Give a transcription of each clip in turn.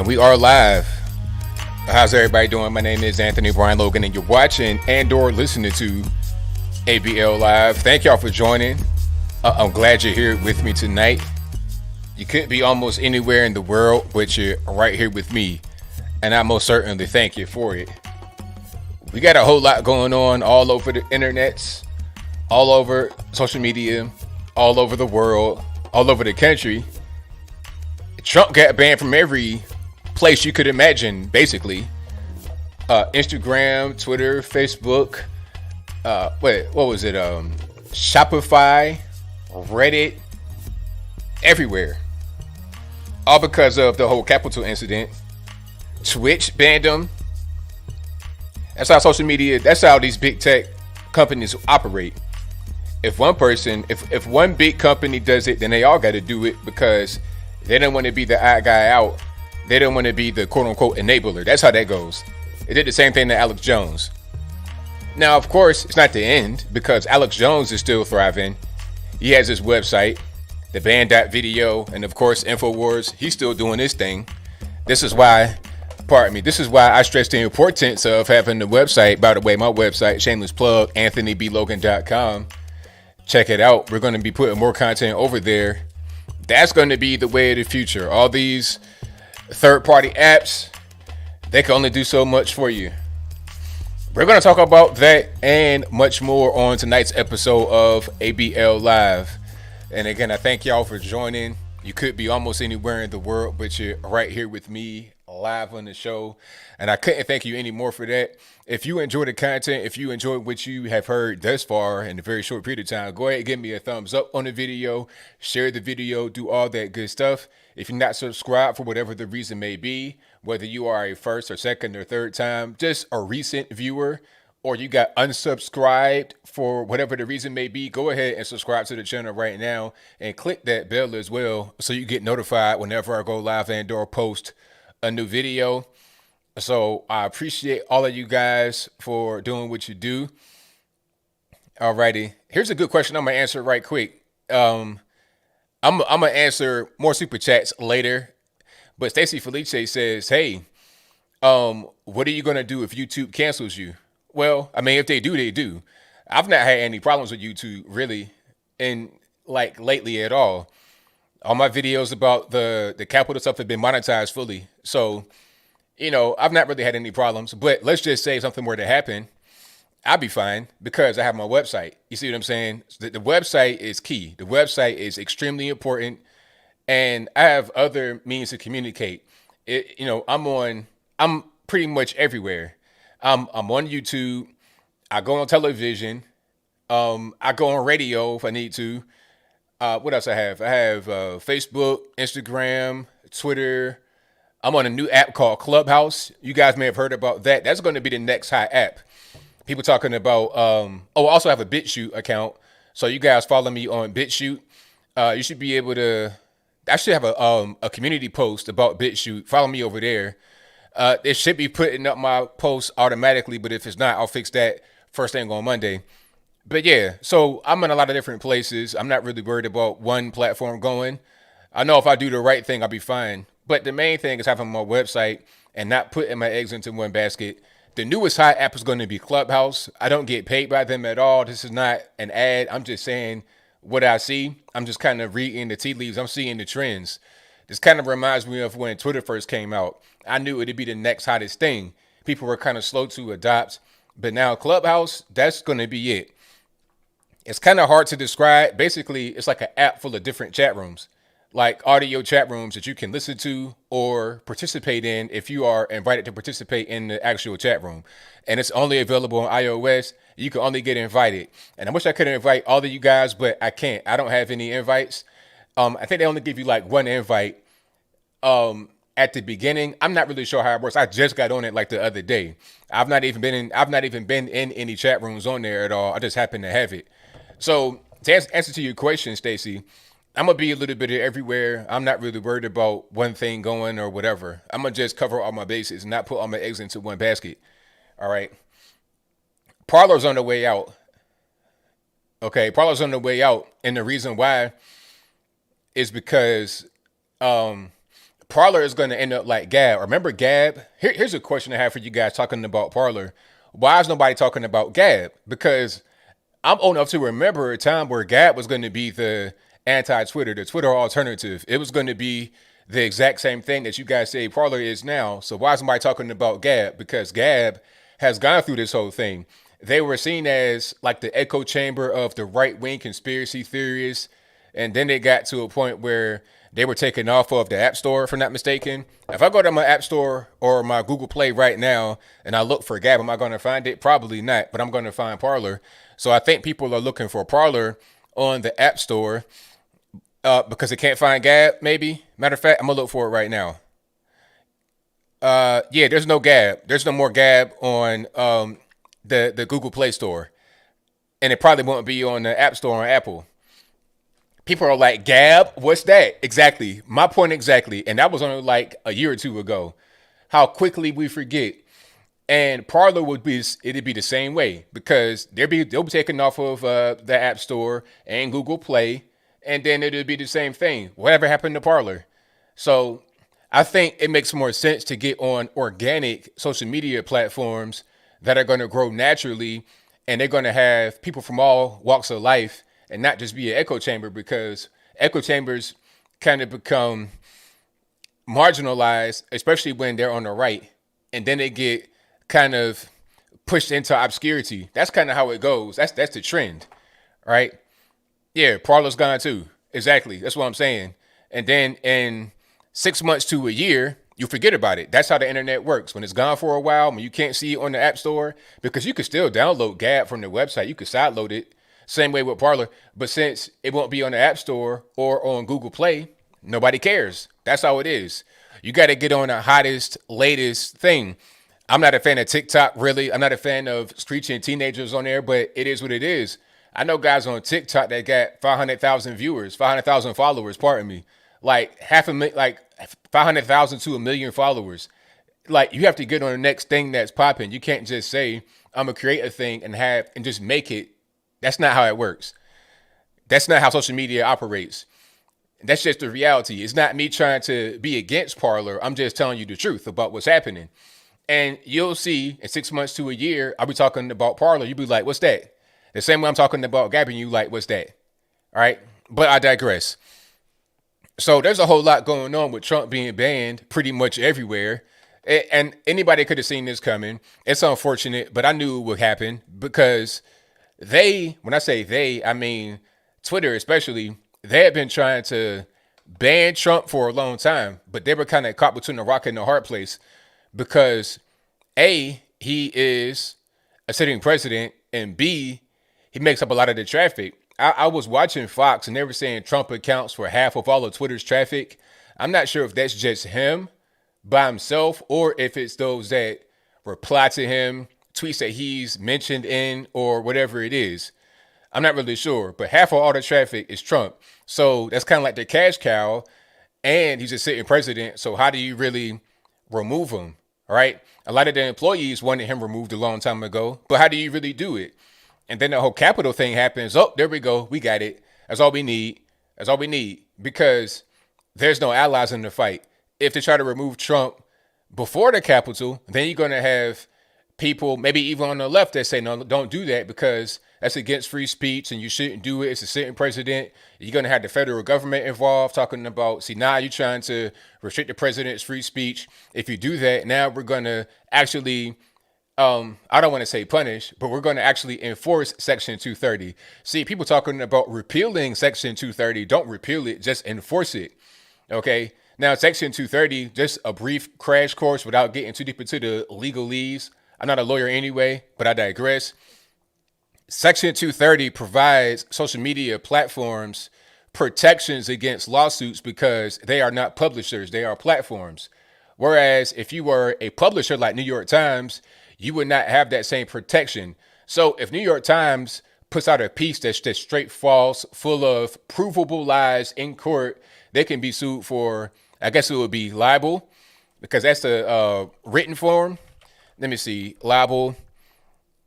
And we are live. How's everybody doing? My name is Anthony Brian Logan, and you're watching and/or listening to ABL Live. Thank y'all for joining. I'm glad you're here with me tonight. You could be almost anywhere in the world, but you're right here with me, and I most certainly thank you for it. We got a whole lot going on all over the internets, all over social media, all over the world, all over the country. Trump got banned from every place you could imagine, basically. Instagram, Twitter, Facebook, what was it? Shopify, Reddit, everywhere. All because of the whole Capitol incident. Twitch banned them. That's how social media, that's how these big tech companies operate. If one person, if one big company does it, then they all got to do it because they don't want to be the odd guy out. They don't want to be the quote-unquote enabler. That's how that goes. They did the same thing to Alex Jones. Now, of course, it's not the end because Alex Jones is still thriving. He has his website, the band.video, and of course, InfoWars. He's still doing his thing. This is why I stress the importance of having the website. By the way, my website, shameless plug, anthonyblogan.com. Check it out. We're going to be putting more content over there. That's going to be the way of the future. All these third-party apps, they can only do so much for you. We're going to talk about that and much more on tonight's episode of ABL Live. And again, I thank y'all for joining. You could be almost anywhere in the world, but you're right here with me live on the show. And I couldn't thank you any more for that. If you enjoy the content, if you enjoy what you have heard thus far in a very short period of time, go ahead and give me a thumbs up on the video, share the video, do all that good stuff. If you're not subscribed for whatever the reason may be, whether you are a first or second or third time, just a recent viewer, or you got unsubscribed for whatever the reason may be, go ahead and subscribe to the channel right now and click that bell as well so you get notified whenever I go live and/or post a new video. So I appreciate all of you guys for doing what you do. Alrighty, here's a good question I'm gonna answer right quick. I'm gonna answer more super chats later, but Stacy Felice says, "Hey, what are you gonna do if YouTube cancels you?" Well, I mean, if they do, they do. I've not had any problems with YouTube really, and like lately at all. All my videos about the Capitol stuff have been monetized fully, so I've not really had any problems. But let's just say something were to happen, I'll be fine because I have my website. You see what I'm saying? The website is key. The website is extremely important, and I have other means to communicate. I'm pretty much everywhere. I'm on YouTube. I go on television. I go on radio if I need to. What else I have? I have Facebook, Instagram, Twitter. I'm on a new app called Clubhouse. You guys may have heard about that. That's going to be the next hot app. People talking about, I also have a BitChute account. So you guys follow me on BitChute. You should be able to, I should have a community post about BitChute. Follow me over there. It should be putting up my posts automatically, but if it's not, I'll fix that first thing on Monday. But yeah, so I'm in a lot of different places. I'm not really worried about one platform going. I know if I do the right thing, I'll be fine. But the main thing is having my website and not putting my eggs into one basket. The newest hot app is going to be Clubhouse. I don't get paid by them at all. This is not an ad. I'm just saying what I see. I'm just kind of reading the tea leaves. I'm seeing the trends. This kind of reminds me of when Twitter first came out. I knew it'd be the next hottest thing. People were kind of slow to adopt. But now Clubhouse, that's going to be it. It's kind of hard to describe. Basically, it's like an app full of different chat rooms, like audio chat rooms that you can listen to or participate in if you are invited to participate in the actual chat room. And it's only available on iOS. You can only get invited. And I wish I could invite all of you guys, but I can't. I don't have any invites. I think they only give you like one invite at the beginning. I'm not really sure how it works. I just got on it like the other day. I've not even been in any chat rooms on there at all. I just happen to have it. So to answer to your question, Stacy, I'm going to be a little bit everywhere. I'm not really worried about one thing going or whatever. I'm going to just cover all my bases and not put all my eggs into one basket. All right. Parler's on the way out. Okay. Parler's on the way out. And the reason why is because Parler is going to end up like Gab. Remember Gab? Here's a question I have for you guys talking about Parler. Why is nobody talking about Gab? Because I'm old enough to remember a time where Gab was going to be the anti-Twitter, the Twitter alternative. It was going to be the exact same thing that you guys say Parler is now. So why is somebody talking about Gab? Because Gab has gone through this whole thing. They were seen as like the echo chamber of the right-wing conspiracy theorists. And then they got to a point where they were taken off of the App Store, if I'm not mistaken. If I go to my App Store or my Google Play right now and I look for Gab, am I going to find it? Probably not, but I'm going to find Parler. So I think people are looking for Parler on the App Store because they can't find Gab, maybe. Matter of fact, I'm going to look for it right now. Yeah, there's no Gab. There's no more Gab on the Google Play Store. And it probably won't be on the App Store on Apple. People are like, Gab, what's that? Exactly. My point exactly. And that was only like a year or two ago. How quickly we forget. And Parler it'd be the same way because they'll be taken off of the App Store and Google Play, and then it'll be the same thing. Whatever happened to Parler? So I think it makes more sense to get on organic social media platforms that are going to grow naturally, and they're going to have people from all walks of life and not just be an echo chamber, because echo chambers kind of become marginalized, especially when they're on the right, and then they get kind of pushed into obscurity. That's kind of how it goes. That's the trend, right? Yeah, Parler's gone too. Exactly. That's what I'm saying. And then in 6 months to a year, you forget about it. That's how the internet works. When it's gone for a while, when you can't see it on the App Store, because you can still download Gab from the website, you can sideload it. Same way with Parler. But since it won't be on the App Store or on Google Play, nobody cares. That's how it is. You got to get on the hottest, latest thing. I'm not a fan of TikTok, really. I'm not a fan of screeching teenagers on there, but it is what it is. I know guys on TikTok that got 500,000 viewers, 500,000 followers, pardon me. Like 500,000 to 1 million followers. Like, you have to get on the next thing that's popping. You can't just say, I'm going to create a thing and just make it. That's not how it works. That's not how social media operates. That's just the reality. It's not me trying to be against Parler. I'm just telling you the truth about what's happening. And you'll see in 6 months to a year, I'll be talking about Parler. You'll be like, what's that? The same way I'm talking about Gab, and you like, what's that? All right. But I digress. So there's a whole lot going on with Trump being banned pretty much everywhere. And anybody could have seen this coming. It's unfortunate, but I knew it would happen because when I say they, I mean Twitter especially, they had been trying to ban Trump for a long time, but they were kind of caught between a rock and a hard place because A, he is a sitting president, and B, he makes up a lot of the traffic. I was watching Fox and they were saying Trump accounts for half of all of Twitter's traffic. I'm not sure if that's just him by himself or if it's those that reply to him, tweets that he's mentioned in, or whatever it is. I'm not really sure, but half of all the traffic is Trump. So that's kind of like the cash cow, and he's a sitting president. So how do you really remove him? All right. A lot of the employees wanted him removed a long time ago, but how do you really do it? And then the whole Capitol thing happens. Oh, there we go. We got it. That's all we need. That's all we need, because there's no allies in the fight. If they try to remove Trump before the Capitol, then you're going to have people, maybe even on the left, that say, no, don't do that because that's against free speech and you shouldn't do it. It's a sitting president. You're going to have the federal government involved talking about, see, now you're trying to restrict the president's free speech. If you do that, now we're going to actually, I don't want to say punish, but we're going to actually enforce Section 230. See, people talking about repealing Section 230, don't repeal it, just enforce it. Okay. Now, Section 230, just a brief crash course without getting too deep into the legalese. I'm not a lawyer anyway, but I digress. Section 230 provides social media platforms protections against lawsuits because they are not publishers, they are platforms. Whereas if you were a publisher like New York Times, you would not have that same protection. So if New York Times puts out a piece that's just straight false, full of provable lies in court, they can be sued for, I guess it would be libel, because that's the written form. Let me see, libel.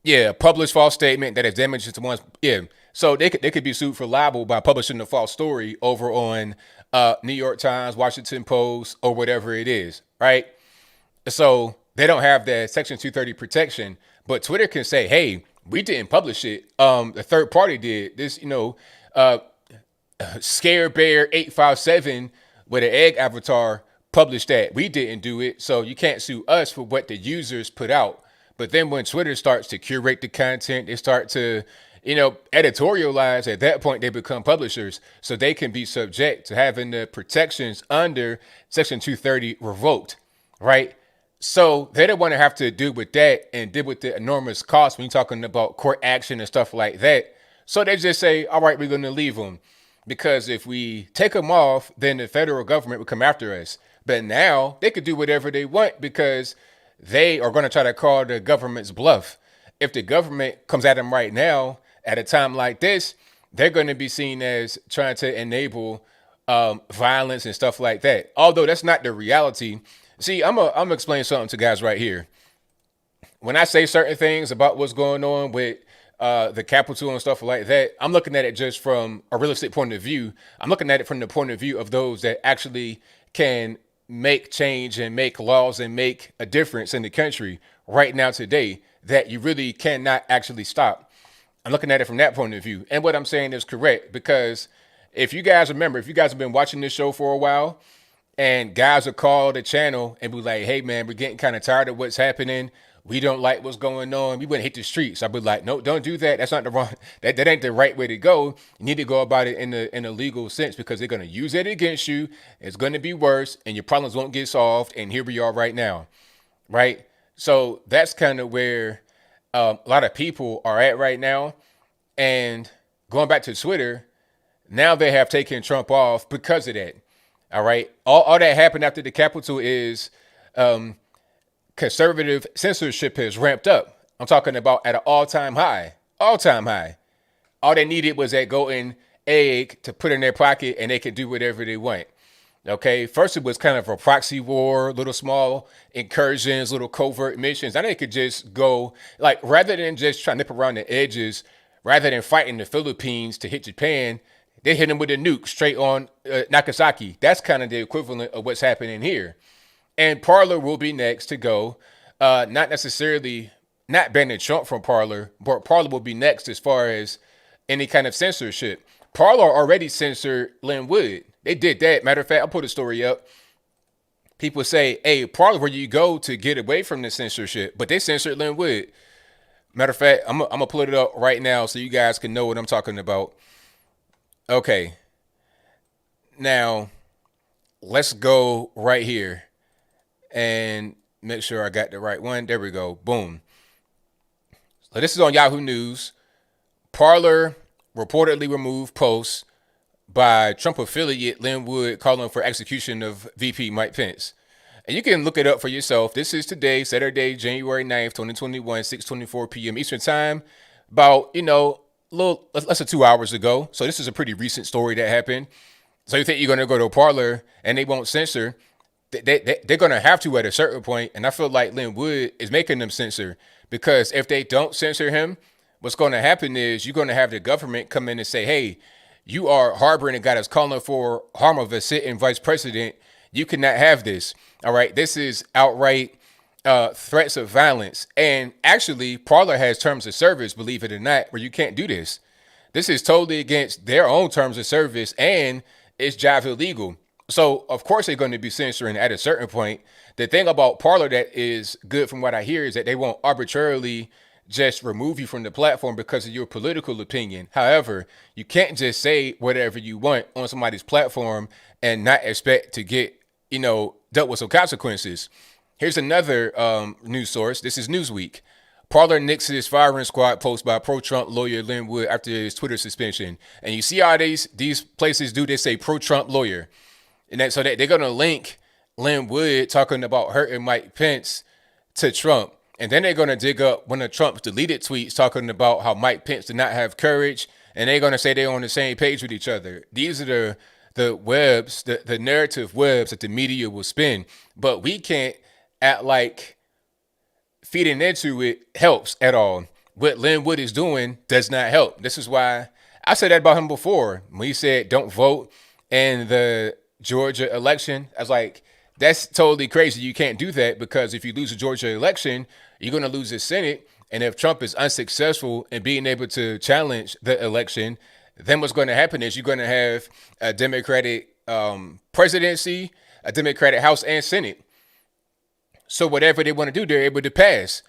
Yeah, published false statement that has damaged to one's. Yeah, so they could be sued for libel by publishing a false story over on New York Times, Washington Post, or whatever it is, right? So they don't have that Section 230 protection, but Twitter can say, "Hey, we didn't publish it. The third party did this. Uh, Scare Bear 857 with an egg avatar published that. We didn't do it, so you can't sue us for what the users put out." But then when Twitter starts to curate the content, they start to, editorialize. At that point, they become publishers, so they can be subject to having the protections under Section 230 revoked, right? So they don't want to have to deal with that and deal with the enormous cost when you're talking about court action and stuff like that. So they just say, all right, we're going to leave them. Because if we take them off, then the federal government would come after us. But now they could do whatever they want because they are going to try to call the government's bluff. If the government comes at them right now at a time like this, they're going to be seen as trying to enable violence and stuff like that. Although that's not the reality. See, I'm gonna explain something to guys right here. When I say certain things about what's going on with the capital and stuff like that, I'm looking at it just from a realistic point of view. I'm looking at it from the point of view of those that actually can make change and make laws and make a difference in the country right now today that you really cannot actually stop. I'm looking at it from that point of view. And what I'm saying is correct because if you guys remember, if you guys have been watching this show for a while, and guys will call the channel and be like, "Hey man, we're getting kind of tired of what's happening. We don't like what's going on. We wouldn't hit the streets." I'd be like, "No, don't do that. That's not the wrong. That ain't the right way to go. You need to go about it in a legal sense because they're gonna use it against you. It's gonna be worse, and your problems won't get solved. And here we are right now, right? So that's kind of where a lot of people are at right now. And going back to Twitter, now they have taken Trump off because of that. All right. All that happened after the Capitol is conservative censorship has ramped up. I'm talking about at an all-time high. All-time high. All they needed was that golden egg to put in their pocket and they could do whatever they want. Okay. First, it was kind of a proxy war, little small incursions, little covert missions. Now they could just go, like, rather than just trying to nip around the edges, rather than fighting the Philippines to hit Japan, they hit him with a nuke straight on Nagasaki. That's kind of the equivalent of what's happening here. And Parler will be next to go. Not necessarily not banning Trump from Parler, but Parler will be next as far as any kind of censorship. Parler already censored Lynn Wood. They did that. Matter of fact, I'll put a story up. People say, "Hey, Parler, where you go to get away from the censorship?" But they censored Lynn Wood. Matter of fact, I'm gonna pull it up right now so you guys can know what I'm talking about. Okay. Now, let's go right here and make sure I got the right one. There we go. Boom. So this is on Yahoo News. Parler reportedly removed posts by Trump affiliate Lynn Wood calling for execution of VP Mike Pence. And you can look it up for yourself. This is today, Saturday, January 9th, 2021, 6:24 p.m. Eastern Time. About, little less than 2 hours ago. So this is a pretty recent story that happened. So you think you're going to go to a Parler and they won't censor? They're going to have to at a certain point. And I feel like Lynn Wood is making them censor because if they don't censor him, what's going to happen is you're going to have the government come in and say, "Hey, you are harboring a guy that's calling for harm of a sitting vice president. You cannot have this. All right. This is outright threats of violence." And actually, Parler has terms of service, believe it or not, where you can't do this. This is totally against their own terms of service and it's jive illegal. So, of course, they're going to be censoring at a certain point. The thing about Parler that is good from what I hear is that they won't arbitrarily just remove you from the platform because of your political opinion. However, you can't just say whatever you want on somebody's platform and not expect to get, dealt with some consequences. Here's another news source. This is Newsweek. Parler nixes firing squad post by pro-Trump lawyer Lynn Wood after his Twitter suspension. And you see how these places do, they say pro-Trump lawyer. And so they're going to link Lynn Wood talking about hurting Mike Pence to Trump. And then they're going to dig up one of Trump's deleted tweets talking about how Mike Pence did not have courage. And they're going to say they're on the same page with each other. These are the webs, the narrative webs that the media will spin. But we can't act like feeding into it helps at all. what Linwood is doing does not help. This is why I said that about him before. When he said don't vote in the Georgia election, I was like, that's totally crazy. You can't do that because if you lose the Georgia election, you're going to lose the Senate. And if Trump is unsuccessful in being able to challenge the election, then what's going to happen is you're going to have a Democratic presidency, a Democratic House and Senate. So whatever they want to do, they're able to pass.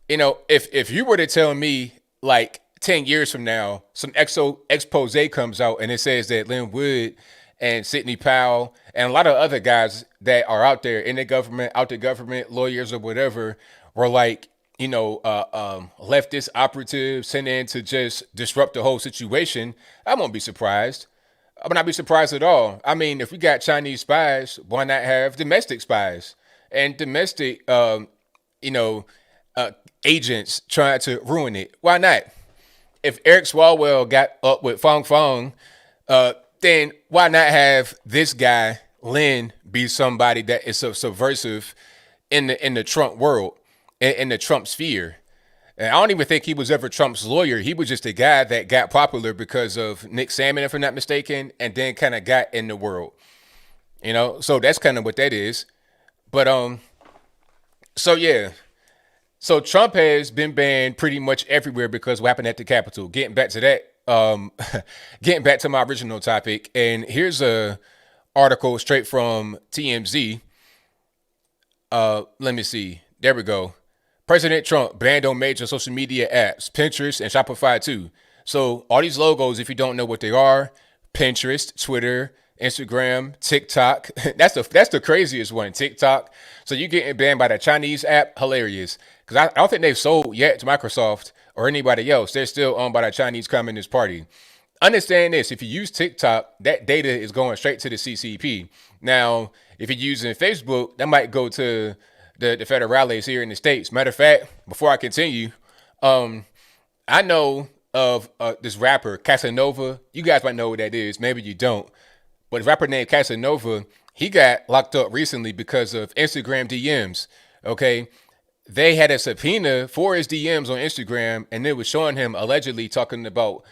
If you were to tell me like 10 years from now, some expose comes out and it says that Lynn Wood and Sidney Powell and a lot of other guys that are out there in the government, out the government, lawyers or whatever, were like, leftist operatives sent in to just disrupt the whole situation, I won't be surprised. I would not be surprised at all. I mean, if we got Chinese spies, why not have domestic spies and domestic, agents trying to ruin it? Why not? If Eric Swalwell got up with Fong Fong, then why not have this guy Lin be somebody that is subversive in the Trump world, in the Trump sphere? And I don't even think he was ever Trump's lawyer. He was just a guy that got popular because of Nick Salmon, if I'm not mistaken, and then kind of got in the world. So that's kind of what that is. But so yeah. So Trump has been banned pretty much everywhere because of what happened at the Capitol. Getting back to that, getting back to my original topic, and here's a article straight from TMZ. Let me see. There we go. President Trump banned on major social media apps, Pinterest and Shopify too. So all these logos, if you don't know what they are, Pinterest, Twitter, Instagram, TikTok. That's the craziest one, TikTok. So you getting banned by the Chinese app? Hilarious. Because I don't think they've sold yet to Microsoft or anybody else. They're still owned by the Chinese Communist Party. Understand this, if you use TikTok, that data is going straight to the CCP. Now, if you're using Facebook, that might go to the federales here in the States. Matter of fact, before I continue, I know of this rapper, Casanova. You guys might know what that is. Maybe you don't. But a rapper named Casanova, he got locked up recently because of Instagram DMs. Okay. They had a subpoena for his DMs on Instagram, and it was showing him allegedly talking about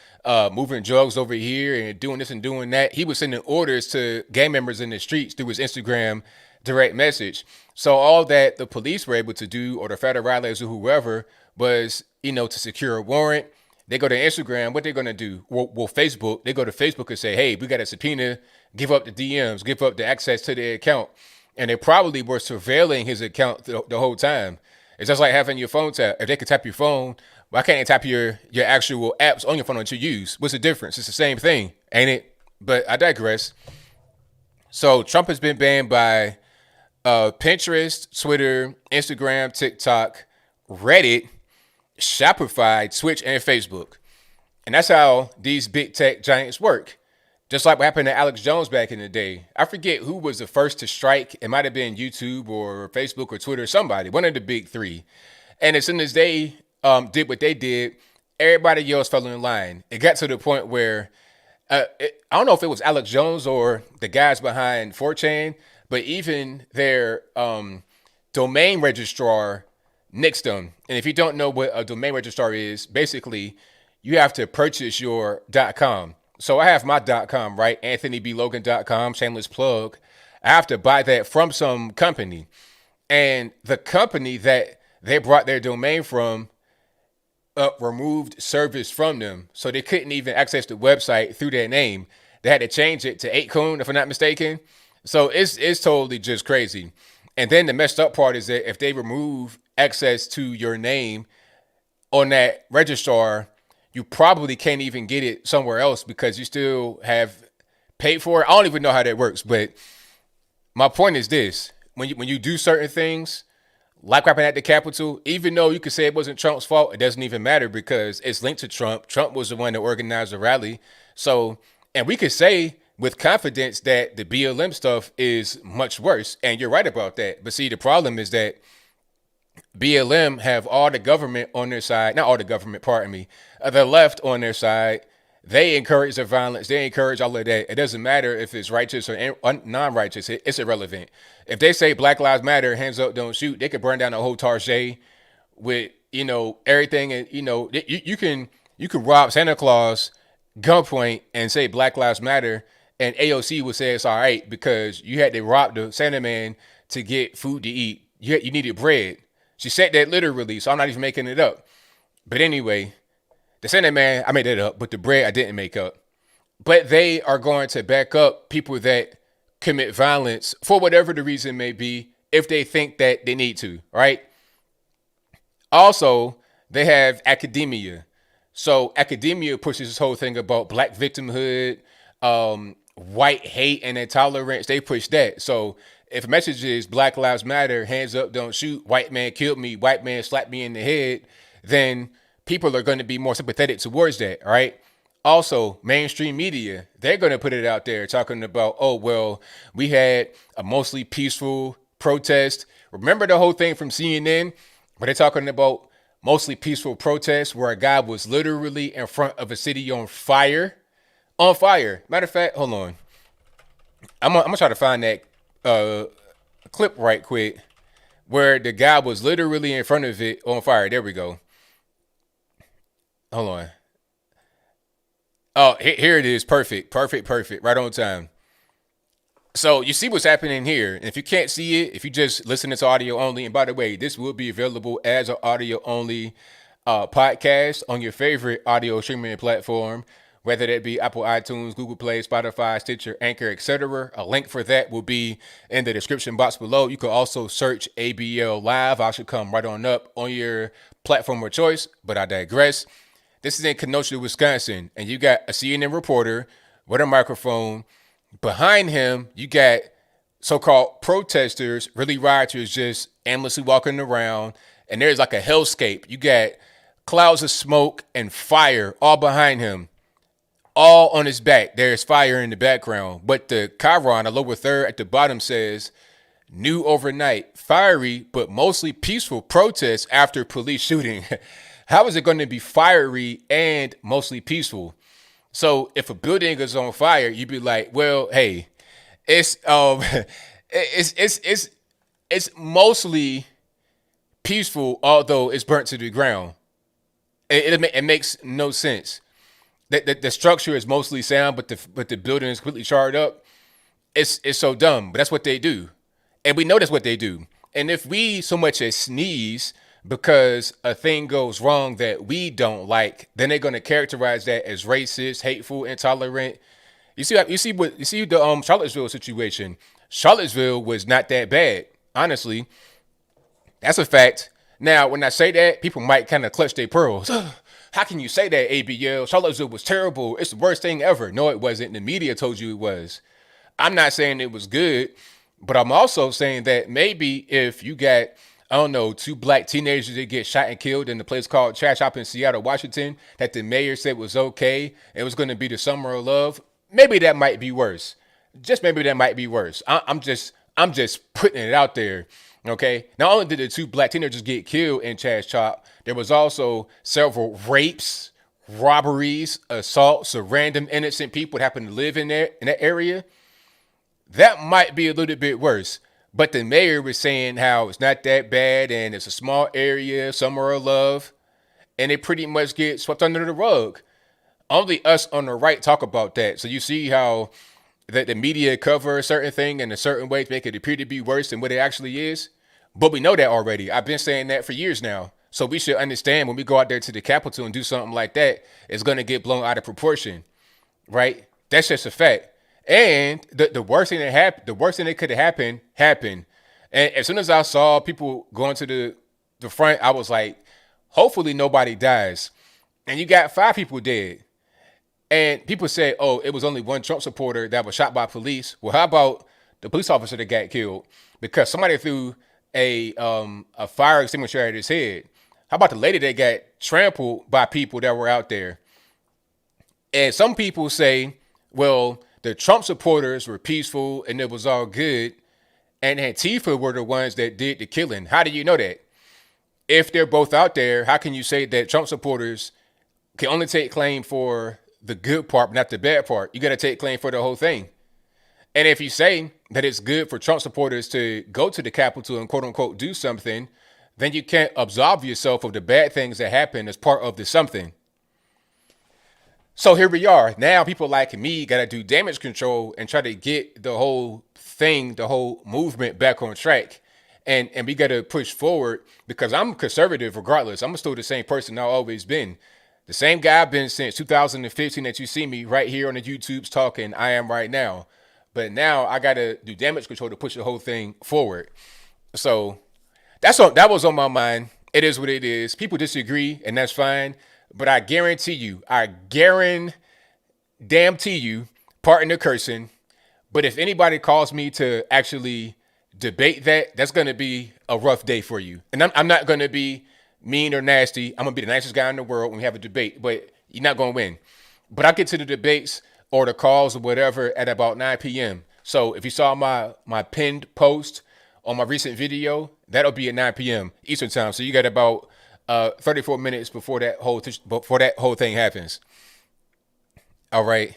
moving drugs over here and doing this and doing that. He was sending orders to gang members in the streets through his Instagram direct message. So all that the police were able to do, or the federales or whoever, was, to secure a warrant. They go to Instagram. What they're going to do? Well, Facebook. They go to Facebook and say, hey, we got a subpoena. Give up the DMs. Give up the access to the account. And they probably were surveilling his account the whole time. It's just like having your phone tap. If they could tap your phone, why can't they tap your actual apps on your phone that you use? What's the difference? It's the same thing, ain't it? But I digress. So Trump has been banned by Pinterest, Twitter, Instagram, TikTok, Reddit, Shopify, Twitch, and Facebook. And that's how these big tech giants work. Just like what happened to Alex Jones back in the day. I forget who was the first to strike. It might have been YouTube or Facebook or Twitter, somebody, one of the big three. And as soon as they did what they did, everybody else fell in line. It got to the point where, I don't know if it was Alex Jones or the guys behind 4chan, but even their domain registrar nixed them. And if you don't know what a domain registrar is, basically you have to purchase your .com. So I have my .com, right? AnthonyBLogan.com, shameless plug. I have to buy that from some company. And the company that they brought their domain from removed service from them. So they couldn't even access the website through their name. They had to change it to 8kun, if I'm not mistaken. So it's totally just crazy. And then the messed up part is that if they remove access to your name on that registrar, you probably can't even get it somewhere else because you still have paid for it. I don't even know how that works, but my point is this. When you do certain things, like what happened at the Capitol, even though you could say it wasn't Trump's fault, it doesn't even matter because it's linked to Trump. Trump was the one that organized the rally. So, and we could say with confidence that the BLM stuff is much worse. And you're right about that. But see, the problem is that BLM have all the government on their side. Not all the government, pardon me. The left on their side. They encourage the violence. They encourage all of that. It doesn't matter if it's righteous or non-righteous. It's irrelevant. If they say Black Lives Matter, hands up, don't shoot, they could burn down a whole Target with everything, and you can rob Santa Claus gunpoint and say Black Lives Matter, and AOC would say it's all right because you had to rob the Santa man to get food to eat. You needed bread. She said that literally, so I'm not even making it up. But anyway, the Santa man, I made that up, but the bread I didn't make up. But they are going to back up people that commit violence for whatever the reason may be if they think that they need to, right? Also, they have academia. So academia pushes this whole thing about black victimhood, white hate and intolerance. They push that. So if a message is Black Lives Matter, hands up, don't shoot, white man killed me, white man slapped me in the head, then people are going to be more sympathetic towards that, right? Also, mainstream media, they're going to put it out there talking about, oh, well, we had a mostly peaceful protest. Remember the whole thing from CNN where they're talking about mostly peaceful protests where a guy was literally in front of a city on fire? On fire. Matter of fact, hold on. I'm gonna try to find that clip right quick where the guy was literally in front of it on fire. There we go. Hold on. Oh, here it is. Perfect. Perfect. Perfect. Right on time. So you see what's happening here. And if you can't see it, if you just listen to audio only, and by the way, this will be available as an audio only podcast on your favorite audio streaming platform, whether that be Apple iTunes, Google Play, Spotify, Stitcher, Anchor, etc. A link for that will be in the description box below. You can also search ABL Live. I should come right on up on your platform of choice, but I digress. This is in Kenosha, Wisconsin, and you got a CNN reporter with a microphone. Behind him, you got so-called protesters, really rioters, just aimlessly walking around, and there's like a hellscape. You got clouds of smoke and fire all behind him, all on his back. There's fire in the background, but the chyron, the lower third at the bottom, says, new overnight, fiery but mostly peaceful protests after police shooting. How is it going to be fiery and mostly peaceful? So if a building is on fire, you'd be like, well, hey, it's it's mostly peaceful, although it's burnt to the ground. It makes no sense. The structure is mostly sound, but the building is completely charred up. It's so dumb, but that's what they do, and we know that's what they do. And if we so much as sneeze because a thing goes wrong that we don't like, then they're going to characterize that as racist, hateful, intolerant. You see the Charlottesville situation. Charlottesville was not that bad, honestly. That's a fact. Now, when I say that, people might kind of clutch their pearls. How can you say that, ABL? Charlottesville was terrible. It's the worst thing ever. No, it wasn't. The media told you it was. I'm not saying it was good, but I'm also saying that maybe if you got, I don't know, two black teenagers that get shot and killed in a place called Trash Hop in Seattle, Washington, that the mayor said was okay, it was going to be the summer of love, maybe that might be worse. Just maybe that might be worse. I'm just putting it out there. Okay. Not only did the two black teenagers get killed in Trash Chop, there was also several rapes, robberies, assaults of random innocent people that happen to live in that area. That might be a little bit worse. But the mayor was saying how it's not that bad and it's a small area, summer of love, and it pretty much gets swept under the rug. Only us on the right talk about that. So you see how that the media cover a certain thing in a certain way to make it appear to be worse than what it actually is. But we know that already. I've been saying that for years now. So we should understand when we go out there to the Capitol and do something like that, it's going to get blown out of proportion, right? That's just a fact. And the worst thing that could have happened. And as soon as I saw people going to the front, I was like, hopefully nobody dies. And you got 5 people dead. And people say, oh, it was only one Trump supporter that was shot by police. Well, how about the police officer that got killed because somebody threw a fire extinguisher at his head? How about the lady that got trampled by people that were out there? And some people say, well, the Trump supporters were peaceful and it was all good, and Antifa were the ones that did the killing. How do you know that? If they're both out there, how can you say that Trump supporters can only take claim for the good part, but not the bad part? You got to take claim for the whole thing. And if you say that it's good for Trump supporters to go to the Capitol and quote unquote do something, then you can't absolve yourself of the bad things that happen as part of the something. So here we are. Now people like me got to do damage control and try to get the whole thing, the whole movement back on track. And we got to push forward because I'm conservative regardless. I'm still the same person I've always been. The same guy I've been since 2015 that you see me right here on the YouTubes talking I am right now. But now I got to do damage control to push the whole thing forward. So that was on my mind. It is what it is. People disagree, and that's fine. But I guarantee you, pardon the cursing, but if anybody calls me to actually debate that, that's going to be a rough day for you. And I'm not going to be mean or nasty. I'm going to be the nicest guy in the world when we have a debate, but you're not going to win. But I get to the debates or the calls or whatever at about 9 p.m. So if you saw my pinned post on my recent video, that'll be at 9 p.m. Eastern time. So you got about 34 minutes before that whole thing happens. All right.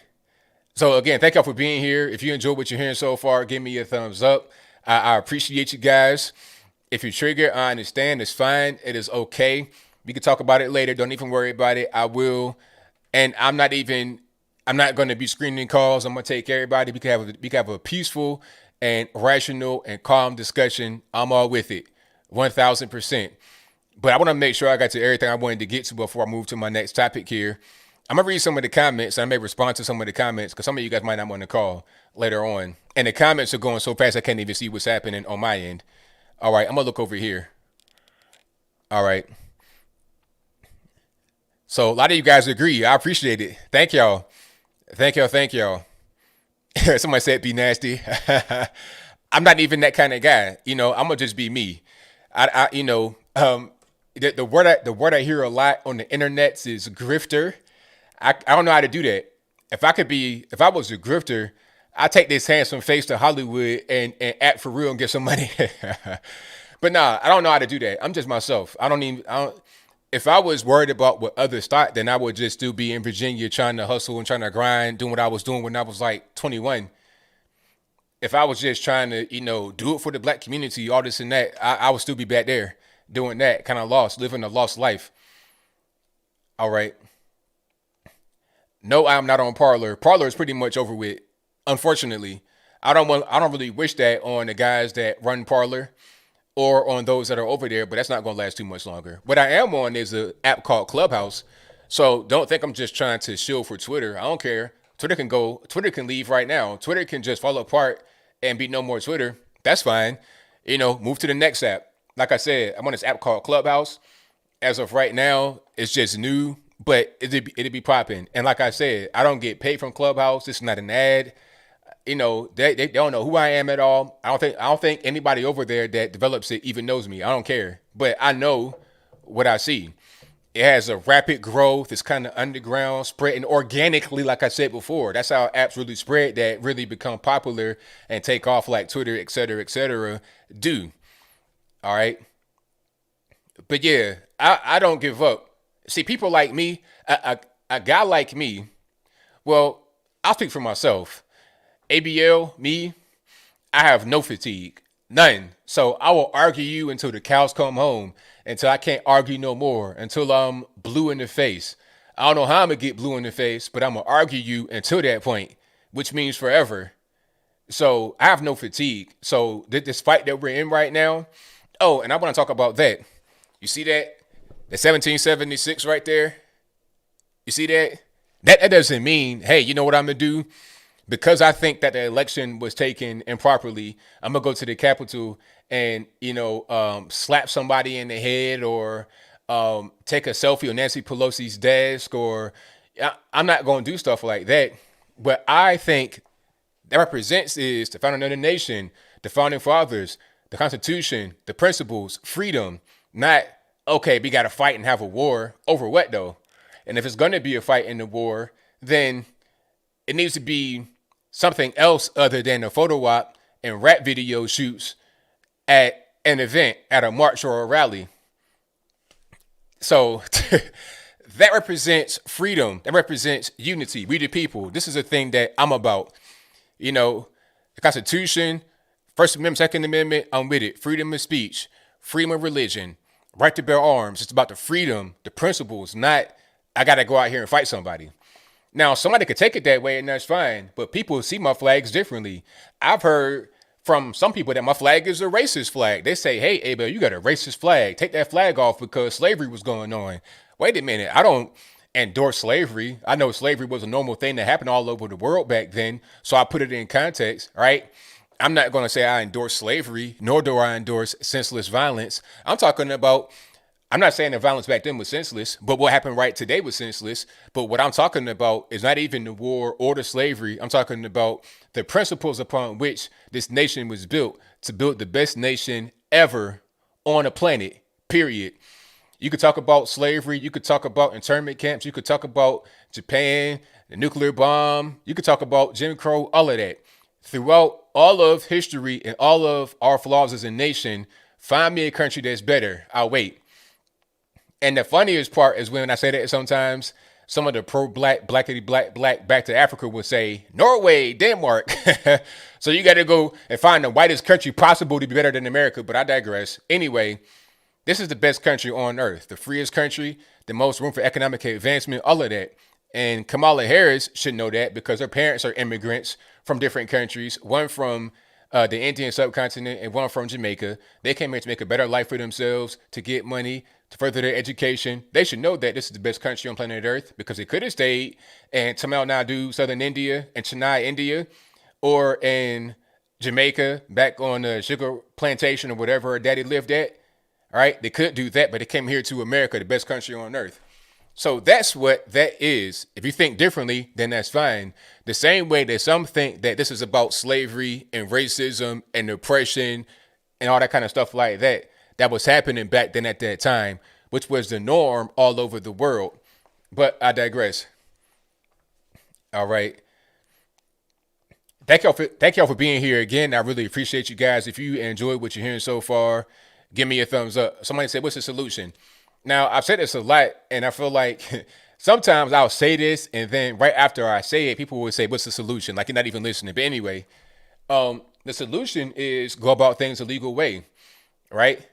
So again, thank y'all for being here. If you enjoyed what you're hearing so far, give me a thumbs up. I appreciate you guys. If you're triggered, I understand. It's fine. It is okay. We can talk about it later. Don't even worry about it. I will. And I'm not going to be screening calls. I'm going to take everybody. We can have a peaceful and rational and calm discussion. I'm all with it. 1,000%. But I want to make sure I got to everything I wanted to get to before I move to my next topic here. I'm going to read some of the comments. I may respond to some of the comments because some of you guys might not want to call later on. And the comments are going so fast I can't even see what's happening on my end. All right, I'm going to look over here. All right. So a lot of you guys agree. I appreciate it. Thank y'all. Somebody said be nasty. I'm not even that kind of guy. I'm going to just be me. The word I hear a lot on the internet is grifter. I don't know how to do that. If I was a grifter, I'd take this handsome face to Hollywood and act for real and get some money. But nah, I don't know how to do that. I'm just myself. If I was worried about what others thought, then I would just still be in Virginia trying to hustle and trying to grind, doing what I was doing when I was like 21. If I was just trying to, do it for the black community, all this and that, I would still be back there doing that, kind of lost, living a lost life. All right. No, I'm not on Parler. Parler is pretty much over with. Unfortunately, I don't really wish that on the guys that run Parler or on those that are over there, but that's not going to last too much longer. What I am on is an app called Clubhouse. So don't think I'm just trying to shill for Twitter. I don't care. Twitter can leave right now. Twitter can just fall apart and be no more Twitter. That's fine. Move to the next app. Like I said, I'm on this app called Clubhouse. As of right now, it's just new, but it'd be popping. And like I said, I don't get paid from Clubhouse. This is not an ad. They don't know who I am at all. I don't think anybody over there that develops it even knows me. I don't care. But I know what I see. It has a rapid growth. It's kind of underground, spreading organically, like I said before. That's how apps really spread, that really become popular and take off like Twitter, et cetera, do. All right. But yeah, I don't give up. See, people like me, a guy like me, well, I'll speak for myself. ABL, me, I have no fatigue, none. So I will argue you until the cows come home, until I can't argue no more, until I'm blue in the face. I don't know how I'm going to get blue in the face, but I'm going to argue you until that point, which means forever. So I have no fatigue. So this fight that we're in right now, oh, and I want to talk about that. You see that? The 1776 right there? You see that? That doesn't mean, hey, you know what I'm going to do? Because I think that the election was taken improperly, I'm going to go to the Capitol and, slap somebody in the head or take a selfie on Nancy Pelosi's desk, or I'm not going to do stuff like that. What I think that represents is the founding of the nation, the founding fathers, the Constitution, the principles, freedom, not, okay, we got to fight and have a war. Over what, though? And if it's going to be a fight in the war, then it needs to be something else other than a photo op and rap video shoots at an event, at a march or a rally. So that represents freedom. That represents unity. We the people. This is a thing that I'm about. The Constitution, First Amendment, Second Amendment, I'm with it. Freedom of speech, freedom of religion, Right to bear arms. It's about the freedom, the principles, not I got to go out here and fight somebody. Now, somebody could take it that way, and that's fine. But people see my flags differently. I've heard from some people that my flag is a racist flag. They say, hey, Abel, you got a racist flag. Take that flag off because slavery was going on. Wait a minute. I don't endorse slavery. I know slavery was a normal thing that happened all over the world back then. So I put it in context, right? I'm not going to say I endorse slavery, nor do I endorse senseless violence. I'm not saying the violence back then was senseless, but what happened right today was senseless. But what I'm talking about is not even the war or the slavery. I'm talking about the principles upon which this nation was built to build the best nation ever on the planet, period. You could talk about slavery. You could talk about internment camps. You could talk about Japan, the nuclear bomb. You could talk about Jim Crow, all of that. Throughout all of history and all of our flaws as a nation, find me a country that's better. I'll wait. And the funniest part is when I say that sometimes some of the pro-black, black back to Africa will say, Norway, Denmark. So you got to go and find the whitest country possible to be better than America. But I digress. Anyway, this is the best country on earth, the freest country, the most room for economic advancement, all of that. And Kamala Harris should know that because her parents are immigrants from different countries, one from the Indian subcontinent and one from Jamaica. They came here to make a better life for themselves, to get money, to further their education. They should know that this is the best country on planet Earth because they could have stayed in Tamil Nadu, southern India, and Chennai, India, or in Jamaica, back on the sugar plantation or whatever her daddy lived at. All right, they could do that, but they came here to America, the best country on earth. So that's what that is. If you think differently, then that's fine. The same way that some think that this is about slavery and racism and oppression and all that kind of stuff like that, that was happening back then at that time, which was the norm all over the world. But I digress. All right. Thank y'all for being here again. I really appreciate you guys. If you enjoyed what you're hearing so far, give me a thumbs up. Somebody said, what's the solution? Now, I've said this a lot, and I feel like sometimes I'll say this, and then right after I say it, people will say, what's the solution? Like you're not even listening. But anyway, the solution is go about things a legal way, right?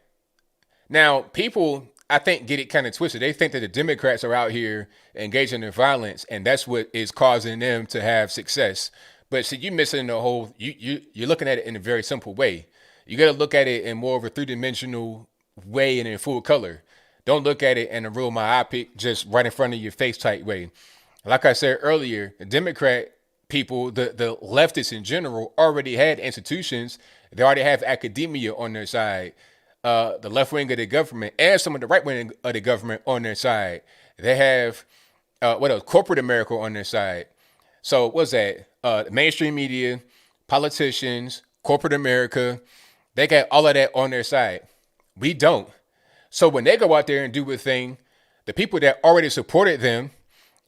Now, people, I think, get it kind of twisted. They think that the Democrats are out here engaging in violence, and that's what is causing them to have success. But see, you're missing the whole, you're looking at it in a very simple way. You got to look at it in more of a three-dimensional way and in full color. Don't look at it in a real myopic, just right in front of your face type way. Like I said earlier, the Democrat people, the leftists in general, already had institutions. They already have academia on their side. The left wing of the government and some of the right wing of the government on their side. They have, what else? Corporate America on their side. So what's that? Mainstream media, politicians, corporate America, they got all of that on their side. We don't. So when they go out there and do a thing, the people that already supported them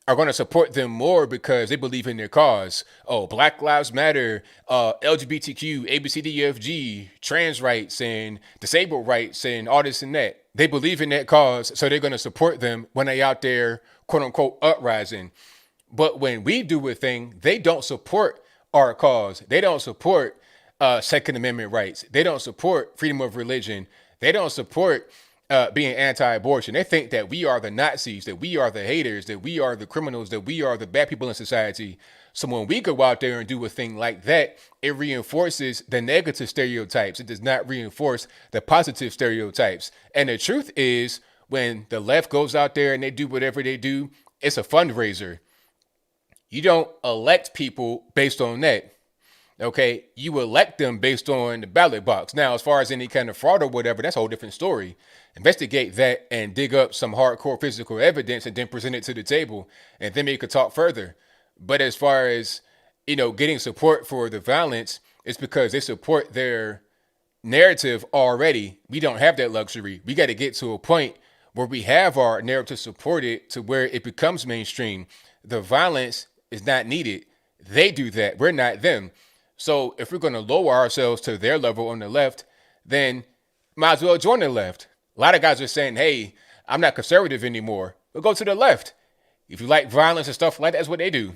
are going to support them more because they believe in their cause. Oh, Black Lives Matter, LGBTQ, ABCDEFG, trans rights and disabled rights and all this and that. They believe in that cause, so they're going to support them when they out there, quote unquote, uprising. But when we do a thing, they don't support our cause. They don't support Second Amendment rights. They don't support freedom of religion. They don't support being anti-abortion. They think that we are the Nazis, that we are the haters, that we are the criminals, that we are the bad people in society. So when we go out there and do a thing like that, it reinforces the negative stereotypes. It does not reinforce the positive stereotypes. And the truth is, when the left goes out there and they do whatever they do, it's a fundraiser. You don't elect people based on that. Okay, you elect them based on the ballot box. Now, as far as any kind of fraud or whatever, that's a whole different story. Investigate that and dig up some hardcore physical evidence and then present it to the table, and then we could talk further. But as far as, getting support for the violence, it's because they support their narrative already. We don't have that luxury. We got to get to a point where we have our narrative supported to where it becomes mainstream. The violence is not needed. They do that. We're not them. So if we're going to lower ourselves to their level on the left, then might as well join the left. A lot of guys are saying, hey, I'm not conservative anymore. We'll go to the left. If you like violence and stuff like that, that's what they do.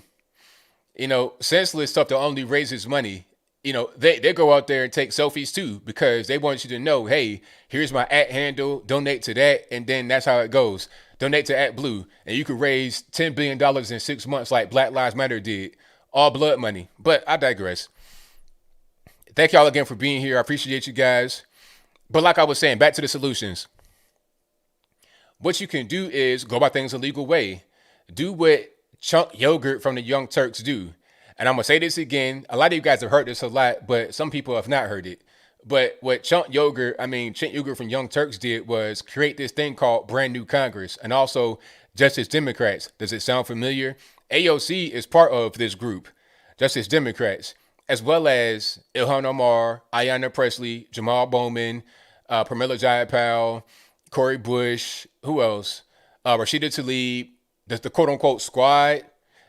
Senseless stuff that only raises money. They go out there and take selfies too because they want you to know, hey, here's my @handle, donate to that, and then that's how it goes. Donate to @blue, and you could raise $10 billion in 6 months like Black Lives Matter did. All blood money. But I digress. Thank y'all again for being here. I appreciate you guys. But like I was saying, back to the solutions. What you can do is go about things a legal way. Do what Chunk Yogurt from the Young Turks do. And I'm going to say this again. A lot of you guys have heard this a lot, but some people have not heard it. But what Chunk Yogurt from Young Turks did was create this thing called Brand New Congress and also Justice Democrats. Does it sound familiar? AOC is part of this group, Justice Democrats, as well as Ilhan Omar, Ayanna Pressley, Jamal Bowman, Pramila Jayapal, Cori Bush, who else? Rashida Tlaib, the quote-unquote squad,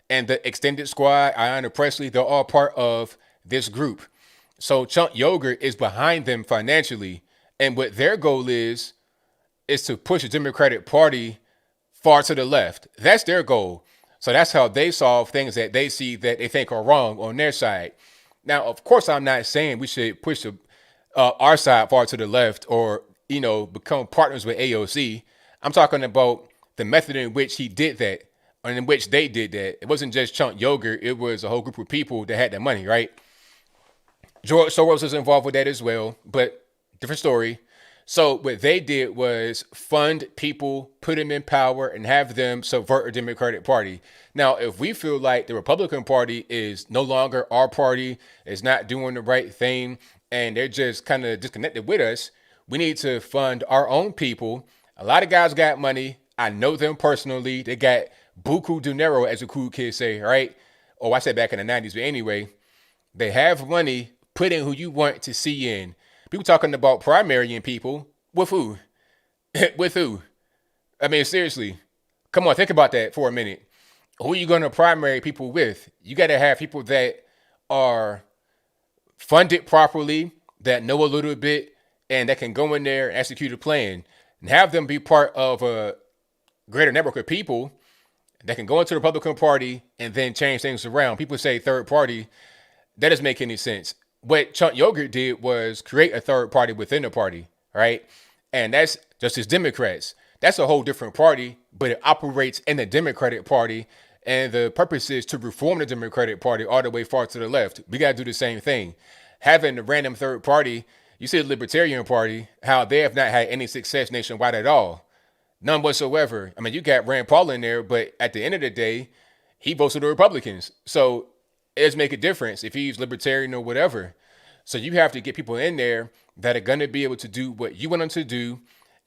and the extended squad, Ayanna Pressley, they're all part of this group. So Chunk Yogurt is behind them financially. And what their goal is to push the Democratic Party far to the left. That's their goal. So that's how they solve things that they see that they think are wrong on their side. Now, of course, I'm not saying we should push our side far to the left or, become partners with AOC. I'm talking about the method in which he did that and in which they did that. It wasn't just Chunk Yogurt. It was a whole group of people that had the money, right? George Soros is involved with that as well, but different story. So what they did was fund people, put them in power, and have them subvert the Democratic Party. Now, if we feel like the Republican Party is no longer our party, is not doing the right thing, and they're just kind of disconnected with us, we need to fund our own people. A lot of guys got money. I know them personally. They got buku dinero, as the cool kids say, right? Oh, I said back in the 90s, but anyway, they have money. Put in who you want to see in. People talking about primarying people. With who? With who? I mean, seriously. Come on, think about that for a minute. Who are you going to primary people with? You got to have people that are funded properly, that know a little bit, and that can go in there and execute a plan. And have them be part of a greater network of people that can go into the Republican Party and then change things around. People say third party. That doesn't make any sense. What Chunk Yogurt did was create a third party within the party, right? And that's Justice Democrats. That's a whole different party, but it operates in the Democratic Party. And the purpose is to reform the Democratic Party all the way far to the left. We got to do the same thing. Having a random third party, you see the Libertarian Party, how they have not had any success nationwide at all. None whatsoever. I mean, you got Rand Paul in there, but at the end of the day, he votes for the Republicans. So it does make a difference if he's libertarian or whatever. So you have to get people in there that are going to be able to do what you want them to do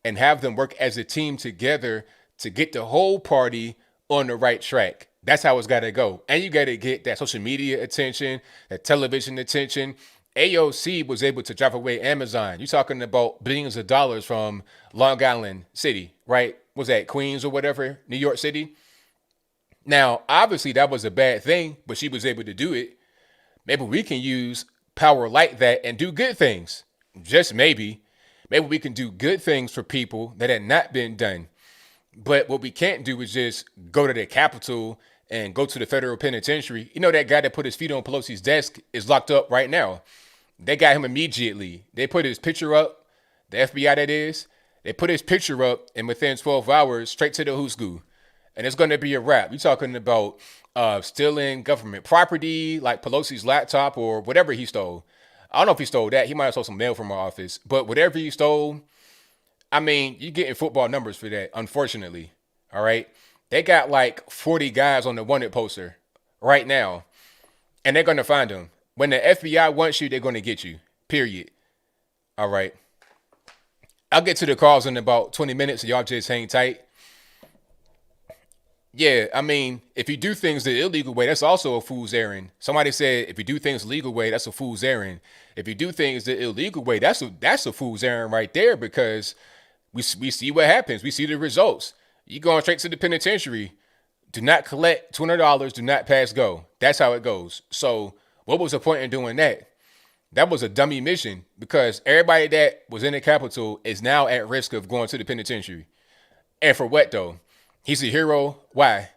and have them work as a team together to get the whole party on the right track. That's how it's got to go. And you got to get that social media attention, that television attention. AOC was able to drive away Amazon. You're talking about billions of dollars from Long Island City, right? Was that Queens or whatever, New York City? Now, obviously, that was a bad thing, but she was able to do it. Maybe we can use power like that and do good things. Just maybe. Maybe we can do good things for people that had not been done. But what we can't do is just go to the Capitol and go to the federal penitentiary. You know, that guy that put his feet on Pelosi's desk is locked up right now. They got him immediately. They put his picture up, the FBI that is. They put his picture up, and within 12 hours, straight to the who's goo. And it's going to be a wrap. We're talking about stealing government property, like Pelosi's laptop or whatever he stole. I don't know if he stole that. He might have stole some mail from our office. But whatever he stole, I mean, you're getting football numbers for that, unfortunately. All right? They got like 40 guys on the wanted poster right now. And they're going to find them. When the FBI wants you, they're going to get you. Period. All right. I'll get to the calls in about 20 minutes, so y'all just hang tight. Yeah, I mean, if you do things the illegal way, that's also a fool's errand. Somebody said if you do things the legal way, that's a fool's errand. If you do things the illegal way, that's a fool's errand right there, because we see what happens. We see the results. You going straight to the penitentiary. Do not collect $200. Do not pass go. That's how it goes. So what was the point in doing that? That was a dummy mission, because everybody that was in the Capitol is now at risk of going to the penitentiary. And for what, though? He's a hero. Why?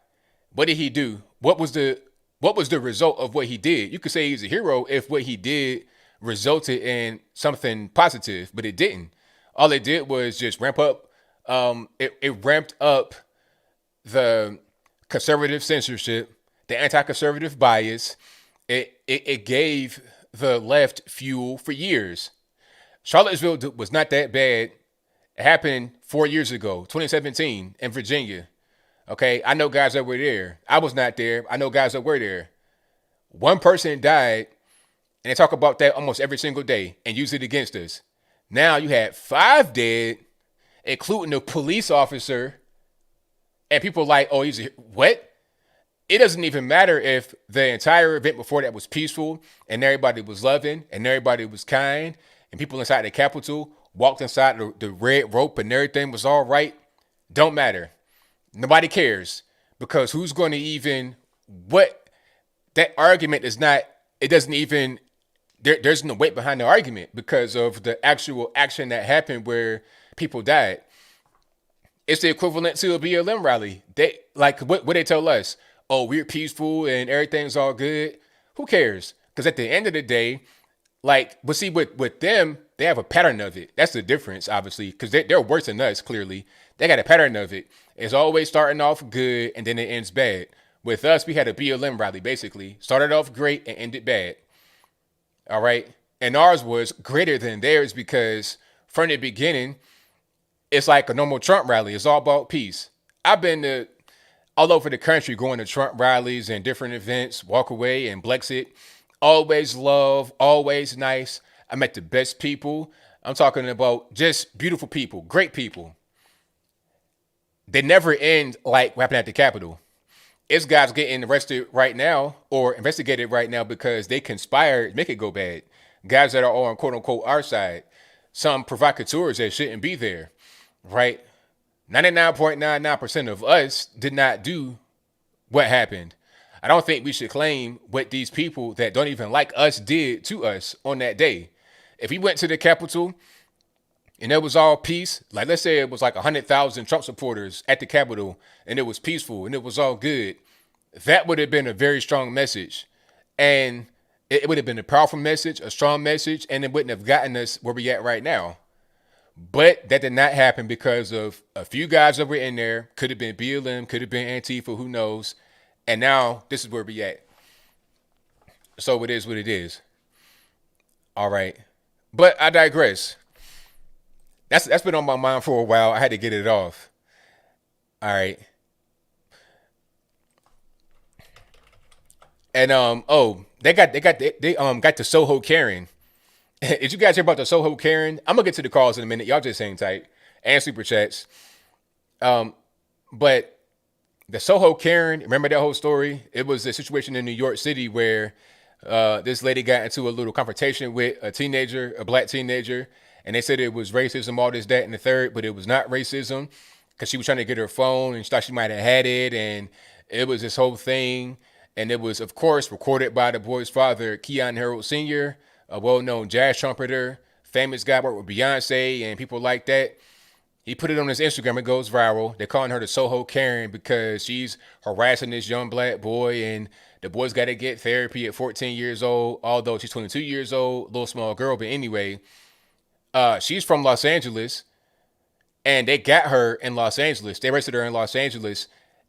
What did he do? What was the What was the result of what he did? You could say he's a hero if what he did resulted in something positive, but it didn't. All it did was just ramp up. It ramped up the conservative censorship, the anti-conservative bias. It gave the left fuel for years. Charlottesville was not that bad. It happened 4 years ago, 2017, in Virginia. Okay, I know guys that were there. I was not there. I know guys that were there. One person died, and they talk about that almost every single day and use it against us. Now you had 5 dead, including a police officer, and people are like, oh, he's a, what? It doesn't even matter if the entire event before that was peaceful and everybody was loving and everybody was kind and people inside the Capitol walked inside the red rope and everything was all right. Don't matter. Nobody cares because who's going to even, what, that argument is not, it doesn't even, there's no weight behind the argument because of the actual action that happened where people died. It's the equivalent to a BLM rally. They, like, what they tell us? Oh, we're peaceful and everything's all good. Who cares? Because at the end of the day, like, but see, with them, they have a pattern of it. That's the difference, obviously, because they're worse than us, clearly. They got a pattern of it. It's always starting off good and then it ends bad. With us, we had a BLM rally, basically. Started off great and ended bad. All right? And ours was greater than theirs because from the beginning, it's like a normal Trump rally. It's all about peace. I've been to all over the country going to Trump rallies and different events, walk away and Blexit. Always love, always nice. I met the best people. I'm talking about just beautiful people, great people. They never end like what happened at the Capitol. It's guys getting arrested right now or investigated right now because they conspired to make it go bad. Guys that are on quote unquote our side. Some provocateurs that shouldn't be there, right? 99.99% of us did not do what happened. I don't think we should claim what these people that don't even like us did to us on that day. If we went to the Capitol and it was all peace, like let's say it was like 100,000 Trump supporters at the Capitol and it was peaceful and it was all good, that would have been a very strong message. And it would have been a powerful message, a strong message, and it wouldn't have gotten us where we at right now. But that did not happen because of a few guys that were in there. Could have been BLM, could have been Antifa, who knows. And now this is where we at. So it is what it is. All right. But I digress. That's been on my mind for a while. I had to get it off. All right. And they got the SoHo Karen. Did you guys hear about the SoHo Karen? I'm gonna get to the calls in a minute. Y'all just hang tight and super chats. But the SoHo Karen, remember that whole story? It was a situation in New York City where this lady got into a little confrontation with a teenager, a black teenager, and they said it was racism, all this, that, and the third, but it was not racism because she was trying to get her phone and she thought she might have had it, and it was this whole thing, and it was, of course, recorded by the boy's father, Keon Harold Sr., a well-known jazz trumpeter, famous guy, worked with Beyonce and people like that. He put it on his Instagram. It goes viral. They're calling her the SoHo Karen because she's harassing this young black boy, and the boy's got to get therapy at 14 years old, although she's 22 years old, little small girl. But anyway, she's from Los Angeles, and they got her in Los Angeles. They arrested her in Los Angeles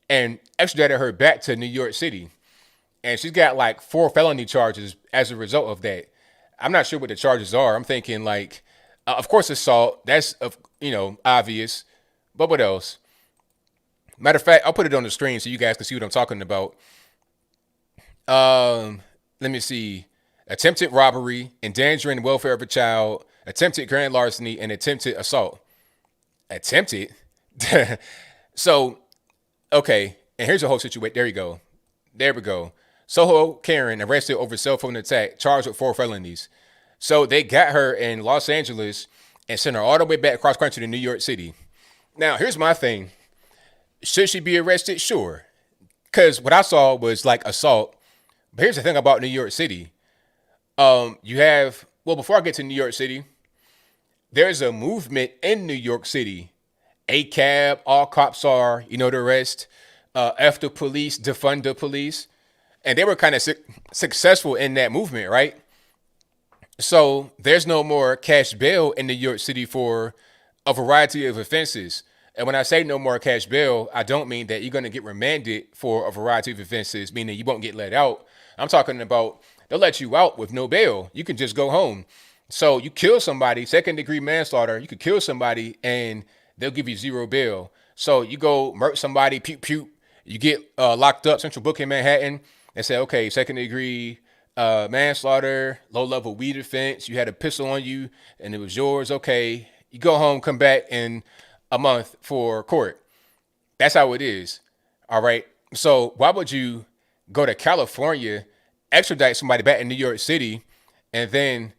and extradited her back to New York City. And she's got like 4 felony charges as a result of that. I'm not sure what the charges are. I'm thinking like, of course, assault. That's, obvious. But what else? Matter of fact, I'll put it on the screen so you guys can see what I'm talking about. Let me see. Attempted robbery, endangering the welfare of a child, attempted grand larceny, and attempted assault. Attempted? So, okay. And here's the whole situation. There you go. There we go. SoHo Karen arrested over cell phone attack, charged with 4 felonies. So they got her in Los Angeles and sent her all the way back across country to New York City. Now, here's my thing. Should she be arrested? Sure. Because what I saw was like assault. But here's the thing about New York City. Before I get to New York City, there's a movement in New York City. ACAB, all cops are, the rest. F the police, defund the police. and they were kind of successful in that movement, right? So there's no more cash bail in New York City for a variety of offenses. And when I say no more cash bail, I don't mean that you're going to get remanded for a variety of offenses, meaning you won't get let out. I'm talking about they'll let you out with no bail. You can just go home. So you kill somebody, second degree manslaughter, you could kill somebody and they'll give you zero bail. So you go murder somebody, pew pew, you get locked up, central booking Manhattan, and say, okay, second degree manslaughter, low level weed offense, you had a pistol on you and it was yours. Okay, you go home, come back in a month for court. That's how it is. All right. So why would you go to California, extradite somebody back in New York City, and then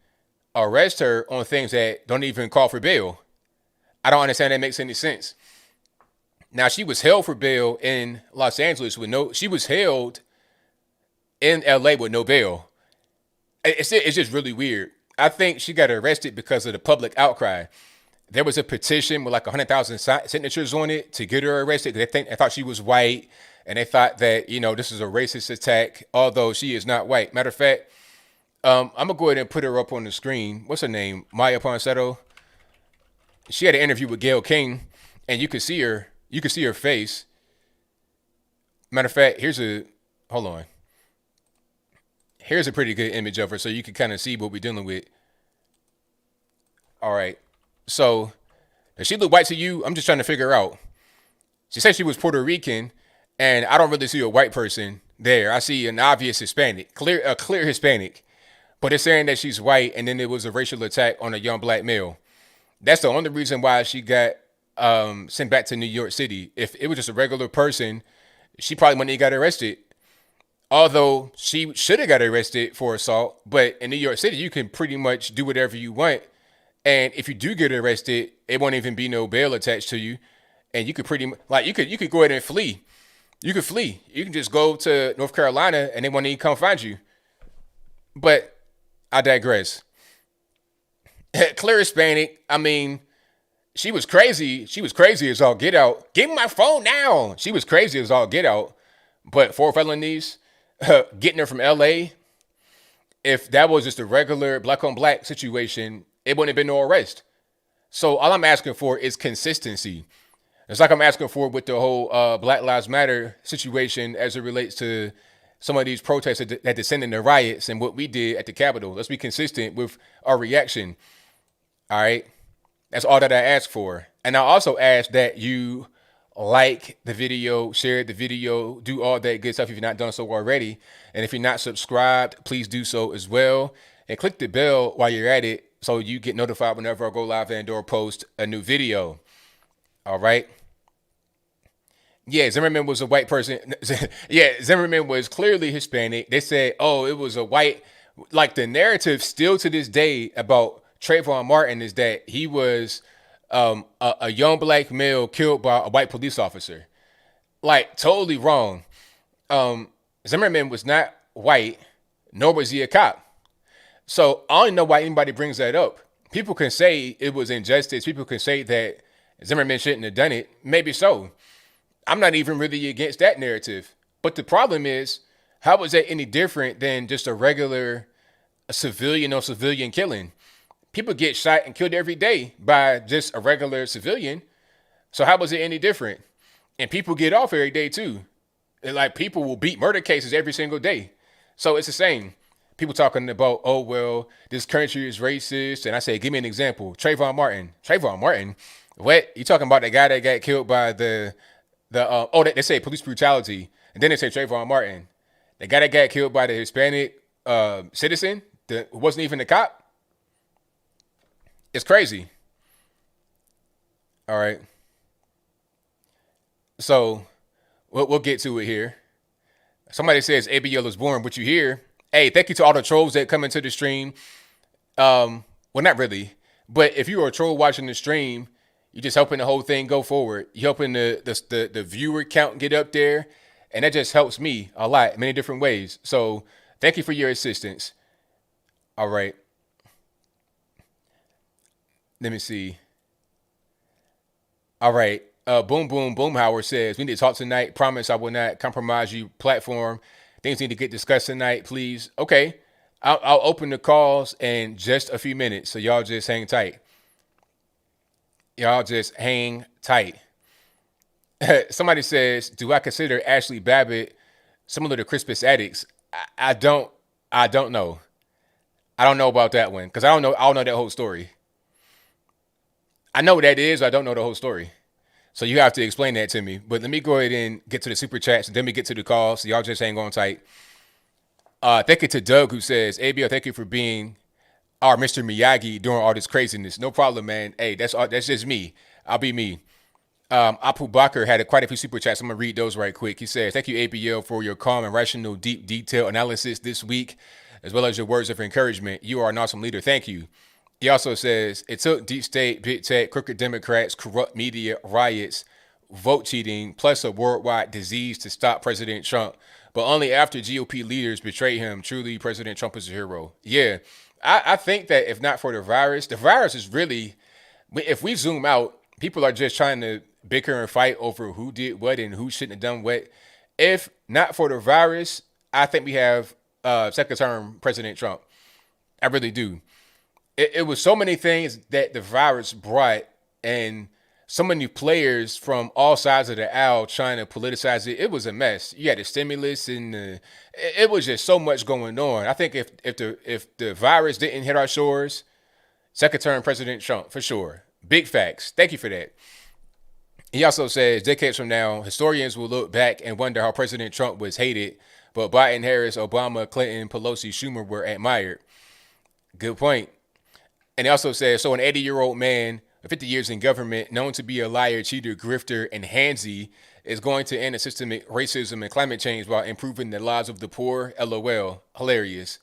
arrest her on things that don't even call for bail? I don't understand that makes any sense. Now she was held for bail in Los Angeles with no. She was held in LA with no bail. It's just really weird. I think she got arrested because of the public outcry. There was a petition with like 100,000 signatures on it to get her arrested. They thought she was white, and they thought that this is a racist attack, although she is not white. Matter of fact, I'm gonna go ahead and put her up on the screen. What's her name? Maya Ponsetto. She had an interview with Gayle King, and you could see her. You could see her face. Matter of fact, hold on. Here's a pretty good image of her, so you can kind of see what we're dealing with. All right. So, does she look white to you? I'm just trying to figure out. She said she was Puerto Rican, and I don't really see a white person there. I see an obvious Hispanic, a clear Hispanic. But it's saying that she's white, and then it was a racial attack on a young black male. That's the only reason why she got sent back to New York City. If it was just a regular person, she probably wouldn't have got arrested. Although she should have got arrested for assault, but in New York City, you can pretty much do whatever you want. And if you do get arrested, it won't even be no bail attached to you. And you could pretty much, like, you could go ahead and flee. You could flee. You can just go to North Carolina and they won't even come find you. But I digress. Clear Hispanic. I mean, she was crazy. She was crazy as all get out. Give me my phone now. She was crazy as all get out. But 4 felonies, getting her from LA, if that was just a regular black on black situation, it wouldn't have been no arrest. So all I'm asking for is consistency. It's like I'm asking for with the whole Black Lives Matter situation as it relates to some of these protests that descended into riots and what we did at the Capitol. Let's be consistent with our reaction. All right. That's all that I ask for. And I also ask that you like the video, share the video, do all that good stuff if you're not done so already. And if you're not subscribed, please do so as well. And click the bell while you're at it so you get notified whenever I go live and or post a new video. All right. Yeah, Zimmerman was a white person. Yeah, Zimmerman was clearly Hispanic. They said, oh, it was a white, like the narrative still to this day about Trayvon Martin is that he was a young black male killed by a white police officer. Like, totally wrong. Zimmerman was not white, nor was he a cop. So I don't know why anybody brings that up. People can say it was injustice. People can say that Zimmerman shouldn't have done it. Maybe so. I'm not even really against that narrative. But the problem is, how is that any different than just a regular civilian on civilian killing? People get shot and killed every day by just a regular civilian. So how was it any different? And people get off every day too. And like people will beat murder cases every single day. So it's the same. People talking about, oh, well, this country is racist. And I say, give me an example. Trayvon Martin. Trayvon Martin? What? You talking about the guy that got killed by they say police brutality. And then they say Trayvon Martin. The guy that got killed by the Hispanic citizen that wasn't even a cop. It's crazy. All right. So we'll get to it here. Somebody says ABL is boring, but you hear, hey, thank you to all the trolls that come into the stream. Well, not really, but if you are a troll watching the stream, you're just helping the whole thing go forward. You're helping the viewer count get up there, and that just helps me a lot, many different ways. So thank you for your assistance. All right. Let me see. All right. Boom Howard says, we need to talk tonight. Promise I will not compromise you. Platform. Things need to get discussed tonight, please. Okay. I'll open the calls in just a few minutes. So y'all just hang tight. Y'all just hang tight. Somebody says, do I consider Ashley Babbitt similar to Crispus Attucks? I don't. I don't know. I don't know about that one because I don't know that whole story. I know what that is. But I don't know the whole story. So you have to explain that to me. But let me go ahead and get to the super chats and then we get to the call. So y'all just hang on tight. Thank you to Doug who says, ABL, thank you for being our Mr. Miyagi during all this craziness. No problem, man. Hey, that's just me. I'll be me. Apu Bakr had quite a few super chats. I'm going to read those right quick. He says, thank you, ABL, for your calm and rational, deep, detailed analysis this week, as well as your words of encouragement. You are an awesome leader. Thank you. He also says, it took deep state, big tech, crooked Democrats, corrupt media, riots, vote cheating, plus a worldwide disease to stop President Trump. But only after GOP leaders betrayed him, truly President Trump is a hero. Yeah, I think that if not for the virus is really, if we zoom out, people are just trying to bicker and fight over who did what and who shouldn't have done what. If not for the virus, I think we have second term President Trump. I really do. It was so many things that the virus brought and so many players from all sides of the aisle trying to politicize it. It was a mess. You had the stimulus and it was just so much going on. I think if the virus didn't hit our shores, second term President Trump for sure. Big facts. Thank you for that. He also says, decades from now, historians will look back and wonder how President Trump was hated, but Biden, Harris, Obama, Clinton, Pelosi, Schumer were admired. Good point. And he also says, so an 80-year-old man with 50 years in government, known to be a liar, cheater, grifter, and handsy, is going to end systemic racism and climate change while improving the lives of the poor. LOL. Hilarious.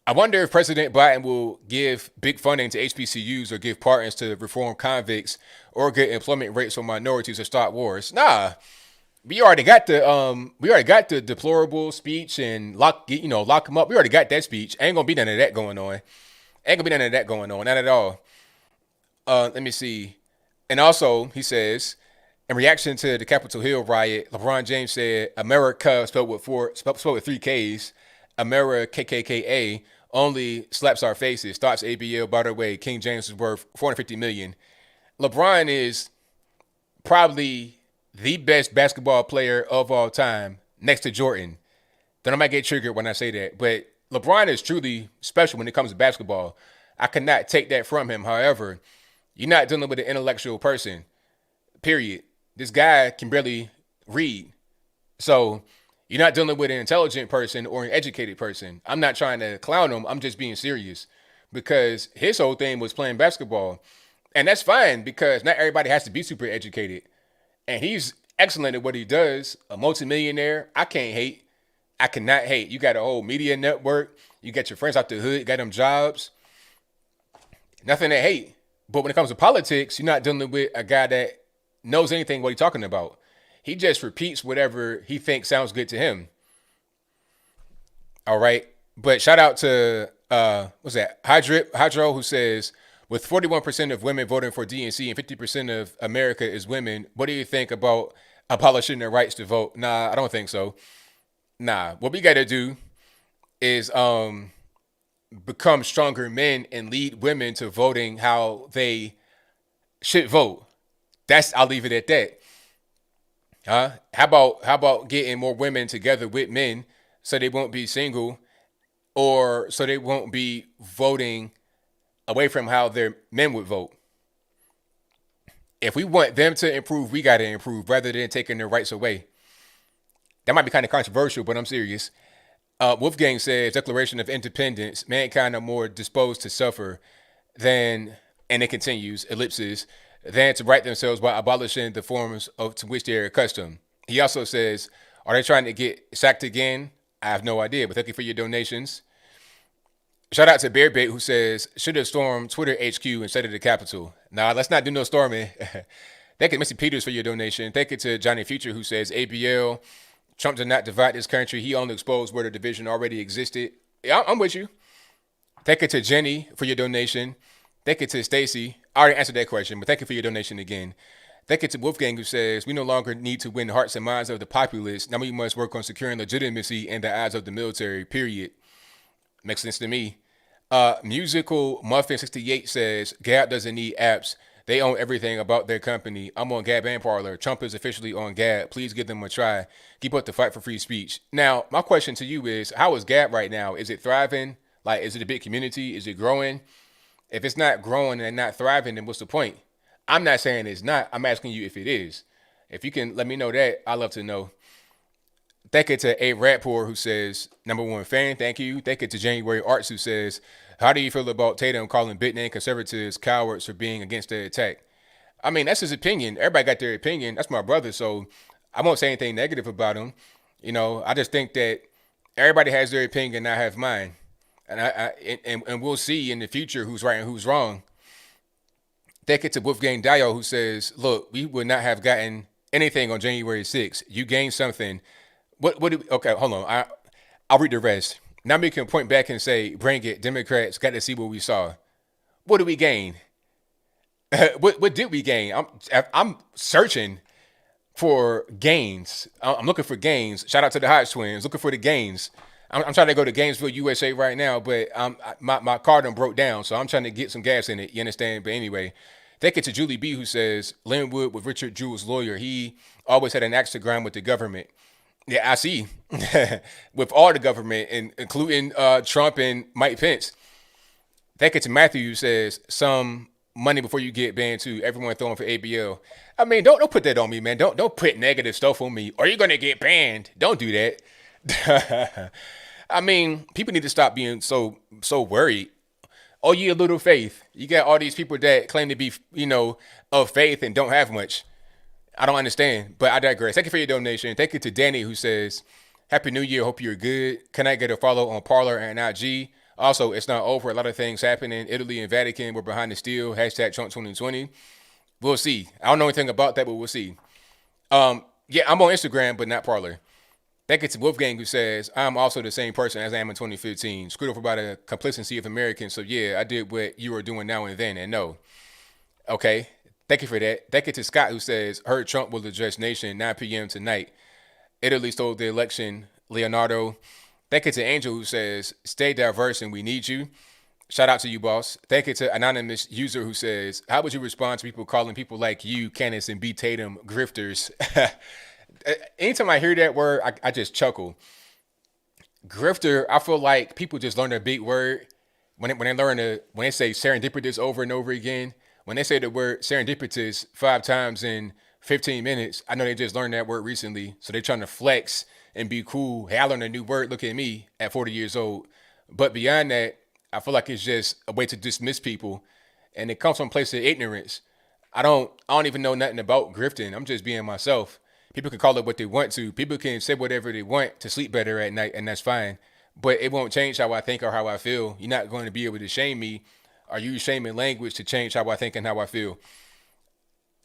I wonder if President Biden will give big funding to HBCUs or give pardons to reformed convicts or get employment rates for minorities or start wars. Nah, we already got the deplorable speech and lock them up. We already got that speech. Ain't gonna be none of that going on. Not at all. Let me see. And also, he says, in reaction to the Capitol Hill riot, LeBron James said, America spelled with three Ks, America KKKA, only slaps our faces. Thoughts ABL, by the way, King James is worth $450 million. LeBron is probably the best basketball player of all time, next to Jordan. Then I might get triggered when I say that. But LeBron is truly special when it comes to basketball. I cannot take that from him. However, you're not dealing with an intellectual person, period. This guy can barely read. So you're not dealing with an intelligent person or an educated person. I'm not trying to clown him. I'm just being serious because his whole thing was playing basketball. And that's fine because not everybody has to be super educated. And he's excellent at what he does. A multimillionaire. I can't hate. I cannot hate. You got a whole media network. You got your friends out the hood. You got them jobs. Nothing to hate. But when it comes to politics, you're not dealing with a guy that knows anything what he's talking about. He just repeats whatever he thinks sounds good to him. All right. But shout out to, what's that? Hydro, who says, with 41% of women voting for DNC and 50% of America is women, what do you think about abolishing their rights to vote? Nah, I don't think so. Nah, what we got to do is become stronger men and lead women to voting how they should vote. I'll leave it at that. How about getting more women together with men so they won't be single or so they won't be voting away from how their men would vote. If we want them to improve, we got to improve rather than taking their rights away. That might be kind of controversial, but I'm serious. Wolfgang says, Declaration of Independence, mankind are more disposed to suffer than, and it continues, ellipses, than to right themselves by abolishing the forms to which they are accustomed. He also says, are they trying to get sacked again? I have no idea, but thank you for your donations. Shout out to Bearbait, who says, should have stormed Twitter HQ instead of the Capitol. Nah, let's not do no storming. Thank you, Missy Peters, for your donation. Thank you to Johnny Future, who says, ABL, Trump did not divide this country. He only exposed where the division already existed. Yeah, I'm with you. Thank you to Jenny for your donation. Thank you to Stacy. I already answered that question, but thank you for your donation again. That gets to Wolfgang, who says, we no longer need to win hearts and minds of the populace. Now we must work on securing legitimacy in the eyes of the military, period. Makes sense to me. Musical Muffin 68 says, Gab doesn't need apps. They own everything about their company. I'm on Gab and Parler. Trump is officially on Gab. Please give them a try. Keep up the fight for free speech. Now, my question to you is, how is Gab right now? Is it thriving? Like, is it a big community? Is it growing? If it's not growing and not thriving, then what's the point? I'm not saying it's not. I'm asking you if it is. If you can let me know that, I'd love to know. Thank you to A Ratpour, who says, number one fan, thank you. Thank you to January Arts, who says, how do you feel about Tatum calling big name conservatives cowards for being against the attack? I mean, that's his opinion. Everybody got their opinion. That's my brother, so I won't say anything negative about him. I just think that everybody has their opinion and I have mine. And we'll see in the future who's right and who's wrong. Thank you to Wolfgang Dio, who says, look, we would not have gotten anything on January 6th. You gained something. Okay, hold on. I'll read the rest. Now we can point back and say, bring it. Democrats got to see what we saw. What did we gain? What did we gain? I'm searching for gains. I'm looking for gains. Shout out to the Hodge twins. Looking for the gains. I'm trying to go to Gainesville, USA right now, but my car done broke down, so I'm trying to get some gas in it. You understand? But anyway, thank you to Julie B, who says, Linwood with Richard Jewell's lawyer. He always had an axe to grind with the government. Yeah, I see. With all the government, including Trump and Mike Pence. Thank you to Matthew, who says, some money before you get banned too. Everyone throwing for ABL. I mean, don't put that on me, man. Don't put negative stuff on me. Or you're gonna get banned. Don't do that. I mean, people need to stop being so worried. Oh, you a little faith. You got all these people that claim to be, of faith and don't have much. I don't understand, but I digress. Thank you for your donation. Thank you to Danny, who says, Happy New Year. Hope you're good. Can I get a follow on Parler and IG? Also, it's not over. A lot of things happening. Italy and Vatican were behind the steel. Hashtag Trump 2020. We'll see. I don't know anything about that, but we'll see. Yeah, I'm on Instagram, but not Parler. Thank you to Wolfgang, who says, I'm also the same person as I am in 2015. Screwed over by the complacency of Americans. So yeah, I did what you are doing now and then, and no. Okay. Thank you for that. Thank you to Scott, who says, heard Trump will address nation 9 p.m. tonight. Italy stole the election. Leonardo. Thank you to Angel, who says, stay diverse and we need you. Shout out to you, boss. Thank you to anonymous user, who says, how would you respond to people calling people like you, Candace and B. Tatum, grifters? Anytime I hear that word, I just chuckle. Grifter, I feel like people just learn a big word when they say serendipitous over and over again. When they say the word serendipitous 5 times in 15 minutes, I know they just learned that word recently. So they're trying to flex and be cool. Hey, I learned a new word. Look at me at 40 years old. But beyond that, I feel like it's just a way to dismiss people. And it comes from a place of ignorance. I don't even know nothing about grifting. I'm just being myself. People can call it what they want to. People can say whatever they want to sleep better at night, and that's fine. But it won't change how I think or how I feel. You're not going to be able to shame me or use shaming language to change how I think and how I feel.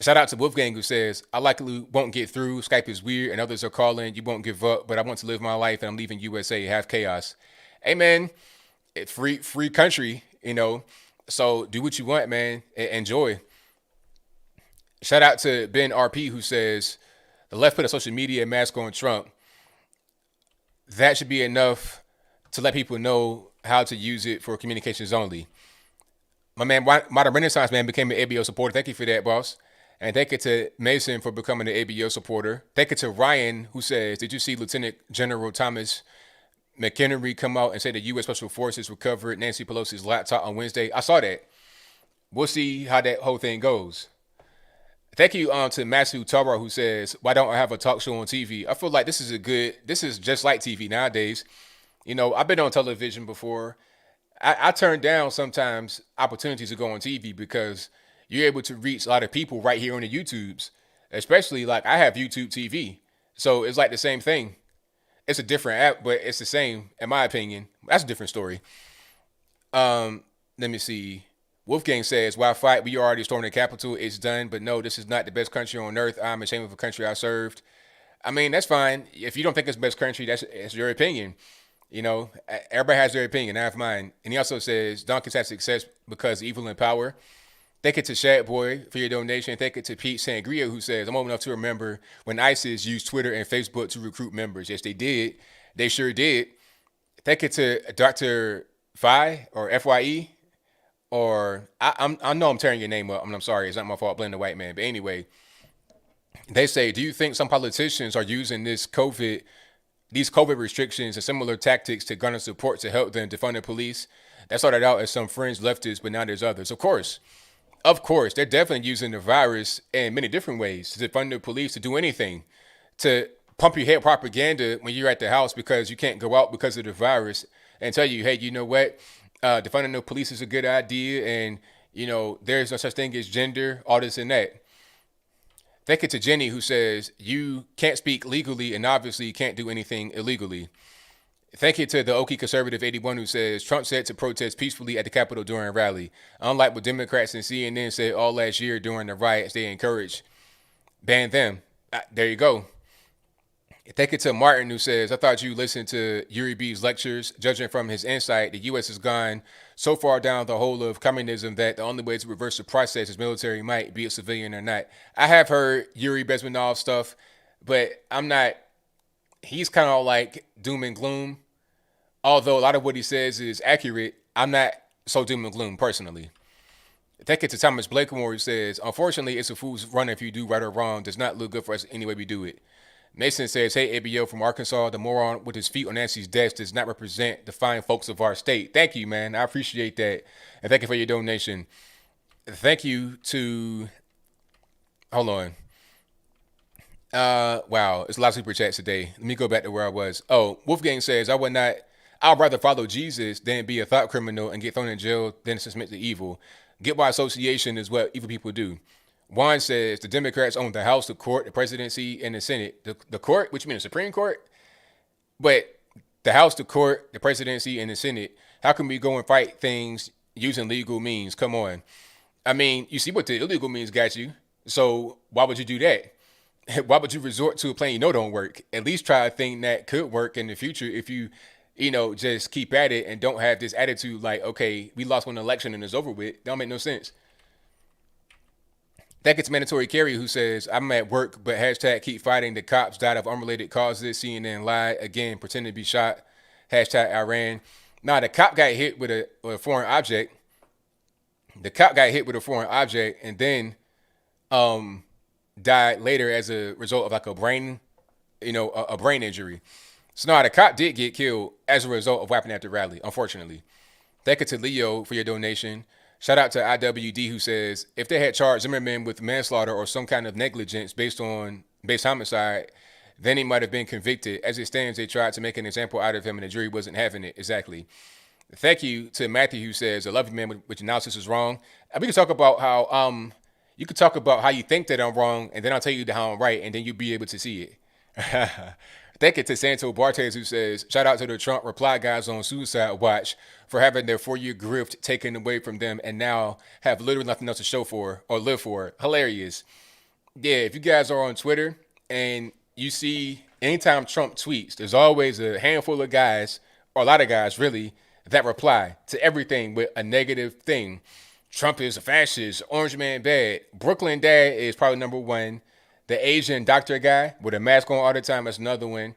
Shout out to Wolfgang, who says, I likely won't get through. Skype is weird and others are calling. You won't give up, but I want to live my life and I'm leaving USA. Have chaos. Hey, man, it's free country, So do what you want, man. Enjoy. Shout out to Ben RP, who says, the left put a social media mask on Trump. That should be enough to let people know how to use it for communications only. My man, Modern Renaissance Man, became an ABL supporter. Thank you for that, boss. And thank you to Mason for becoming an ABL supporter. Thank you to Ryan, who says, did you see Lieutenant General Thomas McHenry come out and say the U.S. Special Forces recovered Nancy Pelosi's laptop on Wednesday? I saw that. We'll see how that whole thing goes. Thank you to Masu Tara, who says, why don't I have a talk show on TV? I feel like this is just like TV nowadays. I've been on television before. I turn down sometimes opportunities to go on TV because you're able to reach a lot of people right here on the YouTubes, especially like I have YouTube TV. So it's like the same thing. It's a different app, but it's the same, in my opinion. That's a different story. Let me see. Wolfgang says, why fight? We already stormed the Capitol. It's done. But no, this is not the best country on earth. I'm ashamed of the country I served. I mean, that's fine. If you don't think it's the best country, that's your opinion. Everybody has their opinion. I have mine. And he also says, donkeys have success because evil in power. Thank you to Shad Boy for your donation. Thank you to Pete Sangria, who says, I'm old enough to remember when ISIS used Twitter and Facebook to recruit members. Yes, they did. They sure did. Thank you to Dr. Phi or FYE, or I know I'm tearing your name up. I'm sorry. It's not my fault. Blame the white man. But anyway, they say, do you think some politicians are using these COVID restrictions and similar tactics to garner support to help them defund the police? That started out as some fringe leftists, but now there's others. Of course, they're definitely using the virus in many different ways to defund the police, to do anything, to pump your head propaganda when you're at the house because you can't go out because of the virus, and tell you, hey, you know what, defunding the police is a good idea, and there's no such thing as gender, all this and that. Thank you to Jenny, who says you can't speak legally and obviously you can't do anything illegally. Thank you to the Okie Conservative 81, who says Trump said to protest peacefully at the Capitol during a rally. Unlike what Democrats and CNN said all last year during the riots, they encouraged ban them. There you go. Thank you to Martin, who says, I thought you listened to Yuri B's lectures. Judging from his insight, the U.S. has gone so far down the hole of communism that the only way to reverse the process is military might, be it civilian or not. I have heard Yuri Bezmenov stuff, but I'm not, he's kind of like doom and gloom. Although a lot of what he says is accurate, I'm not so doom and gloom personally. Thank you to Thomas Blakemore, who says, unfortunately, it's a fool's run if you do right or wrong. Does not look good for us any way we do it. Mason says, hey, ABL from Arkansas, the moron with his feet on Nancy's desk does not represent the fine folks of our state. Thank you, man. I appreciate that. And thank you for your donation. Thank you to, hold on. Wow, it's a lot of super chats today. Let me go back to where I was. Oh, Wolfgang says, I'd rather follow Jesus than be a thought criminal and get thrown in jail than submit to evil. Get by association is what evil people do. Juan says the Democrats own the House, the court, the presidency, and the Senate. The court, which means the Supreme Court, but the House, the court, the presidency, and the Senate. How can we go and fight things using legal means? Come on. I mean, you see what the illegal means got you. So why would you do that? Why would you resort to a plan you know don't work? At least try a thing that could work in the future if you just keep at it and don't have this attitude like, okay, we lost one election and it's over with. That don't make no sense. That gets mandatory carry, who says, I'm at work, but hashtag keep fighting. The cops died of unrelated causes. CNN lied again, pretending to be shot. Hashtag Iran. Now, the cop got hit with a foreign object. The cop got hit with a foreign object and then died later as a result of like a brain injury. So now the cop did get killed as a result of what happened at the rally, unfortunately. Thank you to Leo for your donation. Shout out to IWD, who says, if they had charged Zimmerman with manslaughter or some kind of negligence based homicide, then he might have been convicted. As it stands, they tried to make an example out of him and the jury wasn't having it. Exactly. Thank you to Matthew, who says, I love you, man, which analysis is wrong. We can talk about how you could talk about how you think that I'm wrong, and then I'll tell you how I'm right, and then you'll be able to see it. Thank you to Santo Bartes, who says, shout out to the Trump reply guys on Suicide Watch for having their 4-year grift taken away from them and now have literally nothing else to show for or live for. Hilarious. Yeah, if you guys are on Twitter and you see anytime Trump tweets, there's always a handful of guys, or a lot of guys really, that reply to everything with a negative thing. Trump is a fascist, Orange Man bad. Brooklyn Dad is probably number one. The Asian doctor guy with a mask on all the time is another one.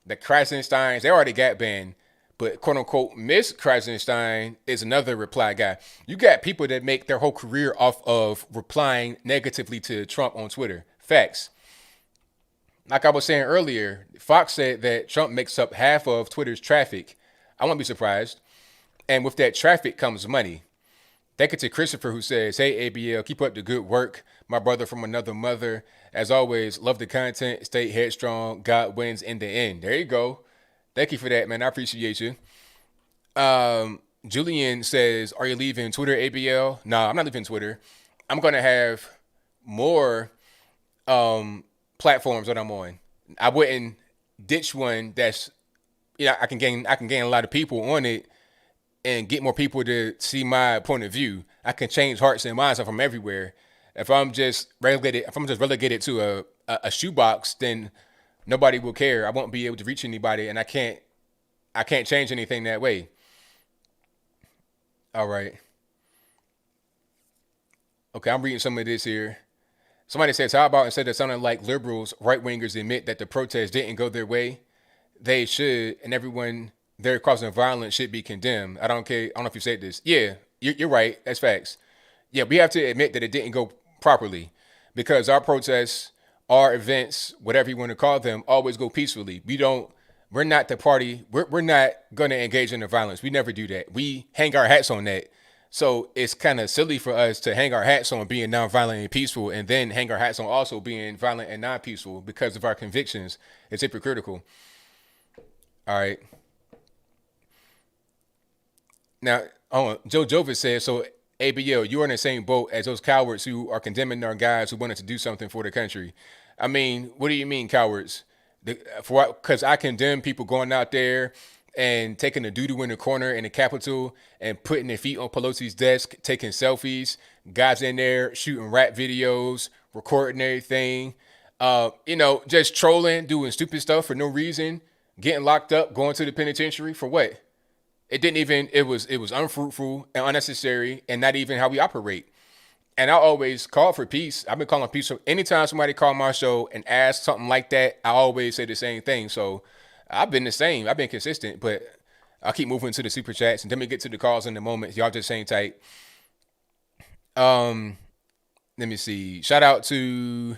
The Krasensteins, they already got banned. But quote unquote, Miss Krasenstein is another reply guy. You got people that make their whole career off of replying negatively to Trump on Twitter. Facts. Like I was saying earlier, Fox said that Trump makes up half of Twitter's traffic. I won't be surprised. And with that traffic comes money. Thank you to Christopher, who says, hey, ABL, keep up the good work. My brother from another mother. As always, love the content. Stay headstrong. God wins in the end. There you go. Thank you for that, man. I appreciate you. Julian says, are you leaving Twitter, ABL? No, I'm not leaving Twitter. I'm going to have more platforms that I'm on. I wouldn't ditch one that's, I can gain a lot of people on it and get more people to see my point of view. I can change hearts and minds from everywhere. If I'm just relegated to a shoebox, then nobody will care. I won't be able to reach anybody, and I can't change anything that way. All right. Okay, I'm reading some of this here. Somebody says, how about instead of sounding like liberals, right wingers admit that the protest didn't go their way? They should, and everyone there causing violence should be condemned. I don't care. I don't know if you said this. Yeah, you're right. That's facts. Yeah, we have to admit that it didn't go properly because our protests, our events, whatever you want to call them, always go peacefully. We're not the party. We're not going to engage in the violence. We never do that. We hang our hats on that. So it's kind of silly for us to hang our hats on being nonviolent and peaceful and then hang our hats on also being violent and non-peaceful because of our convictions. It's hypocritical. All right. Now, Joe Jovis says, so ABL, you are in the same boat as those cowards who are condemning our guys who wanted to do something for the country. I mean, what do you mean, cowards? Because I condemn people going out there and taking a doo-doo in the corner in the Capitol and putting their feet on Pelosi's desk, taking selfies, guys in there shooting rap videos, recording everything, just trolling, doing stupid stuff for no reason, getting locked up, going to the penitentiary for what? It was unfruitful and unnecessary and not even how we operate. And I always call for peace. I've been calling peace. So anytime somebody call my show and ask something like that, I always say the same thing. So I've been the same. I've been consistent, but I'll keep moving to the super chats and then we get to the calls in a moment. Y'all just hang tight. Let me see. Shout out to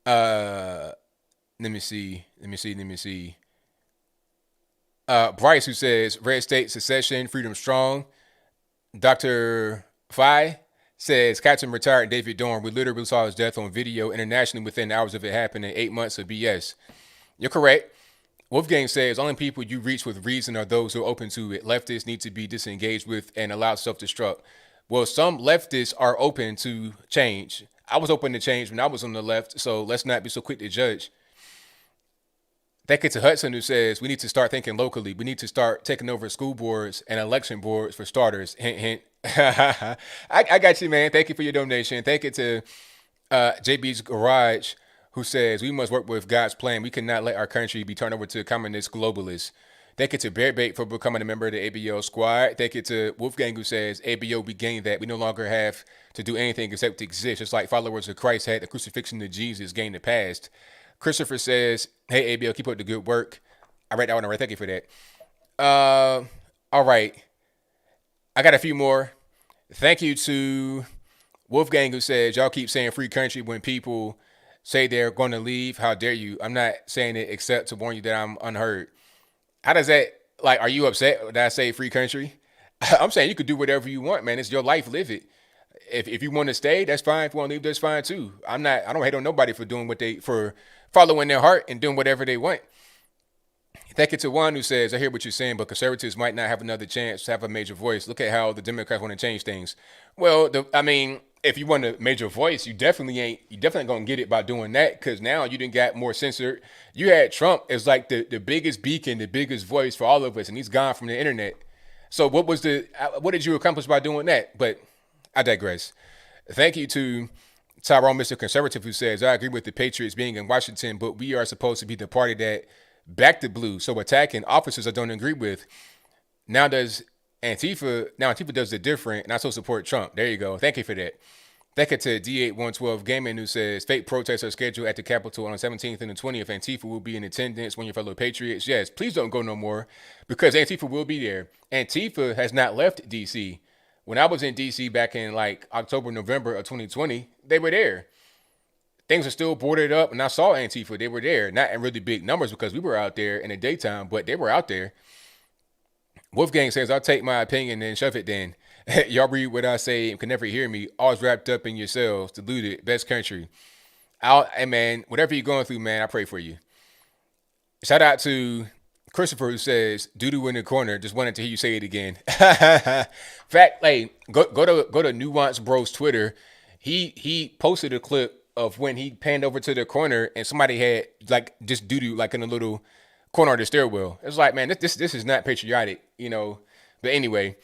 let me see. Bryce, who says red state secession, freedom strong. Dr. Fi says Captain retired David Dorn. We literally saw his death on video internationally within hours of it happening. 8 months of BS. You're correct. Wolfgang says only people you reach with reason are those who are open to it. Leftists need to be disengaged with and allow self-destruct. Well, some leftists are open to change. I was open to change when I was on the left, so let's not be so quick to judge. Thank you to Hudson, who says we need to start thinking locally. We need to start taking over school boards and election boards for starters. Hint, hint. I got you, man. Thank you for your donation. Thank you to JB's Garage, who says we must work with God's plan. We cannot let our country be turned over to communist globalists. Thank you to Bear Bait for becoming a member of the ABL squad. Thank you to Wolfgang, who says ABL, we gained that. We no longer have to do anything except to exist. Just like followers of Christ had the crucifixion of Jesus gain the past. Christopher says, hey, ABL, keep up the good work. I read that one already. Thank you for that. All right. I got a few more. Thank you to Wolfgang, who says, y'all keep saying free country when people say they're going to leave. How dare you? I'm not saying it except to warn you that I'm unheard. How does that, are you upset that I say free country? I'm saying you could do whatever you want, man. It's your life. Live it. If you want to stay, that's fine. If you want to leave, that's fine too. I don't hate on nobody for following their heart and doing whatever they want. Thank you to one who says, I hear what you're saying, but conservatives might not have another chance to have a major voice. Look at how the Democrats want to change things. Well, if you want a major voice, you definitely gonna get it by doing that, because now you didn't got more censored. You had Trump as like the biggest beacon, the biggest voice for all of us, and he's gone from the internet. So what did you accomplish by doing that? But I digress. Thank you to Tyrone, Mr. Conservative, who says, I agree with the Patriots being in Washington, but we are supposed to be the party that backed the blue. So attacking officers I don't agree with. Now Antifa does the different, and I still support Trump. There you go. Thank you for that. Thank you to D8112 Gaming, who says fake protests are scheduled at the Capitol on the 17th and the 20th. Antifa will be in attendance. When your fellow patriots, yes, please don't go no more, because Antifa will be there. Antifa has not left DC. When I was in DC back in October, November of 2020, they were there. Things are still boarded up, and I saw Antifa. They were there, not in really big numbers because we were out there in the daytime, but they were out there. Wolfgang says, I'll take my opinion and shove it then. Y'all read what I say and can never hear me. Always wrapped up in yourselves. Deluded. Best country. Hey, man, whatever you're going through, man, I pray for you. Shout out to Christopher, who says, doo-doo in the corner. Just wanted to hear you say it again. Fact, go to Nuance Bro's Twitter. He posted a clip of when he panned over to the corner and somebody had just doo-doo in a little corner of the stairwell. It's like, man, this is not patriotic, But anyway,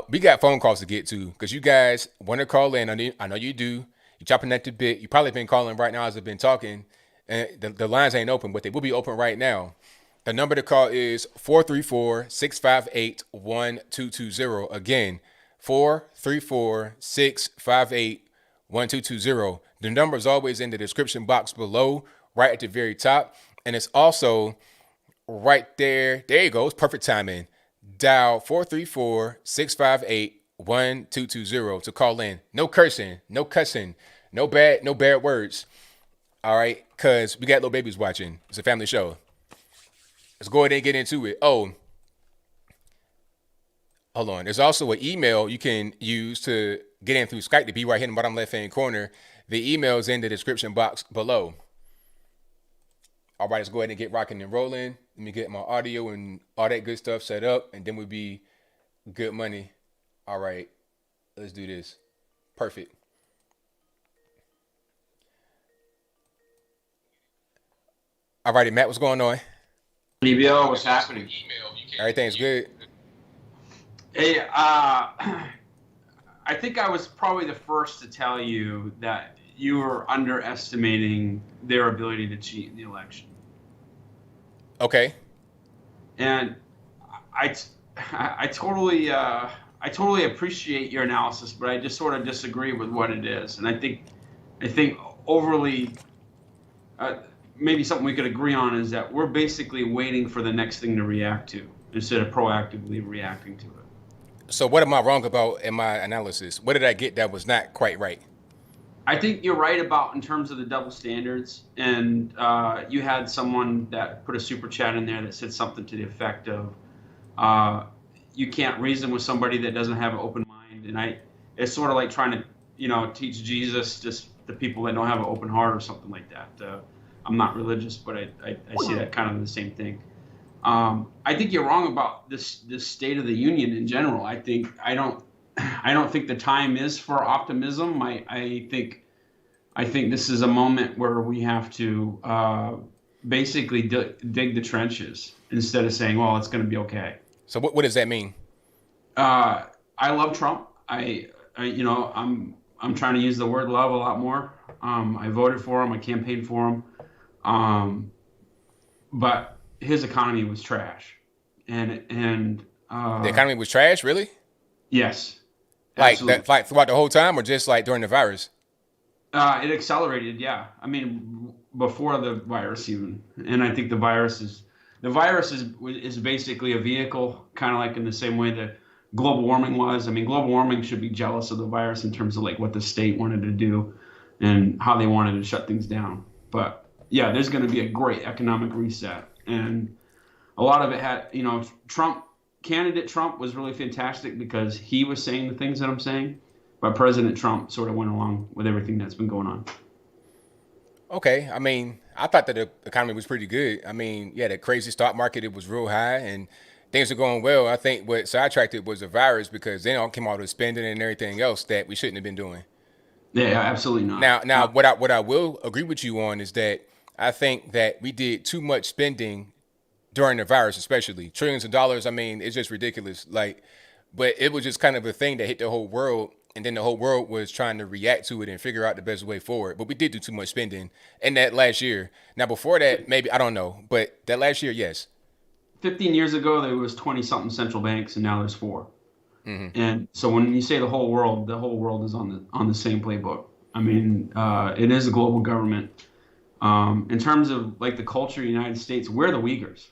we got phone calls to get to because you guys want to call in. I know you do. You're chopping at the bit. You probably been calling right now as I've been talking. And the lines ain't open, but they will be open right now. The number to call is 434-658-1220. Again, 434-658-1220. The number is always in the description box below, right at the very top. And it's also right there. There you go. It's perfect timing. Dial 434-658-1220 to call in. No cursing, no cussing, no bad words. All right, because we got little babies watching. It's a family show. Let's go ahead and get into it. Oh, hold on. There's also an email you can use to get in through Skype to be right here in the bottom left hand corner. The email is in the description box below. All right, let's go ahead and get rocking and rolling. Let me get my audio and all that good stuff set up, and then we'll be good money. All right, let's do this. Perfect. All righty, Matt, what's going on? ABL, what's happening? Everything's good. Hey, I think I was probably the first to tell you that you were underestimating their ability to cheat in the election. Okay. And I totally appreciate your analysis, but I just sort of disagree with what it is. And I think overly, maybe something we could agree on is that we're basically waiting for the next thing to react to instead of proactively reacting to it. So what am I wrong about in my analysis? What did I get that was not quite right? I think you're right about in terms of the double standards, and you had someone that put a super chat in there that said something to the effect of, you can't reason with somebody that doesn't have an open mind, and it's sort of like trying to, teach Jesus just the people that don't have an open heart or something like that. I'm not religious, but I see that kind of the same thing. I think you're wrong about this State of the Union in general. I don't think the time is for optimism. I think this is a moment where we have to basically dig the trenches instead of saying, well, it's going to be okay. So what does that mean? I love Trump. I'm trying to use the word love a lot more. I voted for him. I campaigned for him. But his economy was trash. And the economy was trash, really? Yes. Like throughout the whole time, or just like during the virus? It accelerated, yeah. I mean, before the virus even, and I think the virus is basically a vehicle, kind of like in the same way that global warming was. I mean, global warming should be jealous of the virus in terms of like what the state wanted to do and how they wanted to shut things down. But yeah, there's going to be a great economic reset, and a lot of it had, Candidate Trump was really fantastic because he was saying the things that I'm saying, but President Trump sort of went along with everything that's been going on. Okay. I mean, I thought that the economy was pretty good. I mean, yeah, the crazy stock market, it was real high and things are going well. I think what sidetracked it was the virus because then all came out of spending and everything else that we shouldn't have been doing. Yeah, absolutely not. Now, what I will agree with you on is that I think that we did too much spending during the virus, especially trillions of dollars. I mean, it's just ridiculous. But it was just kind of a thing that hit the whole world. And then the whole world was trying to react to it and figure out the best way forward. But we did do too much spending in that last year. Now, before that, maybe, I don't know. But that last year, yes. 15 years ago, there was 20-something central banks, and now there's 4. Mm-hmm. And so when you say the whole world is on the same playbook. I mean, it is a global government. In terms of like the culture of the United States, we're the Uyghurs.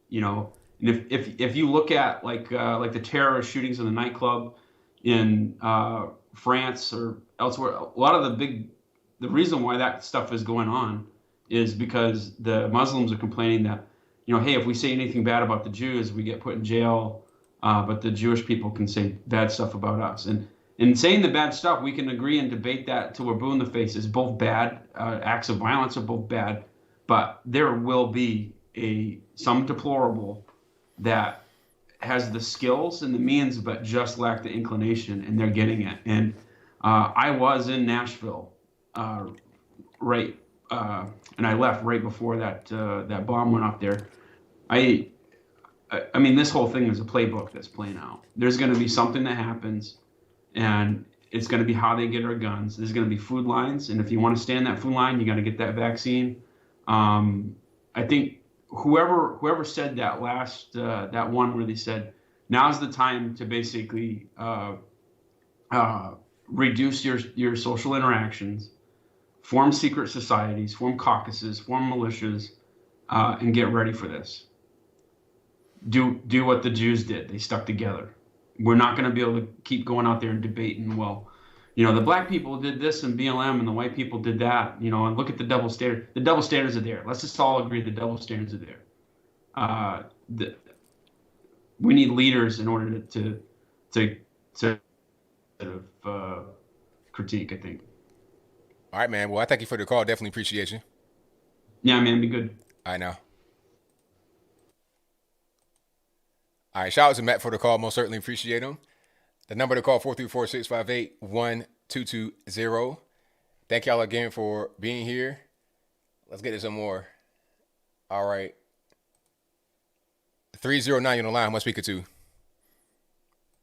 And if you look at like the terrorist shootings in the nightclub in France or elsewhere, a lot of the reason why that stuff is going on is because the Muslims are complaining that, hey, if we say anything bad about the Jews, we get put in jail, but the Jewish people can say bad stuff about us. And in saying the bad stuff, we can agree and debate that till we're blue in the face. It's both bad. Acts of violence are both bad, but there will be some deplorable that has the skills and the means, but just lack the inclination, and they're getting it. And I was in Nashville, and I left right before that bomb went off there. I mean, this whole thing is a playbook that's playing out. There's going to be something that happens, and it's going to be how they get our guns. There's going to be food lines, and if you want to stay in that food line, you got to get that vaccine. I think whoever said that last that one where they said Now's the time to basically reduce your social interactions, form secret societies, form caucuses, form militias, and get ready for this. Do what the Jews did. They stuck together. We're not going to be able to keep going out there and debating, well, the black people did this in BLM and the white people did that, and look at the double standard. The double standards are there. Let's just all agree the double standards are there. We need leaders in order to critique, I think. All right, man. Well, I thank you for the call. Definitely appreciate you. Yeah, man, be good. All right, now. All right, shout out to Matt for the call. Most certainly appreciate him. The number to call, 434-658-1220. Thank y'all again for being here. Let's get to some more. All right. 309 on the line. Who am I speaking to?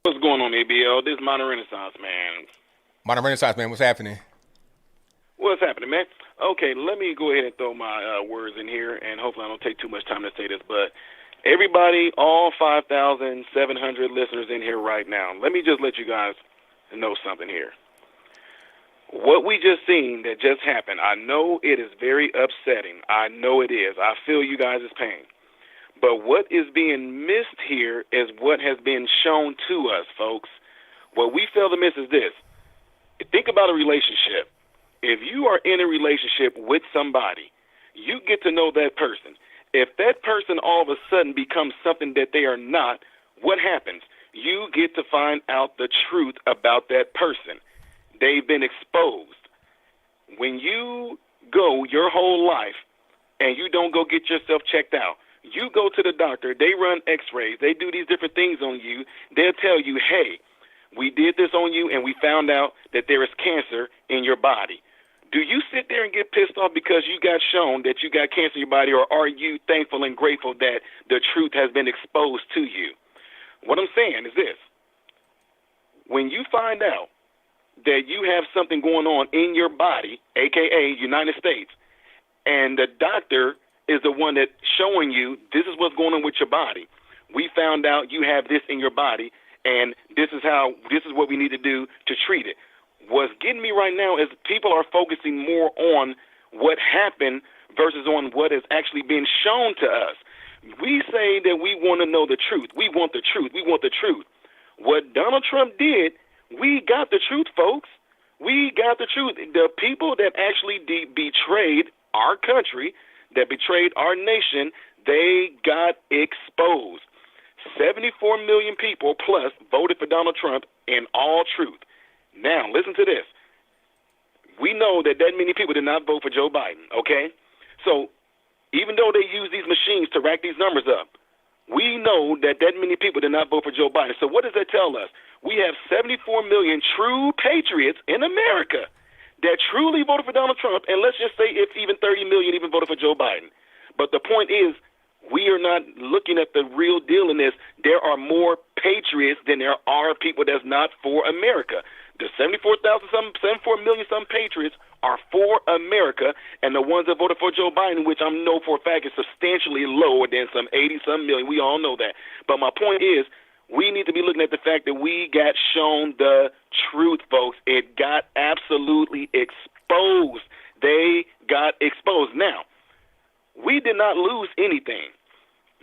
What's going on, ABL? This is Modern Renaissance, man. Modern Renaissance, man. What's happening? What's happening, man? Okay, let me go ahead and throw my words in here, and hopefully I don't take too much time to say this, but everybody, all 5,700 listeners in here right now, let me just let you guys know something here. What we just seen that just happened, I know it is very upsetting. I know it is. I feel you guys' pain. But what is being missed here is what has been shown to us, folks. What we fail to miss is this. Think about a relationship. If you are in a relationship with somebody, you get to know that person. If that person all of a sudden becomes something that they are not, what happens? You get to find out the truth about that person. They've been exposed. When you go your whole life and you don't go get yourself checked out, you go to the doctor, they run x-rays, they do these different things on you, they'll tell you, hey, we did this on you and we found out that there is cancer in your body. Do you sit there and get pissed off because you got shown that you got cancer in your body, or are you thankful and grateful that the truth has been exposed to you? What I'm saying is this. When you find out that you have something going on in your body, a.k.a. United States, and the doctor is the one that's showing you this is what's going on with your body. We found out you have this in your body, and this is what we need to do to treat it. What's getting me right now is people are focusing more on what happened versus on what is actually being shown to us. We say that we want to know the truth. We want the truth. We want the truth. What Donald Trump did, we got the truth, folks. We got the truth. The people that actually betrayed our country, that betrayed our nation, they got exposed. 74 million people plus voted for Donald Trump in all truth. Now, listen to this. We know that many people did not vote for Joe Biden, okay? So even though they use these machines to rack these numbers up, we know that many people did not vote for Joe Biden. So what does that tell us? We have 74 million true patriots in America that truly voted for Donald Trump, and let's just say if even 30 million even voted for Joe Biden. But the point is, we are not looking at the real deal in this. There are more patriots than there are people that's not for America. The 74 million some patriots are for America, and the ones that voted for Joe Biden, which I know for a fact is substantially lower than some 80-some million. We all know that. But my point is, we need to be looking at the fact that we got shown the truth, folks. It got absolutely exposed. They got exposed. Now, we did not lose anything.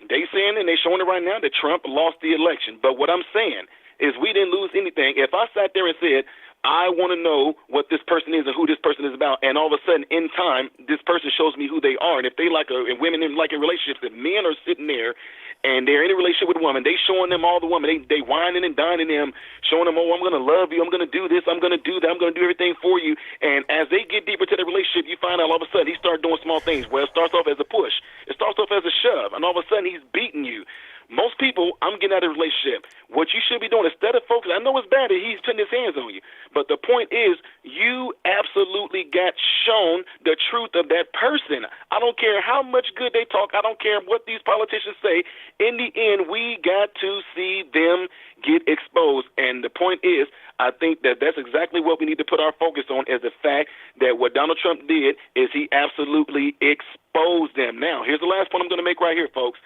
They saying, and they showing it right now, that Trump lost the election. But what I'm saying is we didn't lose anything. If I sat there and said, I want to know what this person is and who this person is about, and all of a sudden, in time, this person shows me who they are, and if they like and women like in relationships, if men are sitting there and they're in a relationship with a woman, they showing them all the woman, they whining and dining them, showing them, oh, I'm going to love you, I'm going to do this, I'm going to do that, I'm going to do everything for you, and as they get deeper to the relationship, you find out all of a sudden he starts doing small things. Well, it starts off as a push, it starts off as a shove, and all of a sudden he's beating you. Most people, I'm getting out of a relationship. What you should be doing, instead of focusing, I know it's bad that he's putting his hands on you, but the point is, you absolutely got shown the truth of that person. I don't care how much good they talk. I don't care what these politicians say. In the end, we got to see them get exposed. And the point is, I think that that's exactly what we need to put our focus on, is the fact that what Donald Trump did is he absolutely exposed them. Now, here's the last point I'm going to make right here, folks.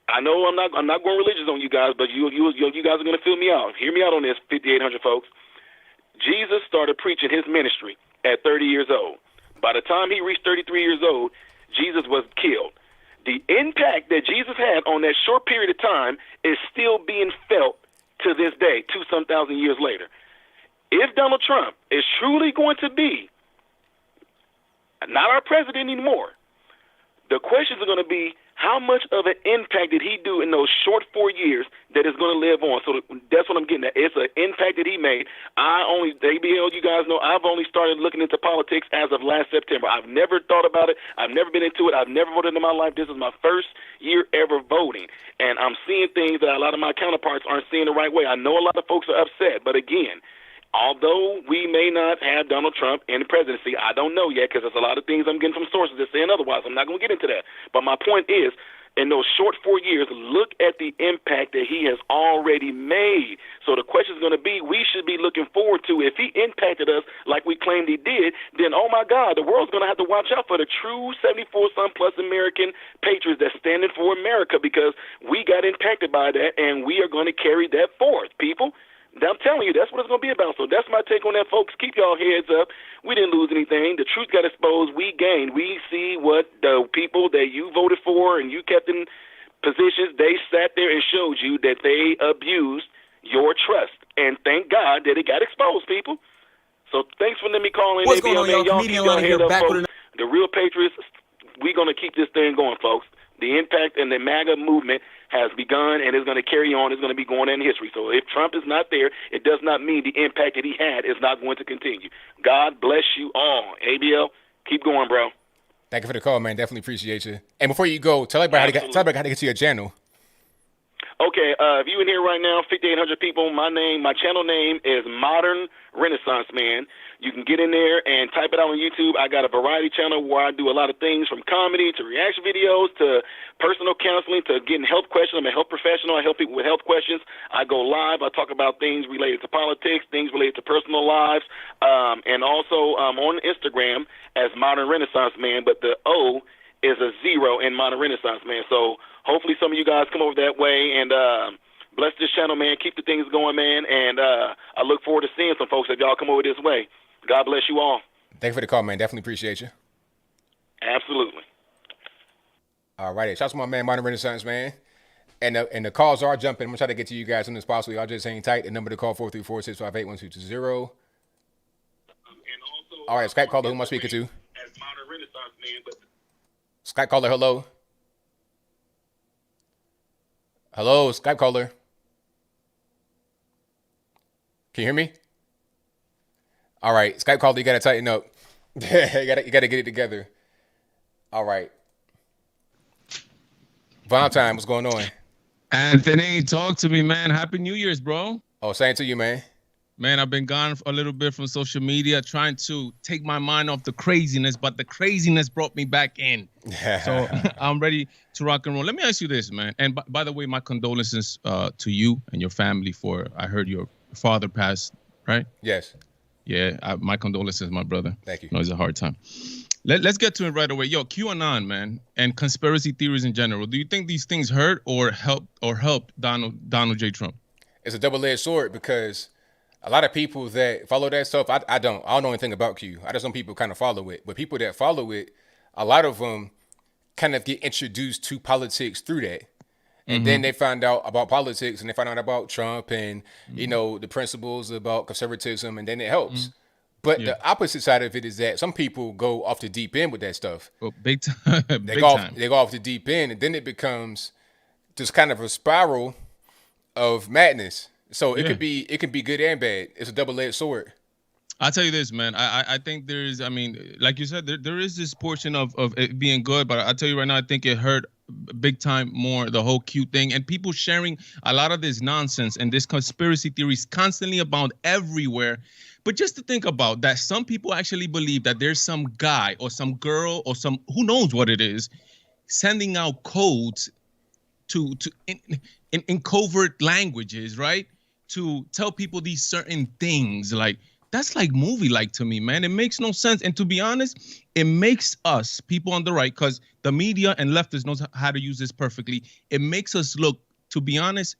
I know I'm not going religious on you guys, but you guys are going to feel me out. Hear me out on this, 5,800 folks. Jesus started preaching his ministry at 30 years old. By the time he reached 33 years old, Jesus was killed. The impact that Jesus had on that short period of time is still being felt to this day, 2-some thousand years later. If Donald Trump is truly going to be not our president anymore, the questions are going to be, how much of an impact did he do in those short 4 years that is going to live on? So that's what I'm getting at. It's an impact that he made. ABL, you guys know, I've only started looking into politics as of last September. I've never thought about it. I've never been into it. I've never voted in my life. This is my first year ever voting. And I'm seeing things that a lot of my counterparts aren't seeing the right way. I know a lot of folks are upset. But again, although we may not have Donald Trump in the presidency, I don't know yet, because there's a lot of things I'm getting from sources that saying otherwise. I'm not going to get into that. But my point is, in those short 4 years, look at the impact that he has already made. So the question is going to be, we should be looking forward to, if he impacted us like we claimed he did, then, oh, my God, the world's going to have to watch out for the true 74-some-plus American patriots that's standing for America, because we got impacted by that, and we are going to carry that forth, people. I'm telling you, that's what it's going to be about. So that's my take on that, folks. Keep y'all heads up. We didn't lose anything. The truth got exposed. We gained. We see what the people that you voted for and you kept in positions, they sat there and showed you that they abused your trust. And thank God that it got exposed, people. So thanks for letting me call in. What's going on, y'all? Y'all Comedian keep y'all Lonnie here, heads up, back folks. with The real patriots, we're going to keep this thing going, folks. The impact and the MAGA movement has begun and is going to carry on. It's going to be going in history. So if Trump is not there, it does not mean the impact that he had is not going to continue. God bless you all. ABL, keep going, bro. Thank you for the call, man. Definitely appreciate you. And before you go, tell everybody how to get to your channel. Okay, if you in here right now, 5,800 people, my channel name is Modern Renaissance Man. You can get in there and type it out on YouTube. I got a variety channel where I do a lot of things, from comedy to reaction videos to personal counseling to getting health questions. I'm a health professional. I help people with health questions. I go live. I talk about things related to politics, things related to personal lives, and also on Instagram as Modern Renaissance Man, but the O is a 0 in Modern Renaissance Man. So hopefully some of you guys come over that way and bless this channel, man. Keep the things going, man. And I look forward to seeing some folks that y'all come over this way. God bless you all. Thank you for the call, man. Definitely appreciate you. Absolutely. All right. Shout out to my man, Modern Renaissance, man. And the calls are jumping. I'm going to try to get to you guys as soon as possible. Y'all just hang tight. The number to call, 434-658-1220. All right. Skype caller, who am I speaking to? Skype caller, hello. Hello, Skype caller. Can you hear me? All right, Skype caller, you gotta tighten up. you gotta get it together. All right. Valentine, what's going on? Anthony, talk to me, man. Happy New Year's, bro. Oh, same to you, man. Man, I've been gone a little bit from social media, trying to take my mind off the craziness, but the craziness brought me back in. So I'm ready to rock and roll. Let me ask you this, man. And by the way, my condolences to you and your family for, I heard your father passed, right? Yes. Yeah, my condolences, my brother. Thank you. No, it's a hard time. Let's get to it right away. Yo, QAnon, man, and conspiracy theories in general. Do you think these things hurt or help Donald J. Trump? It's a double-edged sword, because a lot of people that follow that stuff, I don't know anything about Q. I just know people kind of follow it. But people that follow it, a lot of them kind of get introduced to politics through that. And then they find out about politics, and they find out about Trump and, you know, the principles about conservatism, and then it helps. But the opposite side of it is that some people go off the deep end with that stuff. Well, big time. They go off the deep end, and then it becomes just kind of a spiral of madness. So it could be good and bad. It's a double-edged sword. I'll tell you this, man. I think there's, I mean, like you said, there is this portion of it being good, but I'll tell you right now, I think it hurt big time more, the whole Q thing, and people sharing a lot of this nonsense and this conspiracy theories constantly abound everywhere. But just to think about that, some people actually believe that there's some guy or some girl or some, who knows what it is, sending out codes in covert languages, right? To tell people these certain things. Like, That's like movie-like to me, man. It makes no sense. And to be honest, it makes us, people on the right, because the media and leftists knows how to use this perfectly. It makes us look, to be honest,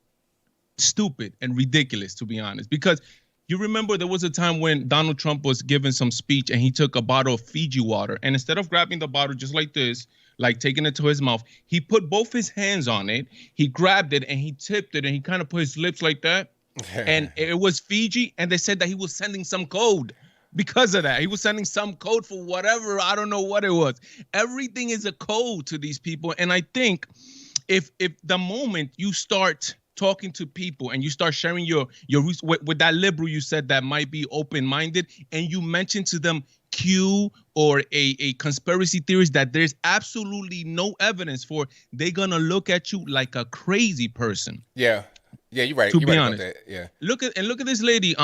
stupid and ridiculous, to be honest. Because you remember there was a time when Donald Trump was giving some speech and he took a bottle of Fiji water. And instead of grabbing the bottle just like this, like taking it to his mouth, he put both his hands on it. He grabbed it and he tipped it and he kind of put his lips like that. And it was Fiji. And they said that he was sending some code because of that. He was sending some code for whatever. I don't know what it was. Everything is a code to these people. And I think if the moment you start talking to people and you start sharing your roots with that liberal you said that might be open-minded, and you mention to them Q or a conspiracy theories that there's absolutely no evidence for, they're gonna look at you like a crazy person. Yeah, you're right. To You're be right honest, about that. Yeah. Look at this lady,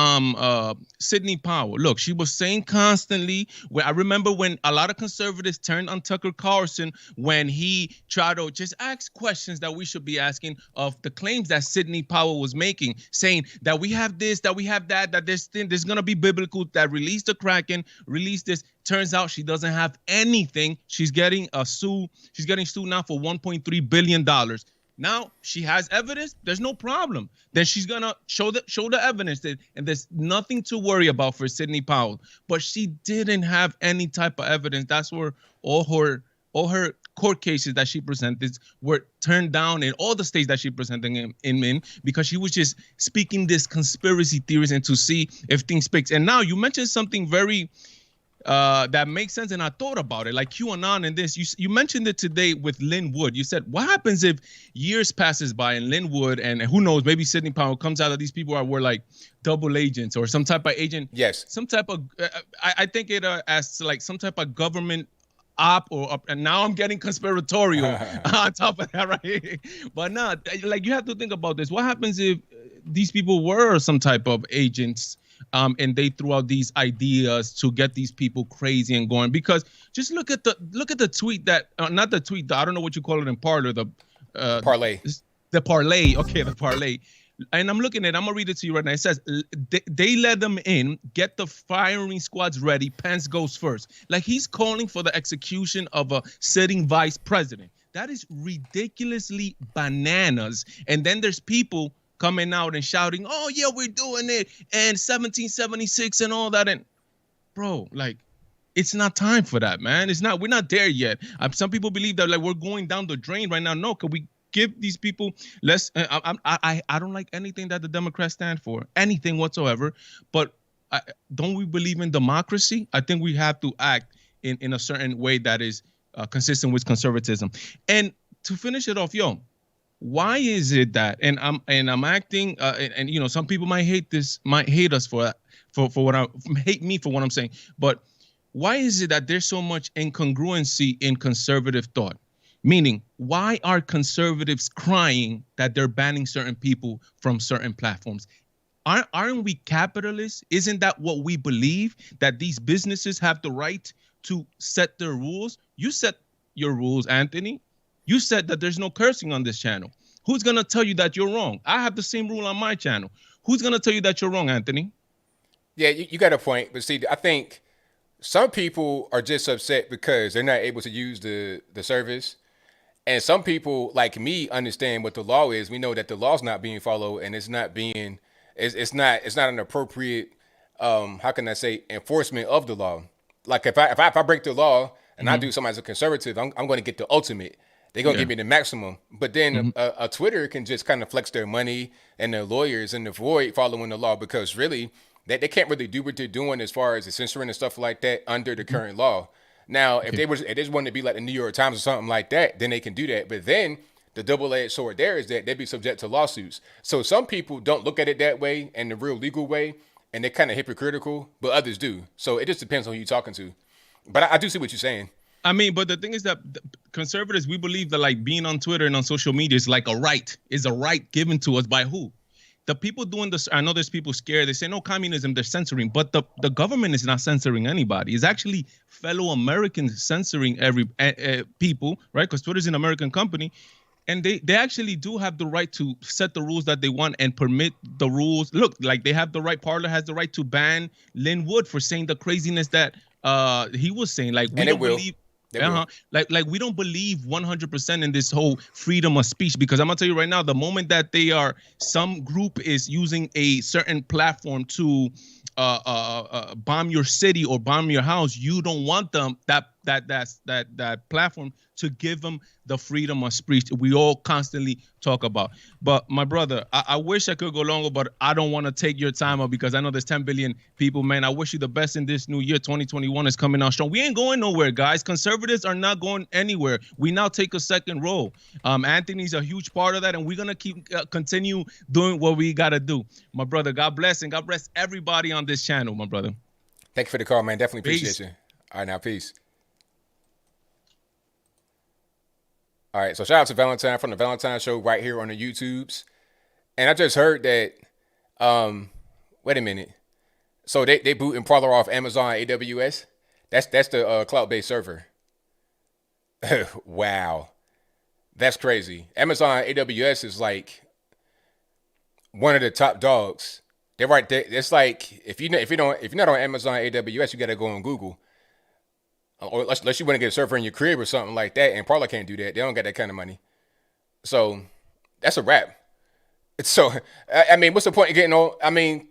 Sidney Powell. Look, she was saying constantly. I remember when a lot of conservatives turned on Tucker Carlson when he tried to just ask questions that we should be asking of the claims that Sidney Powell was making, saying that we have this, that we have that, that there's gonna be biblical, that release the Kraken, release this. Turns out she doesn't have anything. She's getting sued. She's getting sued now for $1.3 billion. Now she has evidence. There's no problem. Then she's gonna show the evidence, and there's nothing to worry about for Sidney Powell. But she didn't have any type of evidence. That's where all her court cases that she presented were turned down in all the states that she presented in because she was just speaking this conspiracy theories and to see if things fix. And now you mentioned something very that makes sense, and I thought about it, like QAnon and this. You mentioned it today with Lynn Wood. You said, what happens if years passes by and Lynn Wood and who knows, maybe Sidney Powell comes out of these people were like double agents or some type of agent? Yes. Some type of, I think it as like some type of government op and now I'm getting conspiratorial on top of that, right? But no, like you have to think about this. What happens if these people were some type of agents? And they threw out these ideas to get these people crazy and going. Because just look at the tweet that not the tweet. I don't know what you call it in Parler. The parlay. The parlay. Okay, the parlay. And I'm looking at it. I'm gonna read it to you right now. It says they let them in, get the firing squads ready. Pence goes first. Like he's calling for the execution of a sitting vice president. That is ridiculously bananas. And then there's people coming out and shouting, oh yeah, we're doing it, and 1776 and all that. And bro, like, it's not time for that, man. We're not there yet. Some people believe that like we're going down the drain right now. No, can we give these people less? I don't like anything that the Democrats stand for, anything whatsoever. But don't we believe in democracy? I think we have to act in a certain way that is consistent with conservatism. And to finish it off, why is it that, and I'm acting, and you know, some people might hate us for hate me for what I'm saying, but why is it that there's so much incongruency in conservative thought? Meaning, why are conservatives crying that they're banning certain people from certain platforms? Aren't we capitalists? Isn't that what we believe? That these businesses have the right to set their rules? You set your rules, Anthony. You said that there's no cursing on this channel. Who's going to tell you that you're wrong? I have the same rule on my channel. Who's going to tell you that you're wrong, Anthony? Yeah, you got a point. But see, I think some people are just upset because they're not able to use the service. And some people, like me, understand what the law is. We know that the law's not being followed, and it's not an appropriate, how can I say, enforcement of the law. Like if I break the law and I do something as a conservative, I'm going to get the ultimate. They're going to give me the maximum. But then a Twitter can just kind of flex their money and their lawyers and avoid following the law because really they can't really do what they're doing as far as the censoring and stuff like that under the current law. Now, if they just wanted to be like the New York Times or something like that, then they can do that. But then the double-edged sword there is that they'd be subject to lawsuits. So some people don't look at it that way and the real legal way, and they're kind of hypocritical, but others do. So it just depends on who you're talking to. But I do see what you're saying. I mean, but the thing is that conservatives, we believe that like being on Twitter and on social media is like a right given to us by who? The people doing this. I know there's people scared. They say, no, communism, they're censoring. But the government is not censoring anybody. It's actually fellow Americans censoring every people, right? Because Twitter's an American company. and they actually do have the right to set the rules that they want and permit the rules. Look, like they have the right. Parler has the right to ban Lynn Wood for saying the craziness that he was saying. Like we And they don't will. believe. They will. Like we don't believe 100% in this whole freedom of speech, because I'm gonna tell you right now, the moment that some group is using a certain platform to bomb your city or bomb your house, you don't want them that platform to give them the freedom of speech we all constantly talk about. But my brother, I wish I could go longer, but I don't want to take your time up because I know there's 10 billion people, man. I wish you the best in this new year. 2021 is coming out strong. We ain't going nowhere, guys. Conservatives are not going anywhere. We now take a second role. Anthony's a huge part of that, and we're gonna keep continue doing what we gotta do. My brother, God bless, and God bless everybody on this channel, my brother. Thank you for the call, man. Definitely Peace. appreciate you. All right, now, peace. All right, so shout out to Valentine from the Valentine Show right here on the YouTubes. And I just heard that, wait a minute. So they booting Parler off Amazon AWS? That's the cloud-based server. Wow. That's crazy. Amazon AWS is like one of the top dogs. They're right there. It's like if you're not on Amazon AWS, you gotta go on Google. Or unless you want to get a server in your crib or something like that, and Parler can't do that. They don't got that kind of money. So that's a wrap. So I mean, what's the point of getting on? I mean,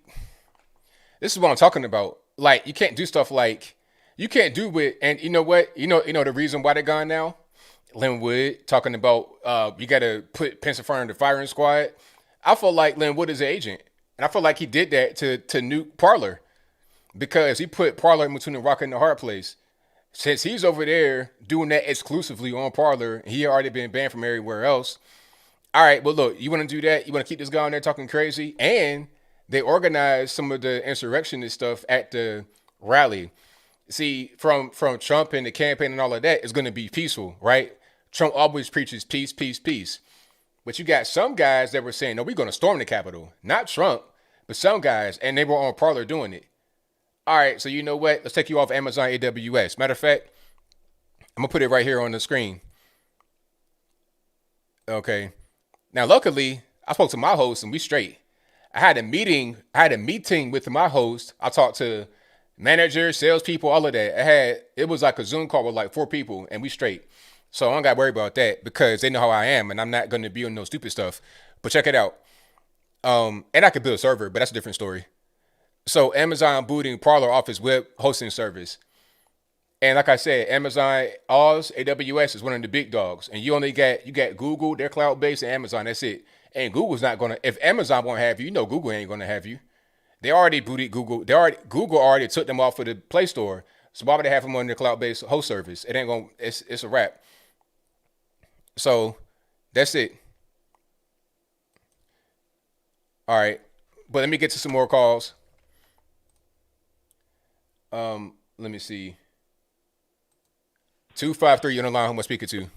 this is what I'm talking about. Like, you can't do stuff like you can't do with, and you know what? You know the reason why they're gone now? Linwood talking about you gotta put pence in front of the firing squad. I feel like Linwood is an agent. And I feel like he did that to nuke Parler because he put Parler in between the rock and the hard place. Since he's over there doing that exclusively on Parler, he already been banned from everywhere else. All right, well, look, you want to do that? You want to keep this guy on there talking crazy? And they organized some of the insurrectionist stuff at the rally. See, from Trump and the campaign and all of that is going to be peaceful, right? Trump always preaches peace, peace, peace. But you got some guys that were saying, no, we're going to storm the Capitol. Not Trump, but some guys, and they were on Parler doing it. All right, so you know what? Let's take you off Amazon AWS. Matter of fact, I'm going to put it right here on the screen. Okay. Now, luckily, I spoke to my host and we straight. I had a meeting with my host. I talked to managers, salespeople, all of that. It was like a Zoom call with like 4 people and we straight. So I don't got to worry about that because they know how I am and I'm not going to be on no stupid stuff. But check it out. And I could build a server, but that's a different story. So Amazon booting Parler off his web hosting service. And like I said, Amazon AWS is one of the big dogs. And you got Google, they're cloud-based, and Amazon, that's it. And Google's not gonna, if Amazon won't have you, Google ain't gonna have you. They already booted Google. Google already took them off of the Play Store. So why would they have them on their cloud-based host service? It ain't gonna, it's a wrap. So that's it. All right. But let me get to some more calls. Let me see. 253 on the line. Who am I speaking to?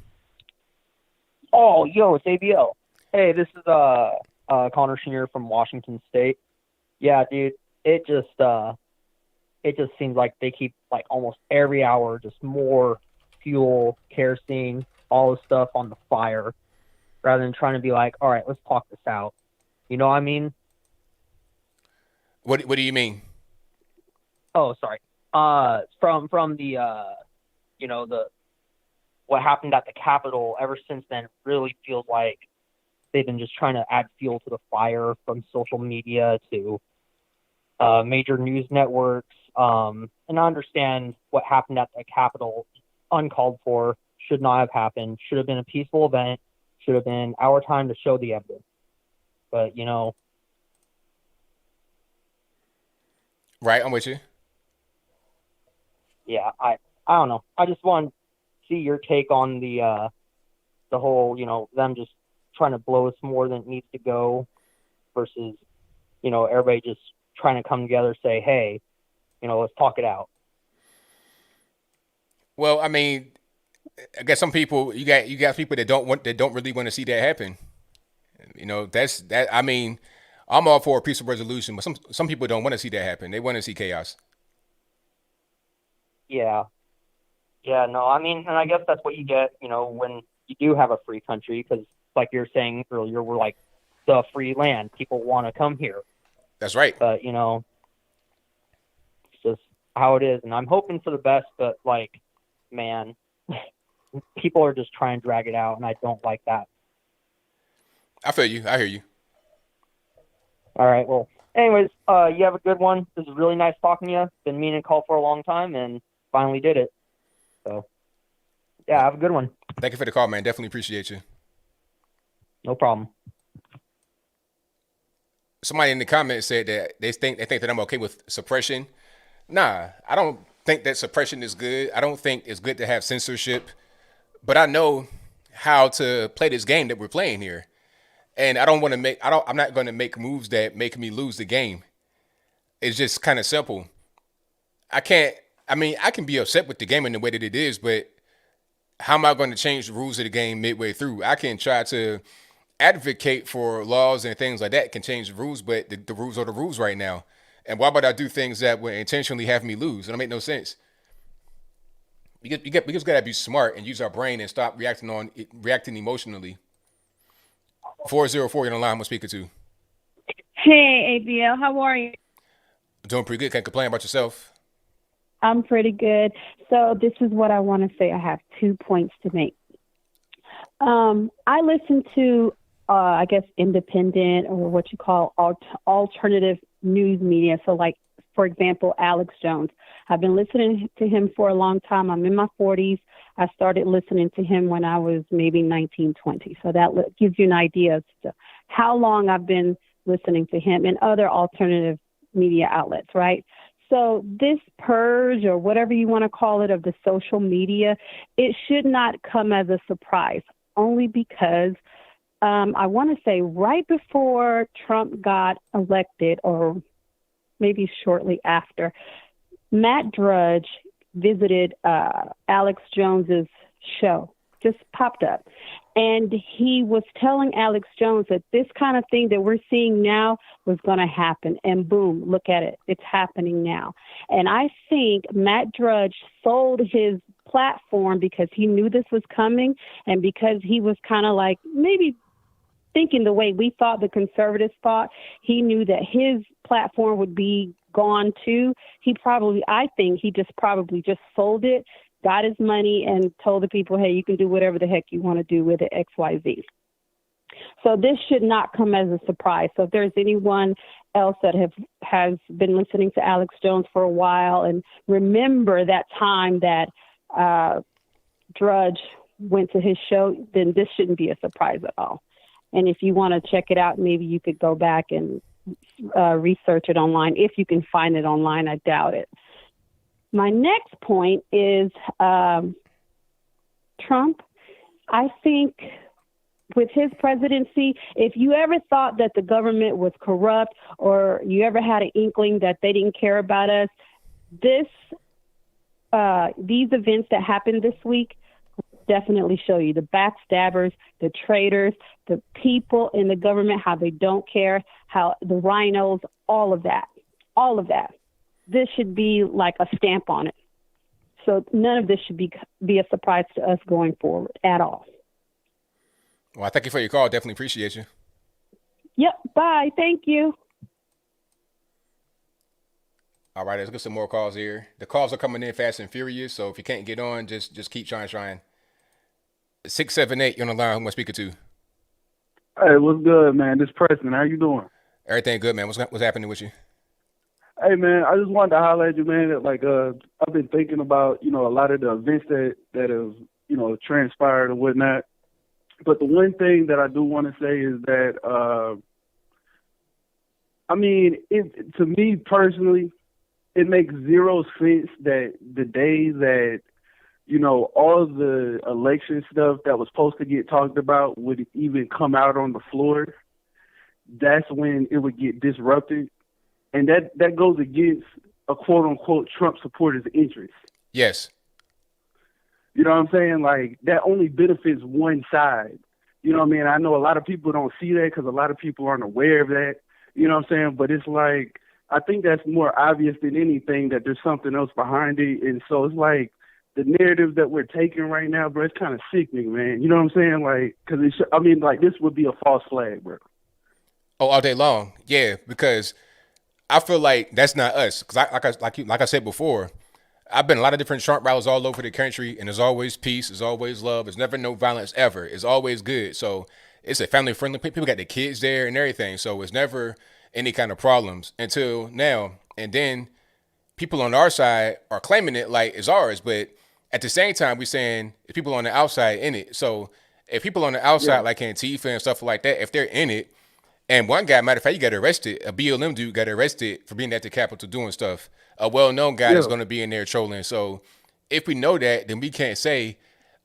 Oh, yo, it's ABL. Hey, this is Connor Senior from Washington State. Yeah, dude, it just seems like they keep like almost every hour just more fuel, kerosene, all this stuff on the fire, rather than trying to be like, all right, let's talk this out. You know what I mean? What do you mean? Oh, sorry. From the the what happened at the Capitol, ever since then, it really feels like they've been just trying to add fuel to the fire from social media to major news networks. And I understand what happened at the Capitol, uncalled for, should not have happened, should have been a peaceful event, should have been our time to show the evidence. But, Right, I'm with you. Yeah, I don't know. I just want to see your take on the whole, them just trying to blow us more than it needs to go versus, everybody just trying to come together and say, hey, let's talk it out. Well, I mean, I guess some people you got people that don't really want to see that happen. That's that. I mean, I'm all for a peaceful resolution, but some people don't want to see that happen. They want to see chaos. Yeah. Yeah, no, I mean, and I guess that's what you get, when you do have a free country because, like you were saying earlier, we're like the free land. People want to come here. That's right. But, you know, it's just how it is. And I'm hoping for the best, but, like, man, people are just trying to drag it out, and I don't like that. I feel you. I hear you. All right. Well, anyways, you have a good one. This is really nice talking to you. Been meaning to call for a long time and finally did it. So, yeah, have a good one. Thank you for the call, man. Definitely appreciate you. No problem. Somebody in the comments said that they think that I'm okay with suppression. Nah, I don't think that suppression is good. I don't think it's good to have censorship. But I know how to play this game that we're playing here. And I'm not going to make moves that make me lose the game. It's just kind of simple. I can be upset with the game in the way that it is, but how am I going to change the rules of the game midway through? I can try to advocate for laws and things like that, can change the rules, but the rules are the rules right now. And why would I do things that would intentionally have me lose? It don't make no sense. We just gotta be smart and use our brain and stop reacting emotionally. 404, you're on the line. I'm speaking to. Hey, ABL, how are you? Doing pretty good. Can't complain about yourself. I'm pretty good. So this is what I want to say. I have 2 points to make. I listen to, I guess, independent or what you call alternative news media. So, like, for example, Alex Jones. I've been listening to him for a long time. I'm in my 40s. I started listening to him when I was maybe 19, 20. So that gives you an idea as to how long I've been listening to him and other alternative media outlets, right? So this purge or whatever you want to call it of the social media, it should not come as a surprise, only because I want to say right before Trump got elected or maybe shortly after, Matt Drudge visited Alex Jones's show, just popped up. And he was telling Alex Jones that this kind of thing that we're seeing now was going to happen. And boom, look at it. It's happening now. And I think Matt Drudge sold his platform because he knew this was coming and because he was kind of like maybe thinking the way we thought the conservatives thought. He knew that his platform would be gone too. I think he just sold it, got his money, and told the people, hey, you can do whatever the heck you want to do with it, XYZ. So this should not come as a surprise. So if there's anyone else that has been listening to Alex Jones for a while and remember that time that Drudge went to his show, then this shouldn't be a surprise at all. And if you want to check it out, maybe you could go back and research it online. If you can find it online, I doubt it. My next point is Trump. I think with his presidency, if you ever thought that the government was corrupt or you ever had an inkling that they didn't care about us, these events that happened this week definitely show you the backstabbers, the traitors, the people in the government, how they don't care, how the rhinos, all of that. This should be like a stamp on it. So none of this should be a surprise to us going forward at all. Well, I thank you for your call. Definitely appreciate you. Yep. Bye. Thank you. All right, let's get some more calls here. The calls are coming in fast and furious, so if you can't get on, just keep trying. 678, you're on the line. Who am I speaking to? Hey, what's good, man? This Preston. How you doing? Everything good, man. What's happening with you? Hey, man, I just wanted to highlight you, man, that, like, I've been thinking about, a lot of the events that have, transpired and whatnot. But the one thing that I do want to say is that, to me personally, it makes zero sense that the day that, all of the election stuff that was supposed to get talked about would even come out on the floor, that's when it would get disrupted. And that goes against a quote-unquote Trump supporter's interest. Yes. You know what I'm saying? Like, that only benefits one side. You know what I mean? I know a lot of people don't see that because a lot of people aren't aware of that. You know what I'm saying? But it's like, I think that's more obvious than anything that there's something else behind it. And so it's like, the narrative that we're taking right now, bro, it's kind of sickening, man. You know what I'm saying? Like, because like this would be a false flag, bro. Oh, all day long. Yeah, because I feel like that's not us. Because like I said before, I've been a lot of different Trump rallies all over the country, and there's always peace, there's always love, there's never no violence ever. It's always good. So it's a family friendly. People got the kids there and everything, so it's never any kind of problems until now. And then people on our side are claiming it like it's ours, but at the same time, we're saying it's people on the outside in it. So if people on the outside like Antifa and stuff like that, if they're in it, and one guy, matter of fact, he got arrested. A BLM dude got arrested for being at the Capitol doing stuff. A well-known guy that's going to be in there trolling. So if we know that, then we can't say,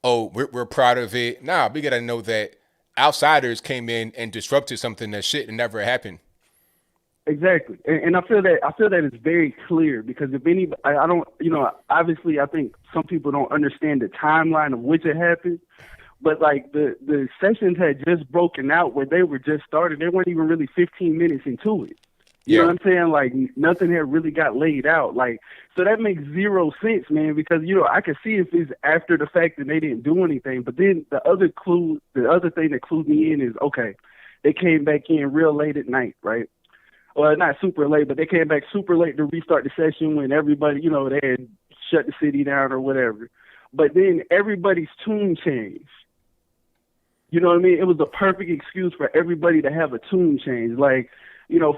oh, we're proud of it. Nah, we got to know that outsiders came in and disrupted something that shit never happened. Exactly, and I feel that it's very clear because if any, I don't, obviously I think some people don't understand the timeline of which it happened, but like the sessions had just broken out where they were just started. They weren't even really 15 minutes into it. You know what I'm saying? Like nothing had really got laid out. Like so that makes zero sense, man. Because I can see if it's after the fact that they didn't do anything, but then the other thing that clued me in is okay, they came back in real late at night, right? Well, not super late, but they came back super late to restart the session when everybody, they had shut the city down or whatever. But then everybody's tune changed. You know what I mean? It was the perfect excuse for everybody to have a tune change. Like,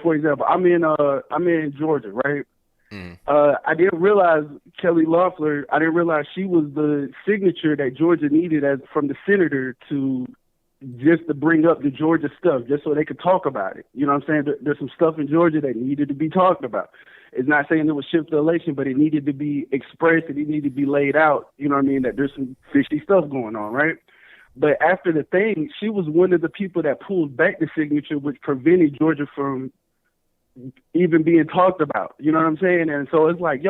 for example, I'm in Georgia, right? I didn't realize Kelly Loeffler. I didn't realize she was the signature that Georgia needed from the senator just to bring up the Georgia stuff, just so they could talk about it. You know what I'm saying? There's some stuff in Georgia that needed to be talked about. It's not saying it would shift the election, but it needed to be expressed and it needed to be laid out. You know what I mean? That there's some fishy stuff going on, right? But after the thing, she was one of the people that pulled back the signature, which prevented Georgia from even being talked about. You know what I'm saying? And so it's like,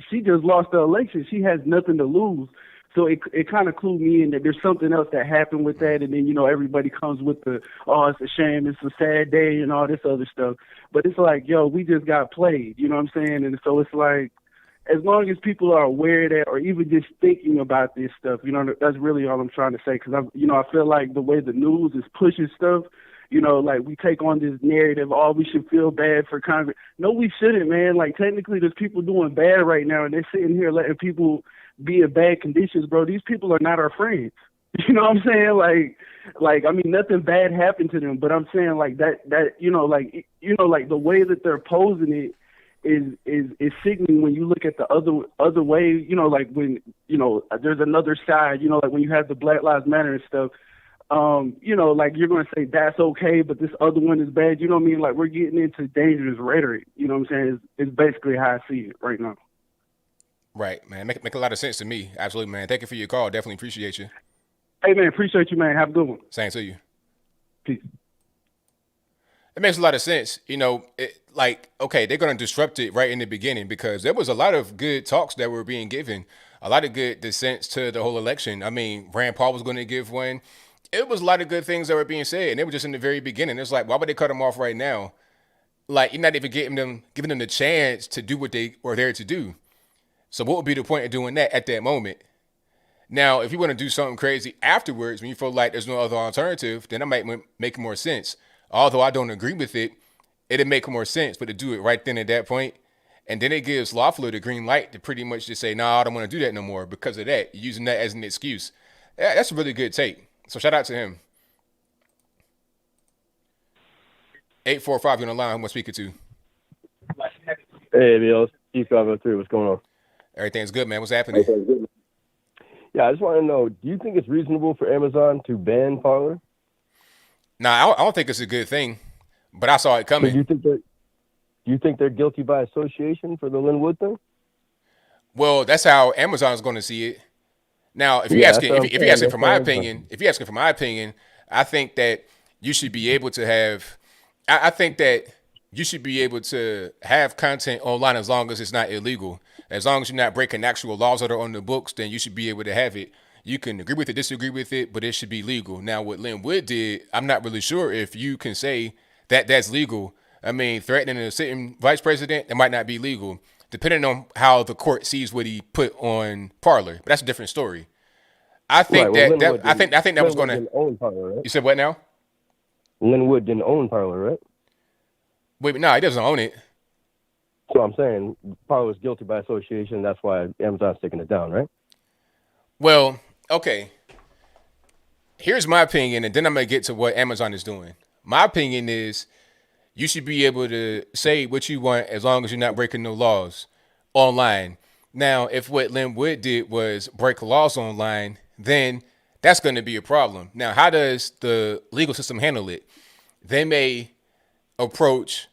she just lost the election. She has nothing to lose. So it kind of clued me in that there's something else that happened with that. And then, everybody comes with it's a shame, it's a sad day and all this other stuff. But it's like, we just got played. You know what I'm saying? And so it's like, as long as people are aware of that or even just thinking about this stuff, that's really all I'm trying to say. Because, I feel like the way the news is pushing stuff, like we take on this narrative, we should feel bad for Congress. No, we shouldn't, man. Like technically there's people doing bad right now and they're sitting here letting people be in bad conditions, bro. These people are not our friends. You know what I'm saying? Like I mean, nothing bad happened to them, but I'm saying like that like the way that they're posing it is sickening when you look at the other way, like when, there's another side, like when you have the Black Lives Matter and stuff, like you're going to say that's okay, but this other one is bad. You know what I mean? Like we're getting into dangerous rhetoric. You know what I'm saying? It's basically how I see it right now. Right, man. Make a lot of sense to me. Absolutely, man. Thank you for your call. Definitely appreciate you. Hey, man. Appreciate you, man. Have a good one. Same to you. Peace. It makes a lot of sense. Okay, they're going to disrupt it right in the beginning because there was a lot of good talks that were being given, a lot of good dissents to the whole election. I mean, Rand Paul was going to give one. It was a lot of good things that were being said, and they were just in the very beginning. It's like, why would they cut them off right now? Like, you're not even giving them the chance to do what they were there to do. So what would be the point of doing that at that moment? Now, if you want to do something crazy afterwards, when you feel like there's no other alternative, then that might make more sense. Although I don't agree with it, it'd make more sense. But to do it right then at that point, and then it gives Loeffler the green light to pretty much just say, nah, I don't want to do that no more because of that. You're using that as an excuse. Yeah, that's a really good take. So shout out to him. 845, you're on the line. Who am I speaking to? Hey, ABL. E503. What's going on? Everything's good, man. What's happening? Yeah, I just want to know, do you think it's reasonable for Amazon to ban Parler? Nah, I don't think it's a good thing, but I saw it coming. So do you think they're guilty by association for the Linwood thing? Well, that's how Amazon's going to see it. Now, if you're asking for my opinion, I think that you should be able to have. I think that you should be able to have content online as long as it's not illegal. As long as you're not breaking actual laws that are on the books, then you should be able to have it. You can agree with it, disagree with it, but it should be legal. Now, what Linwood did, I'm not really sure if you can say that that's legal. I mean, threatening a sitting vice president, it might not be legal. depending on how the court sees what he put on Parler. But that's a different story. I think Right. Well, I think that was Linwood going to. didn't own Parler, right? You said what now? Linwood didn't own Parler, right? Wait, no, he doesn't own it. So I'm saying Parler's guilty by association. That's why Amazon's taking it down, right? Well, okay. Here's my opinion, and then I'm gonna get to what Amazon is doing. My opinion is you should be able to say what you want as long as you're not breaking no laws online. Now, if what Linwood did was break laws online, then that's going to be a problem. Now, how does the legal system handle it? They may approach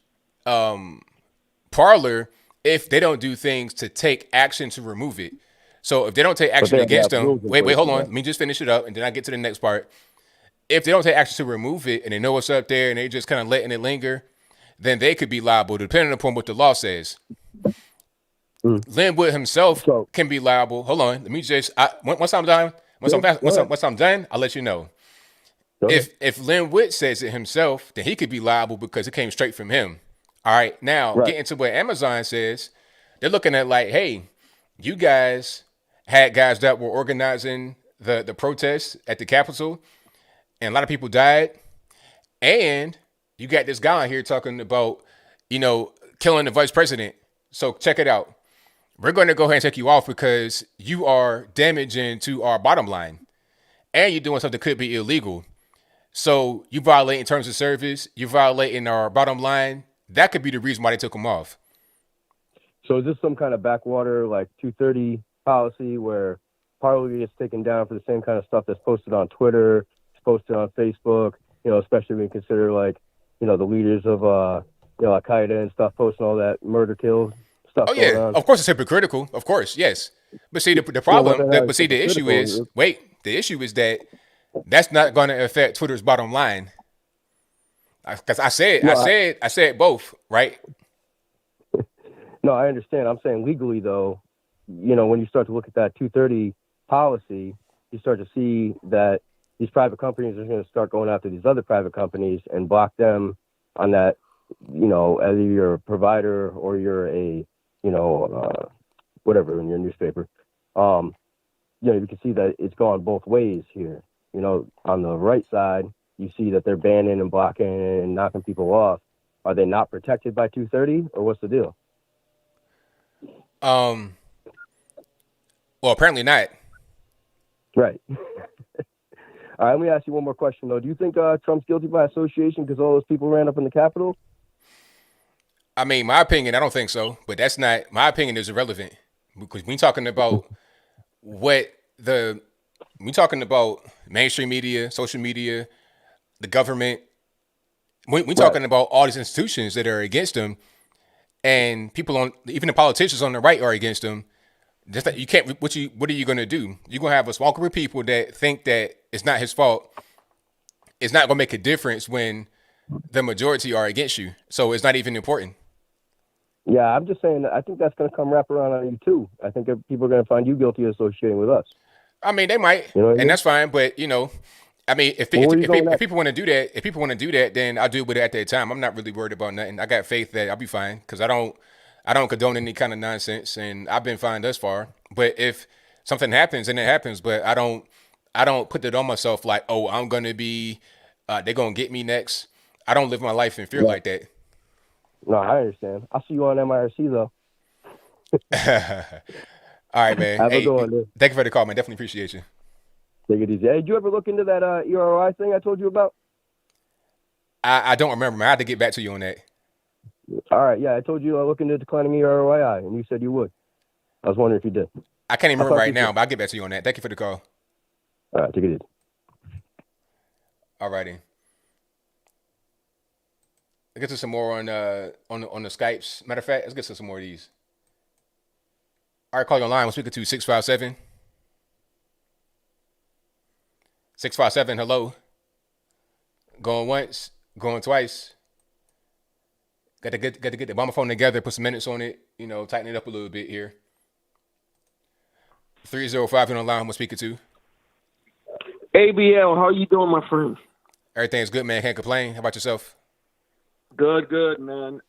Parler if they don't do things to take action to remove it. So if they don't take action against them, wait, hold on. Let me just finish it up, and then I get to the next part. If they don't take action to remove it, and they know what's up there, and they just kind of letting it linger, then they could be liable, depending upon what the law says. Linwood himself can be liable. Hold on, let me just. Once I'm done, once I'm done, I'll let you know. If Linwood says it himself, then he could be liable because it came straight from him. All right, now getting to what Amazon says, they're looking at like, hey, you guys had guys that were organizing the protests at the Capitol, and a lot of people died, and you got this guy here talking about, killing the vice president. So check it out. We're going to go ahead and take you off because you are damaging to our bottom line, and you're doing something that could be illegal. So you violating terms of service, you're violating our bottom line. That could be the reason why they took him off. So is this some kind of backwater, like 230 policy where Parler gets taken down for the same kind of stuff that's posted on Twitter, it's posted on Facebook, especially when you consider like, the leaders of, Al-Qaeda and stuff posting all that murder, kill stuff. Oh, yeah. Of course it's hypocritical. Of course. Yes. But see, the problem, the issue is, the issue is that that's not going to affect Twitter's bottom line. Because I said both, right? No, I understand. I'm saying legally, though, when you start to look at that 230 policy, you start to see that these private companies are going to start going after these other private companies and block them on that, either you're a provider or you're a, whatever in your newspaper. You can see that it's gone both ways here. On the right side, you see that they're banning and blocking and knocking people off. Are they not protected by 230 or what's the deal? Well, apparently not. Right. All right, let me ask you one more question, though. Do you think Trump's guilty by association because all those people ran up in the Capitol? I mean, my opinion, I don't think so. But that's not, my opinion is irrelevant. Because we're talking about we're talking about mainstream media, social media, the government. We're talking about all these institutions that are against them. And even the politicians on the right are against them. Just that you can't. What are you going to do? You're going to have a small group of people that think that it's not his fault. It's not going to make a difference when the majority are against you. So it's not even important. Yeah, I'm just saying that I think that's going to come wrap around on you too. I think people are going to find you guilty of associating with us. I mean, they might, that's fine. But I mean, if people want to do that, then I'll do it at that time. I'm not really worried about nothing. I got faith that I'll be fine because I don't condone any kind of nonsense, and I've been fine thus far. But if something happens, then it happens. But I don't put that on myself like, oh, I'm gonna be, they're gonna get me next. I don't live my life in fear like that. No, I understand. I'll see you on MIRC though. All right, man. Have a good one, dude. Thank you for the call, man. Definitely appreciate you. Take it easy. Hey, did you ever look into that EROI thing I told you about? I don't remember, man. I have to get back to you on that. All right, yeah, I told you look into declining EROI, and you said you would. I was wondering if you did. I can't even remember right now, but I'll get back to you on that. Thank you for the call. All right, take it easy. All righty. Let's get to some more on the Skypes. Matter of fact, let's get to some more of these. All right, call you online. We're speaking to 657. 657, hello. Going once, going twice. Got to get the bomber phone together, put some minutes on it, tighten it up a little bit here. 305 on the line, I'm speaking to. ABL, how you doing, my friend? Everything's good, man. Can't complain. How about yourself? Good, man.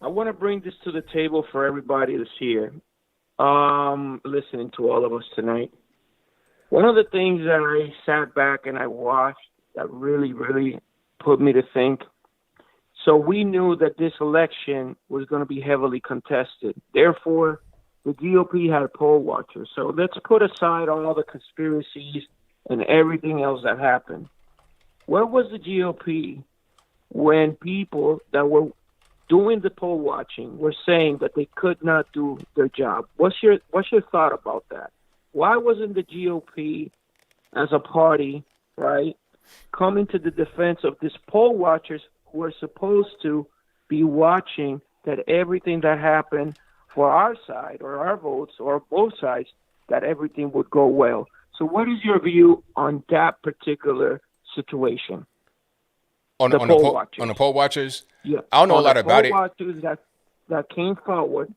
I want to bring this to the table for everybody that's here, listening to all of us tonight. One of the things that I sat back and I watched that really, really put me to think. So we knew that this election was going to be heavily contested. Therefore, the GOP had poll watchers. So let's put aside all the conspiracies and everything else that happened. Where was the GOP when people that were doing the poll watching were saying that they could not do their job? What's your thought about that? Why wasn't the GOP as a party, right, coming to the defense of these poll watchers who are supposed to be watching that everything that happened for our side or our votes or both sides, that everything would go well? So what is your view on that particular situation? On the poll watchers? Yeah. I don't know a lot about it. Poll watchers that came forward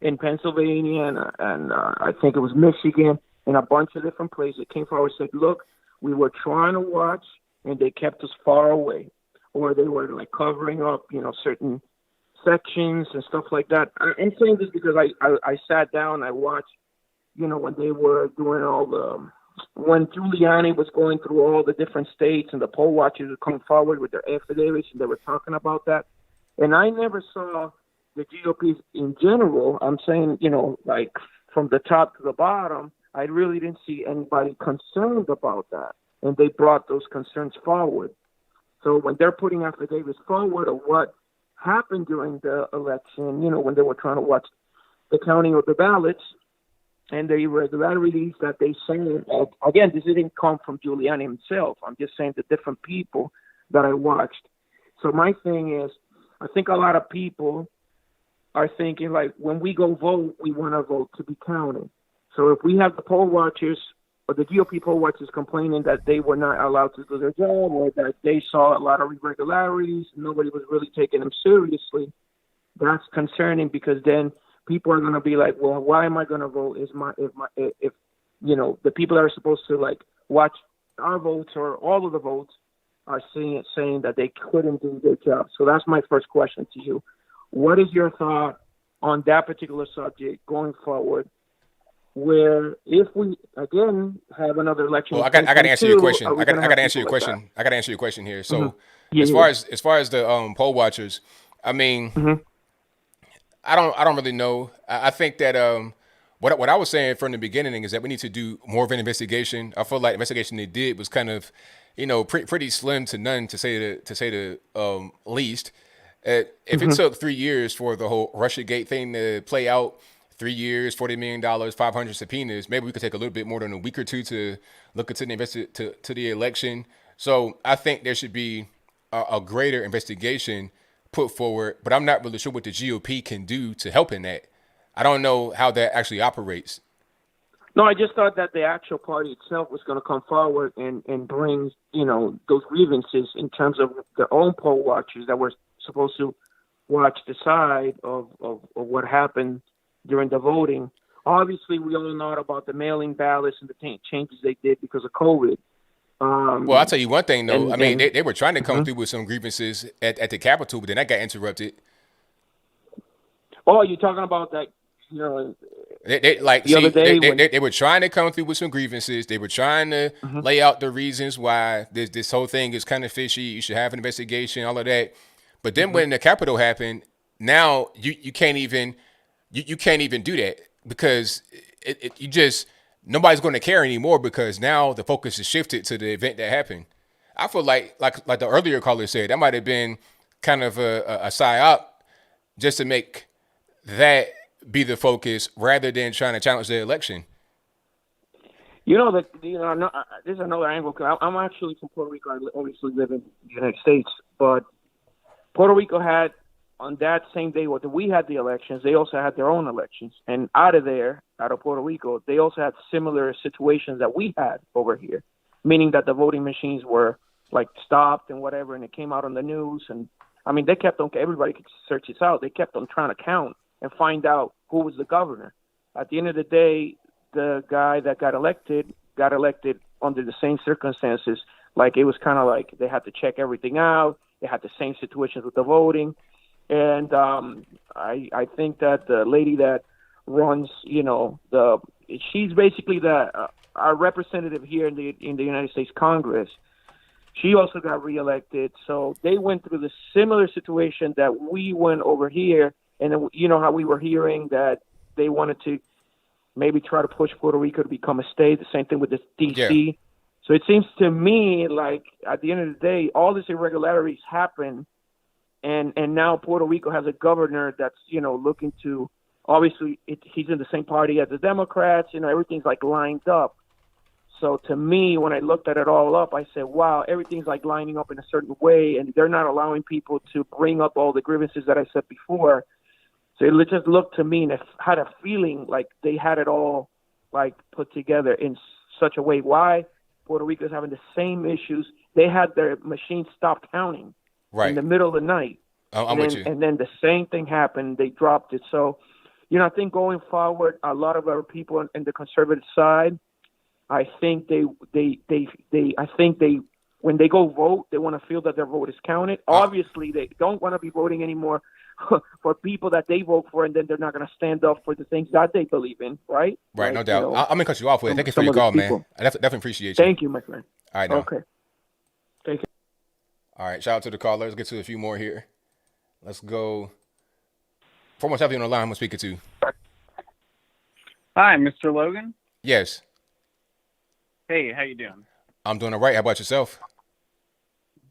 in Pennsylvania and I think it was Michigan and a bunch of different places came forward and said, look, we were trying to watch and they kept us far away, or they were like covering up, certain sections and stuff like that. I'm saying this because I sat down, I watched, when they were doing when Giuliani was going through all the different states and the poll watchers would come forward with their affidavits and they were talking about that. And I never saw the GOP in general, I'm saying, like from the top to the bottom, I really didn't see anybody concerned about that. And they brought those concerns forward. So when they're putting affidavits forward of what happened during the election, when they were trying to watch the counting of the ballots, and they read the release that they said, again, this didn't come from Giuliani himself. I'm just saying the different people that I watched. So my thing is, I think a lot of people are thinking, like, when we go vote, we want our vote to be counted. So if we have the poll watchers or the GOP poll watchers complaining that they were not allowed to do their job or that they saw a lot of irregularities, nobody was really taking them seriously, that's concerning, because then people are going to be like, well, why am I going to vote? If the people that are supposed to like watch our votes or all of the votes are saying that they couldn't do their job. So that's my first question to you. What is your thought on that particular subject going forward? Where if we again have another election, well, I got to answer your question. I got to answer your question. Like I got to answer your question here. So as far as the poll watchers, I mean. Mm-hmm. I don't really know. I think that what I was saying from the beginning is that we need to do more of an investigation. I feel like the investigation they did was kind of, pretty slim to none, to say the least. If it took 3 years for the whole Russiagate thing to play out, 3 years, $40 million, 500 subpoenas, maybe we could take a little bit more than a week or two to look into the election. So I think there should be a greater investigation put forward, but I'm not really sure what the GOP can do to help in that. I don't know how that actually operates. No, I just thought that the actual party itself was going to come forward and bring, those grievances in terms of their own poll watchers that were supposed to watch the side of what happened during the voting. Obviously, we all know about the mailing ballots and the changes they did because of COVID. Well, I'll tell you one thing, though. They were trying to come through with some grievances at the Capitol, but then that got interrupted. Oh, you're talking about that, They were trying to come through with some grievances. They were trying to lay out the reasons why this whole thing is kind of fishy. You should have an investigation, all of that. But then when the Capitol happened, now you can't even do that, because you just nobody's going to care anymore, because now the focus is shifted to the event that happened. I feel like the earlier caller said, that might have been kind of a psyop just to make that be the focus rather than trying to challenge the election. There's another angle, because I'm actually from Puerto Rico. I obviously live in the United States, but Puerto Rico had, on that same day when we had the elections, they also had their own elections. And out of Puerto Rico, they also had similar situations that we had over here, meaning that the voting machines were like stopped and whatever, and it came out on the news. And they kept on, everybody could search this out. They kept on trying to count and find out who was the governor. At the end of the day, the guy that got elected under the same circumstances. Like, it was kind of like they had to check everything out. They had the same situations with the voting. And I think that the lady that runs, she's basically our representative here in the United States Congress. She also got reelected, so they went through the similar situation that we went over here. And you know how we were hearing that they wanted to maybe try to push Puerto Rico to become a state. The same thing with the D.C. Yeah. So it seems to me like at the end of the day, all these irregularities happen, and now Puerto Rico has a governor that's looking to obviously he's in the same party as the Democrats. Everything's like lined up. So to me, when I looked at it all up, I said, wow, everything's like lining up in a certain way, and they're not allowing people to bring up all the grievances that I said before. So it just looked to me and I had a feeling like they had it all like put together in such a way. Why Puerto Rico is having the same issues. They had their machine stop counting in the middle of the night. I'm with you. And then the same thing happened. They dropped it. So, I think going forward, a lot of our people in the conservative side, I think they when they go vote, they want to feel that their vote is counted. Obviously, they don't want to be voting anymore for people that they vote for, and then they're not going to stand up for the things that they believe in, right? Right, no doubt. I'm going to cut you off with it. Thank you for your call, man. I definitely appreciate you. Thank you, my friend. All right, now. Okay. Thank you. All right, shout out to the caller. Let's get to a few more here. Let's go. Foremost, have you on the line I'm speaking to. Hi, Mr. Logan. Yes. Hey, how you doing? I'm doing all right. How about yourself?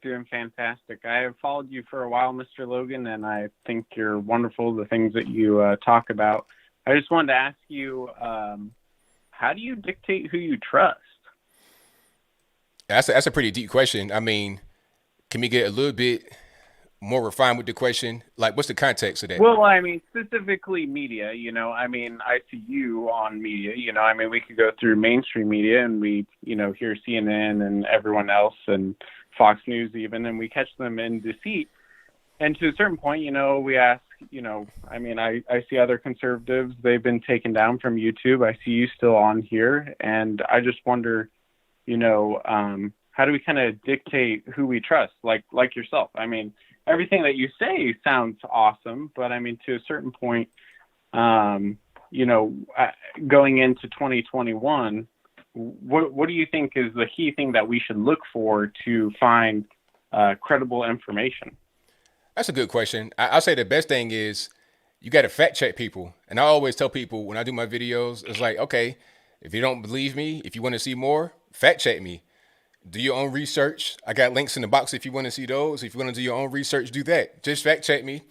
Doing fantastic. I have followed you for a while, Mr. Logan, and I think you're wonderful, the things that you talk about. I just wanted to ask you, how do you dictate who you trust? That's a pretty deep question. I mean, can we get a little bit more refined with the question? Like, what's the context of that? Well, I mean, specifically media, I mean, I see you on media, I mean, we could go through mainstream media and we, hear CNN and everyone else and Fox News even, and we catch them in deceit. And to a certain point, we ask, I mean, I see other conservatives, they've been taken down from YouTube. I see you still on here. And I just wonder, how do we kind of dictate who we trust, like yourself? I mean, everything that you say sounds awesome, but I mean, to a certain point, going into 2021, what do you think is the key thing that we should look for to find credible information? That's a good question. I'll say the best thing is you got to fact check people. And I always tell people when I do my videos, it's like, okay, if you don't believe me, if you want to see more, fact check me. Do your own research. I got links in the box if you want to see those. If you want to do your own research, do that. Just fact check me.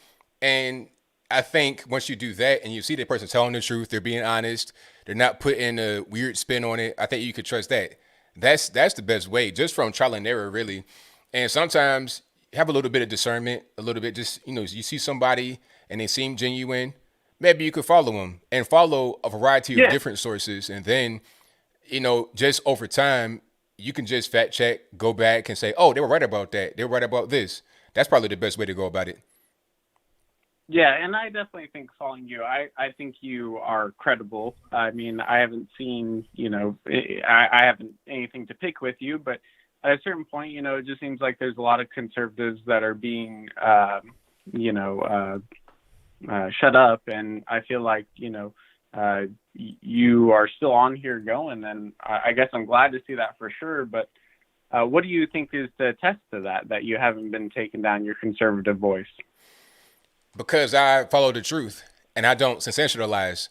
And I think once you do that and you see the person telling the truth, they're being honest, they're not putting a weird spin on it, I think you could trust that. That's the best way, just from trial and error, really. And sometimes have a little bit of discernment, a little bit just, you see somebody and they seem genuine, maybe you could follow them and follow a variety of different sources. And then, just over time, you can just fact check, go back and say, oh, they were right about that. They were right about this. That's probably the best way to go about it. Yeah, and I definitely think following you, I think you are credible. I mean, I haven't seen, I haven't anything to pick with you, but at a certain point, it just seems like there's a lot of conservatives that are being, shut up. And I feel like, you are still on here going, and I guess I'm glad to see that for sure. But what do you think is the test to that you haven't been taking down your conservative voice? Because I follow the truth and I don't sensationalize,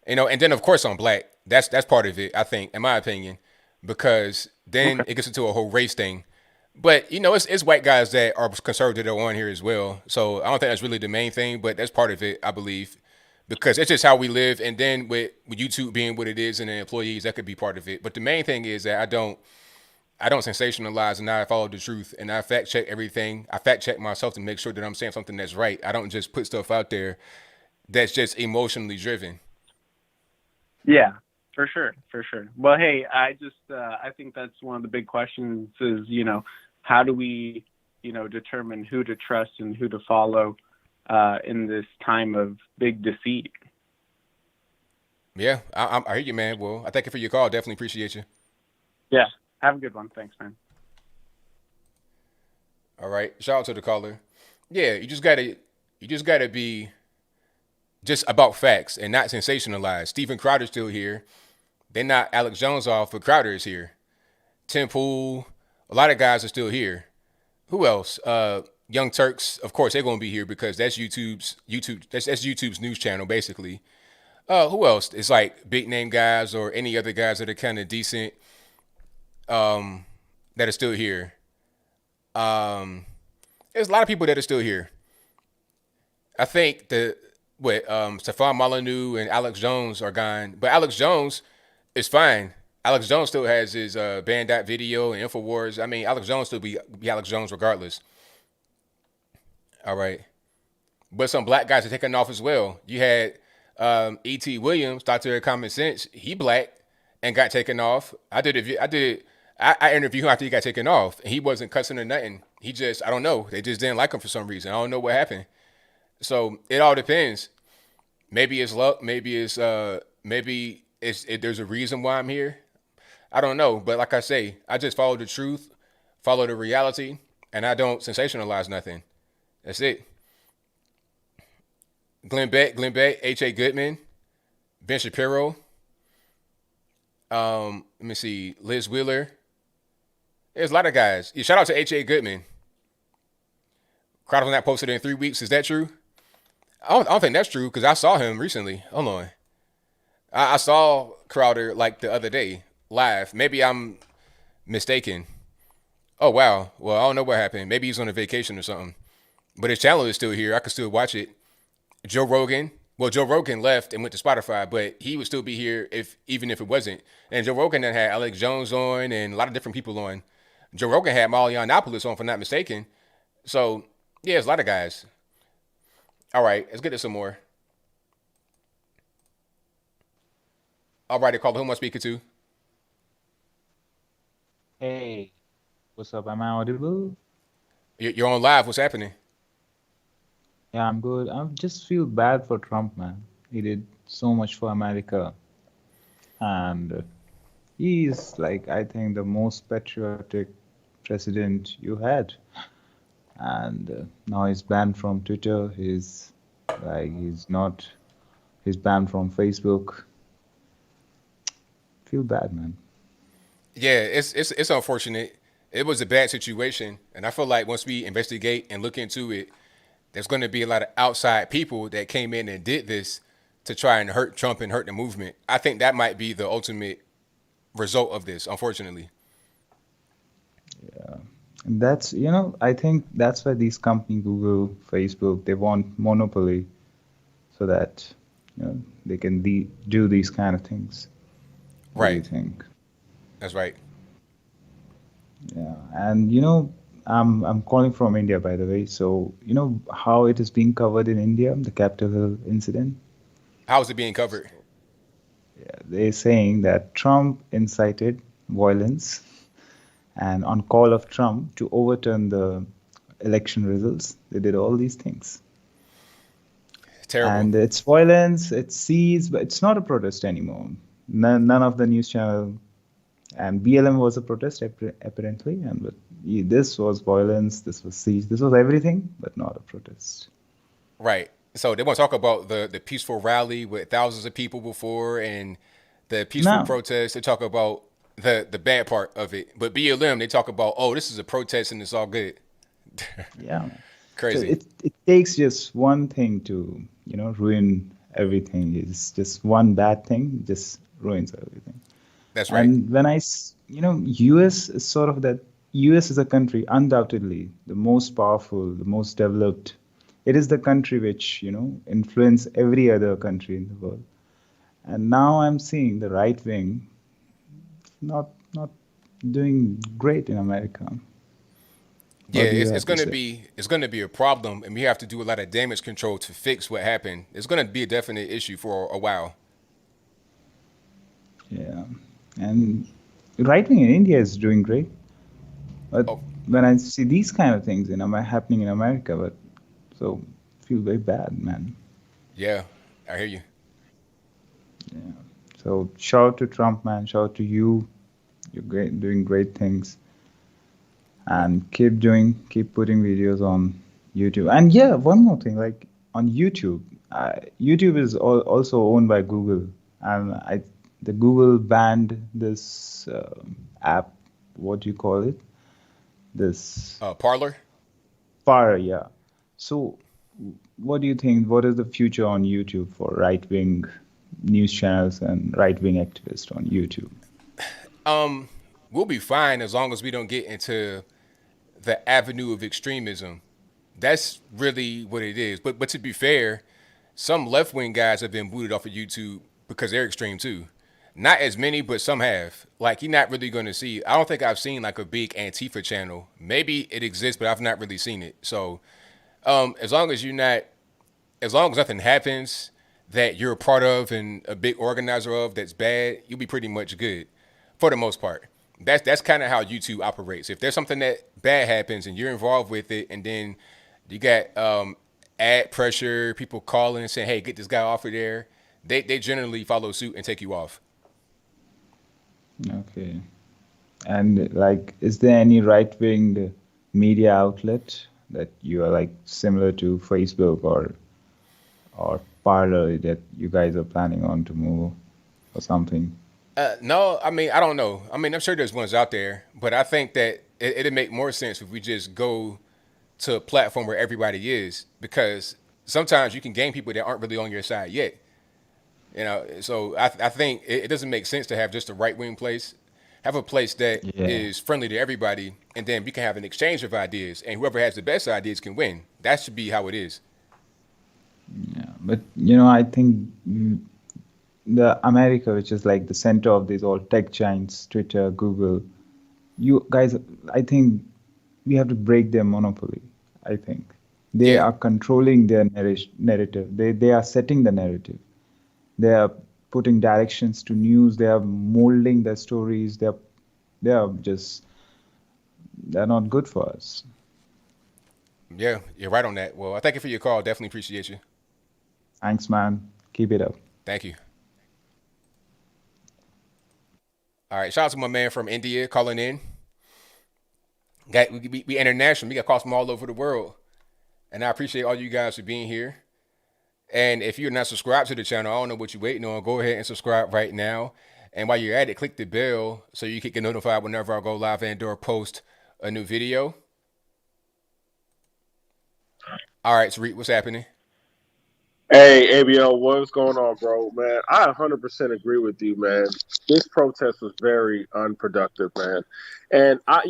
and then of course I'm black. That's part of it, I think, in my opinion, because then it gets into a whole race thing. But it's white guys that are conservative that are on here as well. So I don't think that's really the main thing, but that's part of it, I believe, because it's just how we live. And then with YouTube being what it is and the employees, that could be part of it. But the main thing is that I don't sensationalize, and I follow the truth, and I fact check everything. I fact check myself to make sure that I'm saying something that's right. I don't just put stuff out there that's just emotionally driven. Yeah, for sure. Well, hey, I think that's one of the big questions is, how do we, determine who to trust and who to follow in this time of big deceit? Yeah, I hear you, man. Well, I thank you for your call. Definitely appreciate you. Yeah. Have a good one. Thanks, man. All right. Shout out to the caller. Yeah, you just got to You just got to be just about facts and not sensationalized. Steven Crowder's still here. They knocked Alex Jones off, but Crowder is here. Tim Pool, a lot of guys are still here. Who else? Young Turks, of course, they're gonna be here because that's that's YouTube's news channel basically. Who else? It's like big name guys or any other guys that are kind of decent that are still here. There's a lot of people that are still here. I think Stephon Molyneux and Alex Jones are gone, but Alex Jones is fine. Alex Jones still has his Band video and Infowars. I mean, Alex Jones still be Alex Jones regardless. All right. But some black guys are taking off as well. You had E.T. Williams, Doctor of Common Sense. He black and got taken off. I interviewed him after he got taken off. And he wasn't cussing or nothing. He just, I don't know. They just didn't like him for some reason. I don't know what happened. So it all depends. Maybe it's luck. Maybe it's there's a reason why I'm here. I don't know. But like I say, I just follow the truth, follow the reality, and I don't sensationalize nothing. That's it. Glenn Beck, H.A. Goodman, Ben Shapiro. Let me see, Liz Wheeler. There's a lot of guys. Yeah, shout out to H.A. Goodman. Crowder was not posted in 3 weeks. Is that true? I don't think that's true because I saw him recently. Hold on. I saw Crowder like the other day live. Maybe I'm mistaken. Oh, wow. Well, I don't know what happened. Maybe he's on a vacation or something. But his channel is still here. I can still watch it. Joe Rogan. Well, Joe Rogan left and went to Spotify, but he would still be here even if it wasn't. And Joe Rogan then had Alex Jones on and a lot of different people on. Joe Rogan had Molly Yiannopoulos on, if I'm not mistaken. So, yeah, there's a lot of guys. All right, let's get to some more. All right, caller, who am I speaking to? Hey, what's up? Am I audible? You're on live. What's happening? Yeah, I'm good. I just feel bad for Trump, man. He did so much for America. And he's like, I think, the most patriotic president you had. And now he's banned from Twitter. He's banned from Facebook. Feel bad, man. Yeah, it's unfortunate. It was a bad situation, and I feel like once we investigate and look into it, there's going to be a lot of outside people that came in and did this to try and hurt Trump and hurt the movement. I think that might be the ultimate result of this, unfortunately. Yeah. And that's, I think that's why these companies, Google, Facebook, they want monopoly so that, they can do these kind of things. What do you think? That's right. Yeah. And, I'm calling from India, by the way. So, how it is being covered in India, the Capitol Hill incident? How is it being covered? Yeah, they're saying that Trump incited violence and on call of Trump to overturn the election results. They did all these things. Terrible. And it's violence, it's siege, but it's not a protest anymore. None of the news channel, and BLM was a protest apparently, but this was violence, this was siege, this was everything, but not a protest. Right. So they want to talk about the peaceful rally with thousands of people before and the peaceful protest. They talk about the bad part of it. But BLM, they talk about, this is a protest and it's all good. Yeah. Crazy. So it takes just one thing to, ruin everything. It's just one bad thing, just ruins everything. That's right. And when US is sort of that, US is a country, undoubtedly, the most powerful, the most developed. It is the country which, influence every other country in the world. And now I'm seeing the right wing not doing great in America. Yeah, it's going to be a problem, and we have to do a lot of damage control to fix what happened. It's going to be a definite issue for a while. Yeah, and right wing in India is doing great, but when I see these kind of things happening in America, so I feel very bad, man. Yeah, I hear you. Yeah. So shout out to Trump, man. Shout out to you. You're doing great things. And keep putting videos on YouTube. And yeah, one more thing, on YouTube. YouTube is also owned by Google, and the Google banned this app. What do you call it? This Parlor. Fire, yeah. So, what do you think? What is the future on YouTube for right-wing news channels and right-wing activists on YouTube? We'll be fine as long as we don't get into the avenue of extremism. That's really what it is. But to be fair, some left wing guys have been booted off of YouTube because they're extreme too. Not as many, but some have. Like you're not really going to see. I don't think I've seen like a big Antifa channel. Maybe it exists, but I've not really seen it. So as long as you're not, as long as nothing happens that you're a part of and a big organizer of that's bad, you'll be pretty much good for the most part. That's kind of how YouTube operates. If there's something that bad happens and you're involved with it, and then you got ad pressure, people calling and saying, "Hey, get this guy off of there," they generally follow suit and take you off. Okay. And like, is there any right-wing media outlet that you are like similar to Facebook or Parler that you guys are planning on to move or something? No, I mean I don't know. I mean I'm sure there's ones out there, but I think that it'd make more sense if we just go to a platform where everybody is, because sometimes you can gain people that aren't really on your side yet. You know, so I think it doesn't make sense to have just a right wing place. Have a place that Yeah. is friendly to everybody, and then we can have an exchange of ideas, and whoever has the best ideas can win. That should be how it is. Yeah. But you know, I think the America, which is like the center of these all tech giants, Twitter, Google, you guys, I think we have to break their monopoly. I think they Yeah, are controlling their narrative. They are setting the narrative. They are putting directions to news. They are molding their stories. They're not good for us. yeah, you're right on that. Well, I thank you for your call. Definitely appreciate you. Thanks, man. Keep it up. Thank you. All right, shout out to my man from India calling in. We international. We got calls from all over the world, and I appreciate all you guys for being here. And if you're not subscribed to the channel, I don't know what you're waiting on. Go ahead and subscribe right now. And while you're at it, click the bell so you can get notified whenever I go live and or post a new video. All right, Sariq, what's happening? Hey, ABL, what's going on, bro? Man, I 100% agree with you, man. This protest was very unproductive, man. And I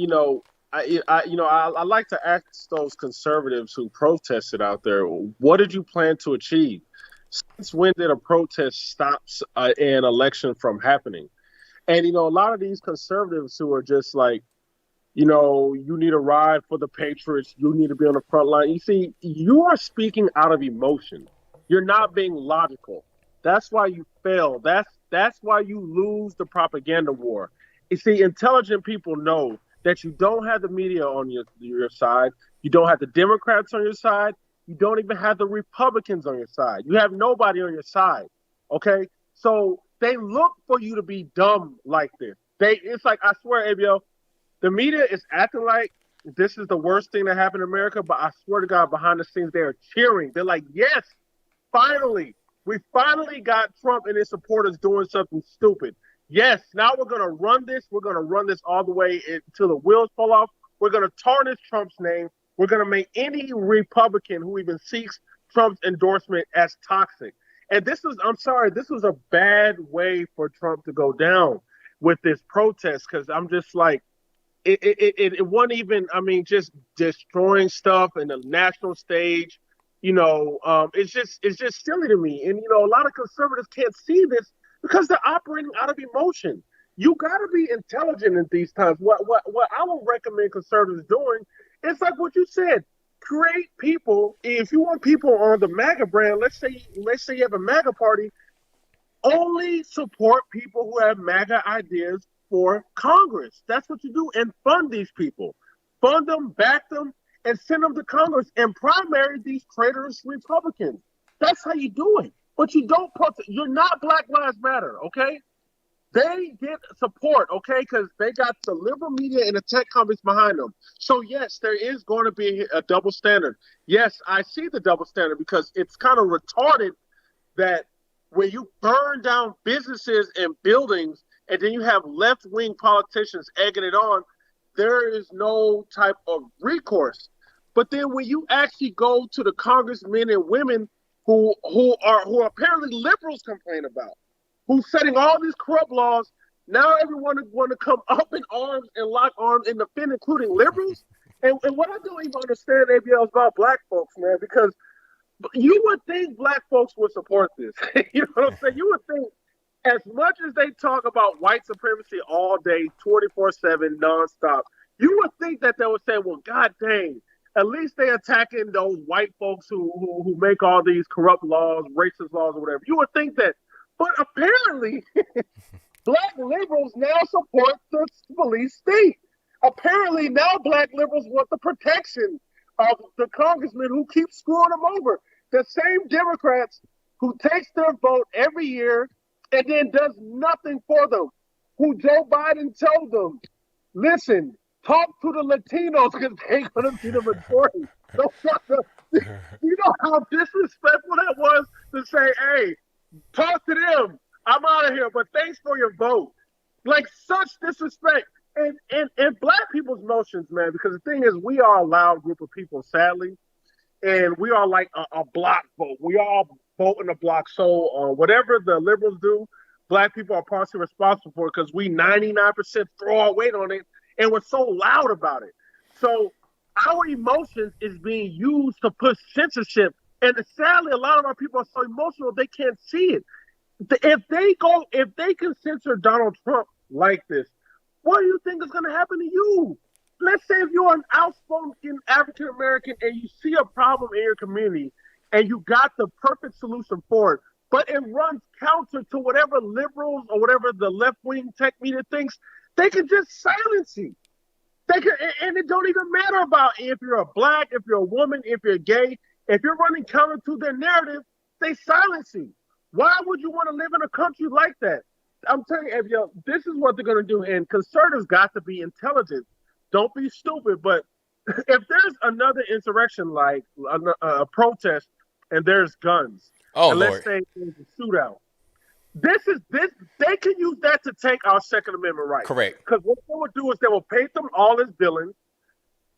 like to ask those conservatives who protested out there, what did you plan to achieve? Since when did a protest stop an election from happening? And, a lot of these conservatives who are just like, you need a ride for the Patriots. You need to be on the front line. You see, you are speaking out of emotion. You're not being logical. That's why you fail. That's why you lose the propaganda war. You see, intelligent people know that you don't have the media on your side. You don't have the Democrats on your side. You don't even have the Republicans on your side. You have nobody on your side. Okay? So they look for you to be dumb like this. It's like, I swear, ABL, the media is acting like this is the worst thing that happened in America, but I swear to God, behind the scenes, they are cheering. They're like, yes, finally, we finally got Trump and his supporters doing something stupid. Yes, now we're going to run this. We're going to run this all the way until the wheels fall off. We're going to tarnish Trump's name. We're going to make any Republican who even seeks Trump's endorsement as toxic. And I'm sorry, this was a bad way for Trump to go down with this protest, because I'm just like, it wasn't even, just destroying stuff in the national stage. It's just silly to me. And, a lot of conservatives can't see this because they're operating out of emotion. You got to be intelligent in these times. What I would recommend conservatives doing is like what you said, create people. If you want people on the MAGA brand, let's say you have a MAGA party, only support people who have MAGA ideas for Congress. That's what you do, and fund these people. Fund them, back them, and send them to Congress and primary these traitorous Republicans. That's how you do it. But you don't protest. You're not Black Lives Matter, okay? They get support, okay, because they got the liberal media and the tech companies behind them. So yes, there is going to be a double standard. Yes, I see the double standard because it's kind of retarded that when you burn down businesses and buildings and then you have left-wing politicians egging it on, there is no type of recourse. But then when you actually go to the congressmen and women who apparently liberals complain about, who's setting all these corrupt laws, now everyone want to come up in arms and lock arms and defend, including liberals. And what I don't even understand, ABL, is about black folks, man, because you would think black folks would support this. You know what I'm saying? You would think as much as they talk about white supremacy all day, 24/7, nonstop, you would think that they would say, well, God dang, at least they're attacking those white folks who make all these corrupt laws, racist laws, or whatever. You would think that. But apparently, black liberals now support the police state. Apparently, now black liberals want the protection of the congressmen who keep screwing them over. The same Democrats who takes their vote every year and then does nothing for them. Who Joe Biden told them, listen, talk to the Latinos because they're going to be the majority. You know how disrespectful that was to say, hey, talk to them. I'm out of here, but thanks for your vote. Like such disrespect. And black people's emotions, man, because the thing is, we are a loud group of people, sadly, and we are like a block vote. We all vote in a block. So whatever the liberals do, black people are partially responsible for it because we 99% throw our weight on it, and we're so loud about it. So our emotions is being used to push censorship, and sadly, a lot of our people are so emotional they can't see it. If they can censor Donald Trump like this, what do you think is going to happen to you? Let's say if you're an outspoken African American and you see a problem in your community and you got the perfect solution for it, but it runs counter to whatever liberals or whatever the left-wing tech media thinks, they can just silence you. They can, and it don't even matter about if you're a black, if you're a woman, if you're gay. If you're running counter to their narrative, they silence you. Why would you want to live in a country like that? I'm telling you, this is what they're going to do. And conservatives got to be intelligent. Don't be stupid. But if there's another insurrection, like a protest, and there's guns, and let's say there's a shootout, they can use that to take our Second Amendment right. Correct. Because what they would do is they will pay them all as villains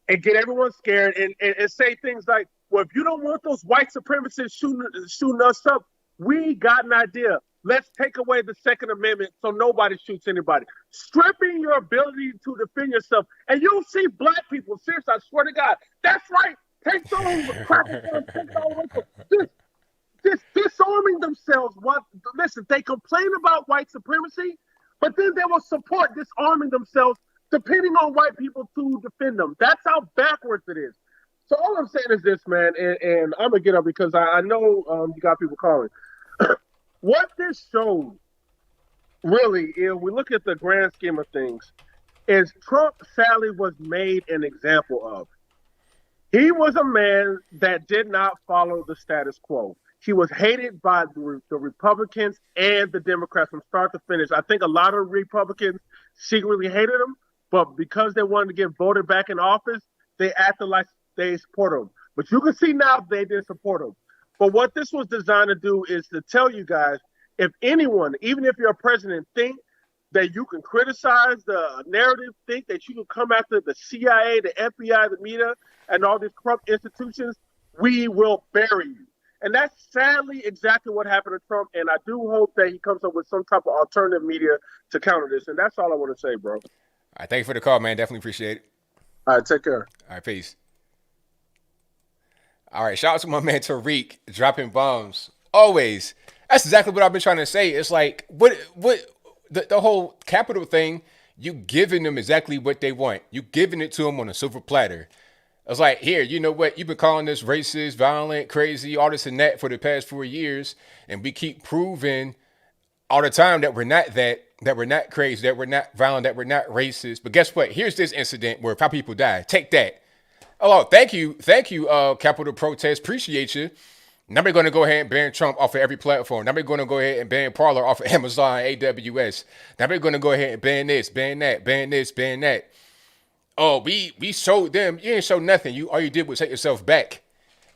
and get everyone scared and say things like, well, if you don't want those white supremacists shooting us up, we got an idea. Let's take away the Second Amendment so nobody shoots anybody. Stripping your ability to defend yourself. And you'll see black people, seriously, I swear to God, that's right. Take those crackers down, take all just disarming themselves. Listen, they complain about white supremacy, but then they will support disarming themselves depending on white people to defend them. That's how backwards it is. So all I'm saying is this, man, and I'm going to get up because I know you got people calling. What this shows, really, if we look at the grand scheme of things, is Trump sadly was made an example of. He was a man that did not follow the status quo. He was hated by the Republicans and the Democrats from start to finish. I think a lot of Republicans secretly hated him, but because they wanted to get voted back in office, they acted like they support him. But you can see now they didn't support him. But what this was designed to do is to tell you guys, if anyone, even if you're a president, think that you can criticize the narrative, think that you can come after the CIA, the FBI, the media, and all these corrupt institutions, we will bury you. And that's sadly exactly what happened to Trump. And I do hope that he comes up with some type of alternative media to counter this. And that's all I want to say, bro. All right, thank you for the call, man. Definitely appreciate it. All right, take care. All right, peace. All right, shout out to my man Tariq dropping bombs. Always. That's exactly what I've been trying to say. It's like the whole capital thing, you giving them exactly what they want. You giving it to them on a silver platter. It's like, here, you know what? You've been calling this racist, violent, crazy, all this and that for the past 4 years, and we keep proving all the time that we're not that we're not crazy, that we're not violent, that we're not racist. But guess what? Here's this incident where 5 people died. Take that. Oh, thank you, Capitol Protest. Appreciate you. Now we're going to go ahead and ban Trump off of every platform. Now we're going to go ahead and ban Parler off of Amazon, AWS. Now we're going to go ahead and ban this, ban that, ban this, ban that. Oh, we showed them. You ain't show nothing. All you did was take yourself back.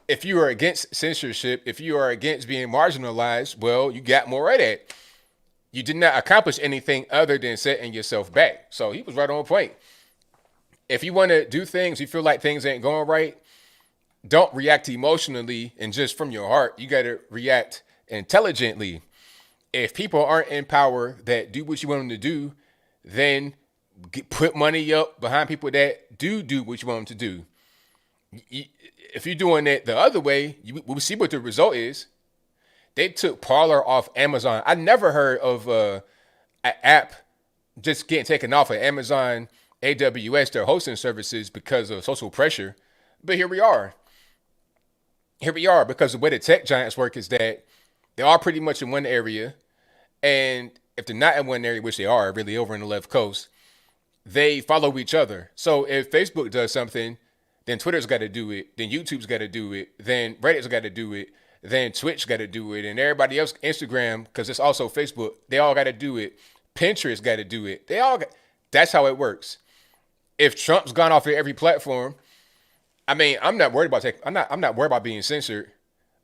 If you are against censorship, if you are against being marginalized, well, you got more of that. You did not accomplish anything other than setting yourself back. So he was right on point. If you want to do things, you feel like things ain't going right, don't react emotionally and just from your heart. You got to react intelligently. If people aren't in power that do what you want them to do, then put money up behind people that do what you want them to do. If you're doing it the other way, we'll see what the result is. They took Parler off Amazon. I never heard of an app just getting taken off of Amazon, AWS, their hosting services because of social pressure. But here we are. Here we are because the way the tech giants work is that they are pretty much in one area. And if they're not in one area, which they are really over in the left coast, they follow each other. So if Facebook does something, then Twitter's got to do it. Then YouTube's got to do it. Then Reddit's got to do it. Then Twitch got to do it. And everybody else, Instagram, because it's also Facebook, they all got to do it. Pinterest got to do it. That's how it works. If Trump's gone off of every platform, I mean, I'm not worried about being censored.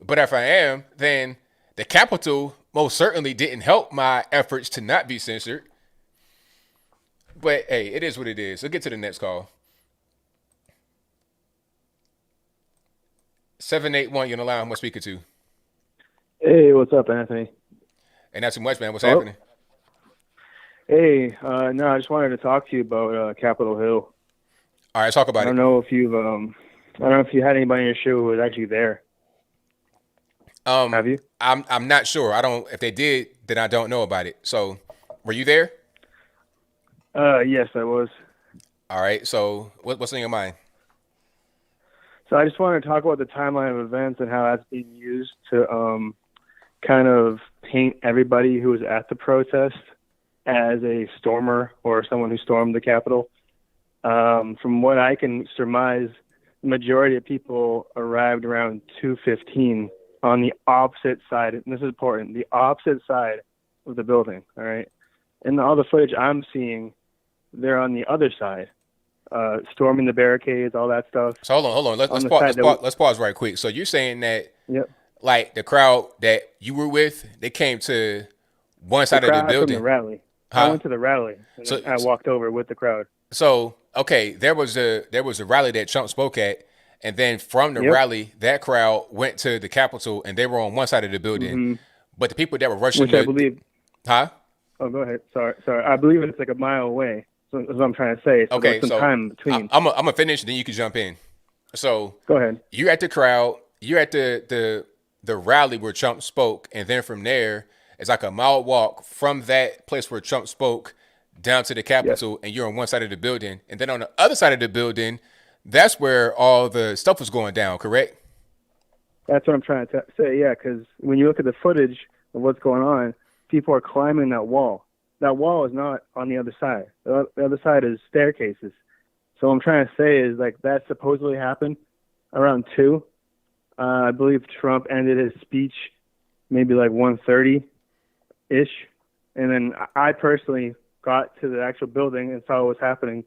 But if I am, then the Capitol most certainly didn't help my efforts to not be censored. But hey, it is what it is. Let's get to the next call. 781, you're on the line. Who am I speaking to? Hey, what's up, Anthony? Ain't not too much, man. What's happening? Hey, no, I just wanted to talk to you about Capitol Hill. All right, talk about it. I don't know if you had anybody on your show who was actually there. Have you? I'm not sure. If they did, then I don't know about it. So, were you there? Yes, I was. All right. So, what's on your mind? So I just wanted to talk about the timeline of events and how that's being used to kind of paint everybody who was at the protest as a stormer or someone who stormed the Capitol. From what I can surmise, the majority of people arrived around 2:15 on the opposite side, and this is important, the opposite side of the building, all right? And all the footage I'm seeing, they're on the other side, storming the barricades, all that stuff. So hold on. Let's pause right quick. So you're saying that, like the crowd that you were with, they came to one side of the building. From the rally. I went to the rally, and I walked over with the crowd. So okay, there was a rally that Trump spoke at, and then from the rally, that crowd went to the Capitol, and they were on one side of the building. Mm-hmm. But the people that were rushing, which I believe, huh? Oh, go ahead. Sorry. I believe it's like a mile away. So that's what I'm trying to say. So okay, there's some time between. I'm gonna finish, then you can jump in. So go ahead. You're at the crowd. You're at the rally where Trump spoke, and then from there, it's like a mile walk from that place where Trump spoke down to the Capitol, and you're on one side of the building, and then on the other side of the building, that's where all the stuff was going down. Correct? That's what I'm trying to say. Yeah, because when you look at the footage of what's going on, people are climbing that wall. That wall is not on the other side. The other side is staircases. So what I'm trying to say is like that supposedly happened around 2. I believe Trump ended his speech maybe like 1:30-ish. And then I personally got to the actual building and saw what was happening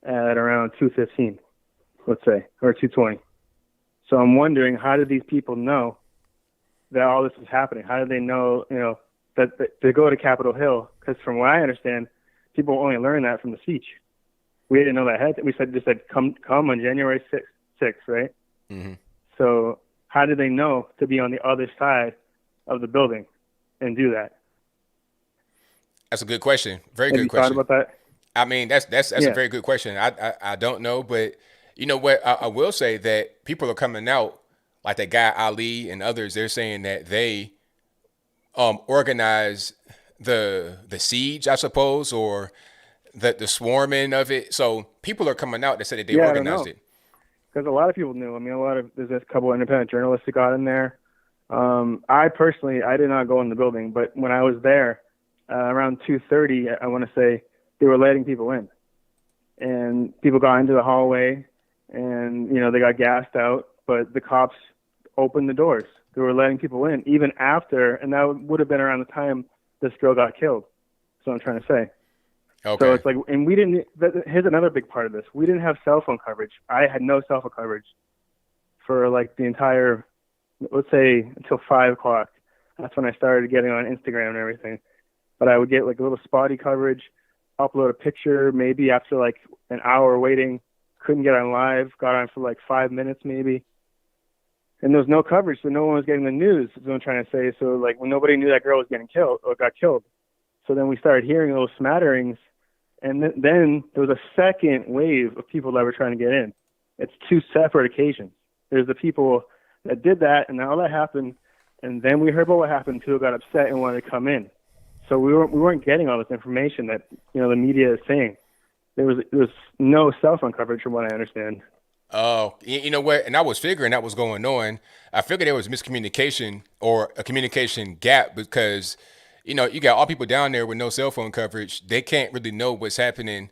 at around 2:15, let's say, or 2:20. So I'm wondering, how did these people know that all this was happening? How did they know, that to go to Capitol Hill? Because from what I understand, people only learn that from the speech. We didn't know that. We just said come on January 6th, right? Mm-hmm. So how did they know to be on the other side of the building and do that? That's a good question. Very Have good you question. thought about that? I mean, that's a very good question. I don't know, but you know what? I will say that people are coming out, like that guy Ali and others. They're saying that they organized the siege, I suppose, or the swarming of it. So people are coming out that said that they organized it. Because a lot of people knew. I mean, there's a couple of independent journalists that got in there. I personally, I did not go in the building, but when I was there around 2:30, I want to say they were letting people in, and people got into the hallway, and they got gassed out, but the cops opened the doors They were letting people in even after, and that would have been around the time this girl got killed. That's what I'm trying to say. Okay. So it's like, and we didn't. Here's another big part of this. We didn't have cell phone coverage. I had no cell phone coverage for like the entire, let's say, until 5 o'clock. That's when I started getting on Instagram and everything. But I would get like a little spotty coverage, upload a picture maybe after like an hour waiting. Couldn't get on live. Got on for like 5 minutes maybe. And there was no coverage, so no one was getting the news, is what I'm trying to say. So like when nobody knew that girl was getting killed or got killed. So then we started hearing those smatterings. And then there was a second wave of people that were trying to get in. It's 2 separate occasions. There's the people that did that, and all that happened, and then we heard about what happened. People got upset and wanted to come in. So we weren't getting all this information that the media is saying. There was no cell phone coverage, from what I understand. Oh, you know what? And I was figuring that was going on. I figured there was miscommunication or a communication gap because, you got all people down there with no cell phone coverage. They can't really know what's happening,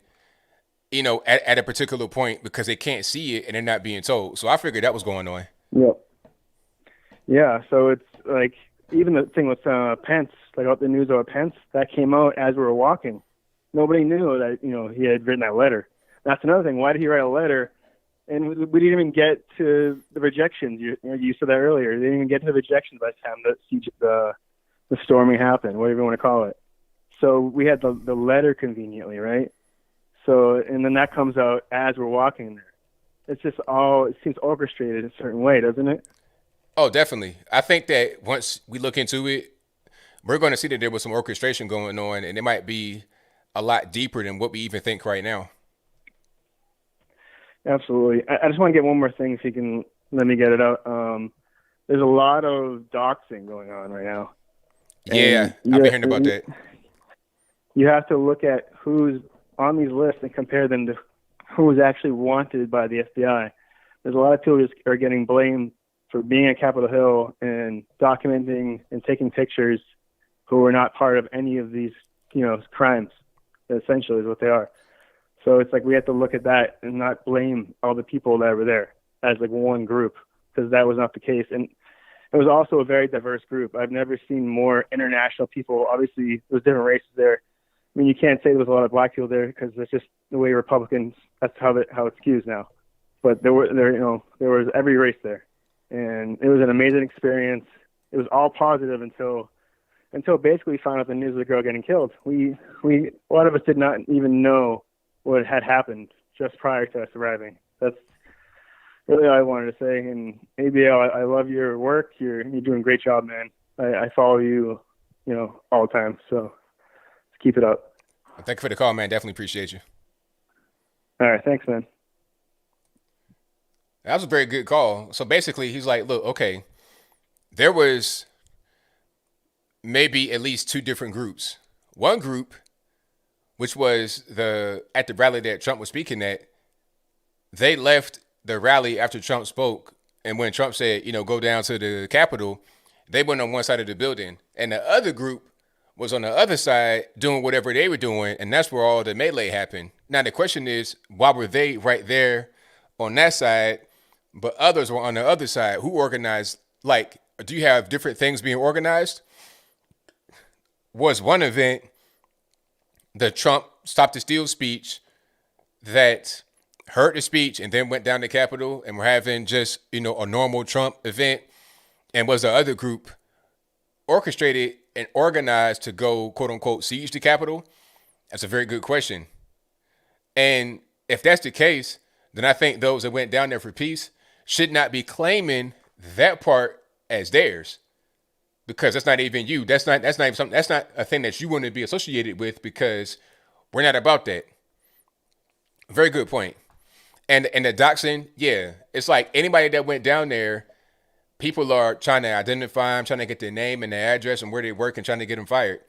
at a particular point because they can't see it and they're not being told. So I figured that was going on. Yep. Yeah. So it's like even the thing with Pence, like the news about Pence, that came out as we were walking. Nobody knew that he had written that letter. That's another thing. Why did he write a letter? And we didn't even get to the rejections. You said that earlier. They didn't even get to the rejections by the time the storming happened, whatever you want to call it. So we had the letter conveniently, right? So, and then that comes out as we're walking there. It's just it seems orchestrated in a certain way, doesn't it? Oh, definitely. I think that once we look into it, we're going to see that there was some orchestration going on, and it might be a lot deeper than what we even think right now. Absolutely. I just want to get one more thing, if you can let me get it out. There's a lot of doxing going on right now. Yeah, I've been hearing about that. You have to look at who's on these lists and compare them to who was actually wanted by the FBI. There's a lot of people just are getting blamed for being at Capitol Hill and documenting and taking pictures who were not part of any of these, crimes, essentially is what they are. So it's like we have to look at that and not blame all the people that were there as like one group, because that was not the case. And it was also a very diverse group. I've never seen more international people. Obviously, there was different races there. I mean, you can't say there was a lot of black people there because that's just the way Republicans. That's how it skews now. But there was every race there, and it was an amazing experience. It was all positive until basically we found out the news of the girl getting killed. We a lot of us did not even know what had happened just prior to us arriving. That's really all I wanted to say. And ABL, I love your work. You're doing a great job, man. I follow you, all the time. So keep it up. Thank you for the call, man. Definitely appreciate you. All right. Thanks, man. That was a very good call. So basically, he's like, look, okay, there was maybe at least 2 different groups. One group, which was at the rally that Trump was speaking at, they left the rally after Trump spoke. And when Trump said, go down to the Capitol, they went on one side of the building. And the other group was on the other side doing whatever they were doing. And that's where all the melee happened. Now, the question is, why were they right there on that side, but others were on the other side? Who organized? Like, do you have different things being organized? Was one event the Trump Stop the Steal speech that heard the speech and then went down to Capitol and we're having just, a normal Trump event? And was the other group orchestrated and organized to go, quote unquote, siege the Capitol? That's a very good question. And if that's the case, then I think those that went down there for peace should not be claiming that part as theirs, because that's not even you. That's not even something. That's not a thing that you want to be associated with, because we're not about that. Very good point. And the doxing, yeah, it's like anybody that went down there, people are trying to identify them, trying to get their name and their address and where they work and trying to get them fired.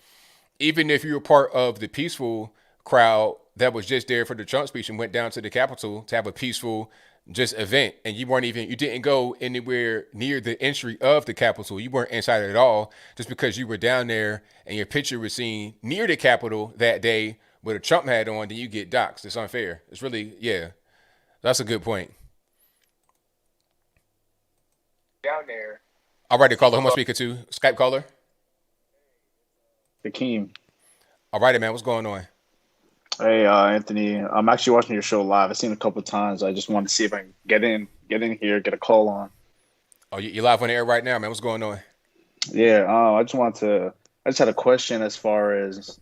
Even if you were part of the peaceful crowd that was just there for the Trump speech and went down to the Capitol to have a peaceful just event, and you didn't go anywhere near the entry of the Capitol. You weren't inside at all, just because you were down there and your picture was seen near the Capitol that day with a Trump hat on, then you get doxxed. It's unfair. It's really, yeah, that's a good point. Down there All righty, caller. Who am I speaking to? Skype caller. Hakeem. All righty, man. What's going on? Hey, Anthony. I'm actually watching your show live. I've seen it a couple of times. I just wanted to see if I can get in here, get a call on. Oh, you're live on the air right now, man. What's going on? Yeah, I just had a question as far as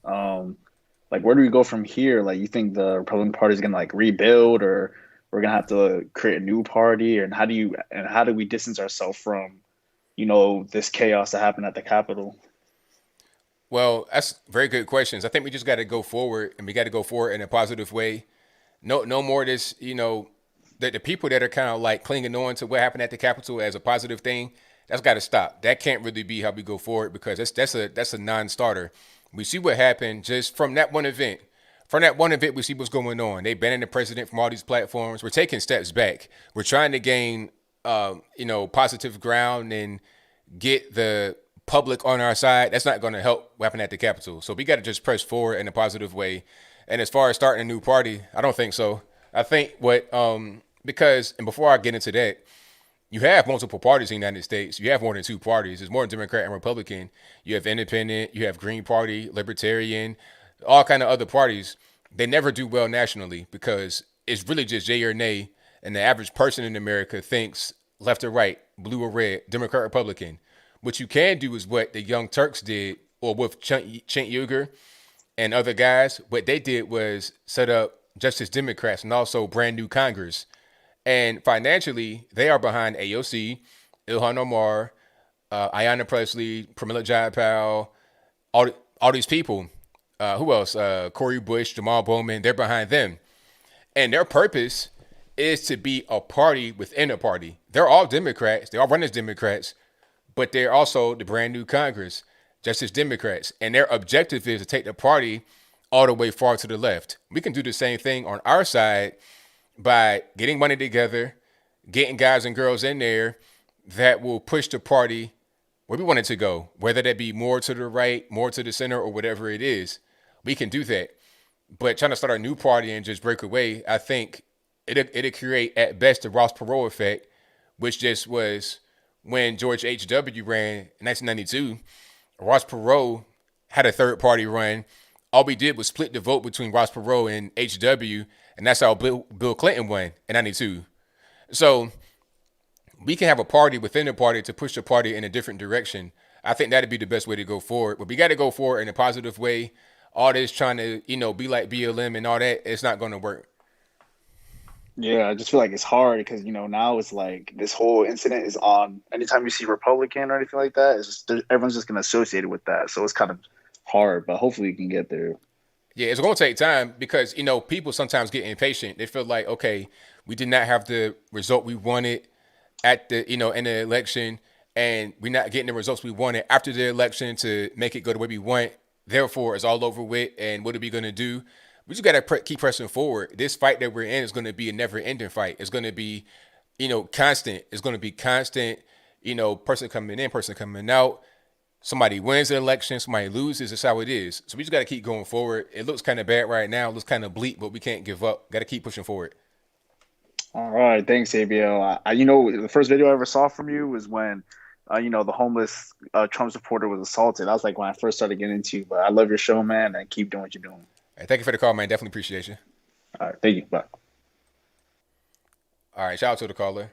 like where do we go from here? Like, you think the Republican Party is gonna like rebuild, or we're gonna have to create a new party, and how do we distance ourselves from, this chaos that happened at the Capitol? Well, that's very good questions. I think we just got to go forward, and we got to go forward in a positive way. No more of this. The people that are kind of like clinging on to what happened at the Capitol as a positive thing, that's got to stop. That can't really be how we go forward, because that's a non-starter. We see what happened just from that one event. From that one event, we see what's going on. They banning the president from all these platforms. We're taking steps back. We're trying to gain, positive ground and get the public on our side. That's not going to help what happened at the Capitol. So we got to just press forward in a positive way. And as far as starting a new party, I don't think so. I think and before I get into that, you have multiple parties in the United States. You have more than two parties. There's more than Democrat and Republican. You have Independent. You have Green Party, Libertarian, all kind of other parties. They never do well nationally because it's really just yay or nay. And the average person in America thinks left or right, blue or red, Democrat, Republican. What you can do is what the Young Turks did, or with Cenk Uygur and other guys. What they did was set up Justice Democrats and also brand new Congress. And financially, they are behind AOC, Ilhan Omar, Ayanna Pressley, Pramila Jayapal, all these people. Who else? Corey Bush, Jamal Bowman. They're behind them. And their purpose is to be a party within a party. They're all Democrats. They all run as Democrats, but they're also the brand new Congress, Justice Democrats. And their objective is to take the party all the way far to the left. We can do the same thing on our side by getting money together, getting guys and girls in there that will push the party where we want it to go, whether that be more to the right, more to the center, or whatever it is. We can do that. But trying to start a new party and just break away, I think it'll create at best the Ross Perot effect, which just was when George H.W. ran in 1992. Ross Perot had a third party run. All we did was split the vote between Ross Perot and H.W., and that's how Bill Clinton won in 92. So we can have a party within the party to push the party in a different direction. I think that'd be the best way to go forward. But we got to go forward in a positive way. All this trying to, be like BLM and all that, it's not going to work. Yeah, I just feel like it's hard because, now it's like this whole incident is on. Anytime you see Republican or anything like that, everyone's just going to associate it with that. So it's kind of hard, but hopefully you can get there. Yeah, it's going to take time because, people sometimes get impatient. They feel like, okay, we did not have the result we wanted at the, in the election, and we're not getting the results we wanted after the election to make it go the way we want. Therefore, it's all over with, and what are we going to do? We just got to keep pressing forward. This fight that we're in is going to be a never-ending fight. It's going to be, constant. It's going to be constant, person coming in, person coming out. Somebody wins the election, somebody loses. That's how it is. So we just got to keep going forward. It looks kind of bad right now. It looks kind of bleak, but we can't give up. Got to keep pushing forward. All right. Thanks, ABL. The first video I ever saw from you was when, the homeless Trump supporter was assaulted. That was like when I first started getting into you. But I love your show, man, and keep doing what you're doing. Hey, thank you for the call, man. Definitely appreciate you. All right. Thank you. Bye. All right. Shout out to the caller.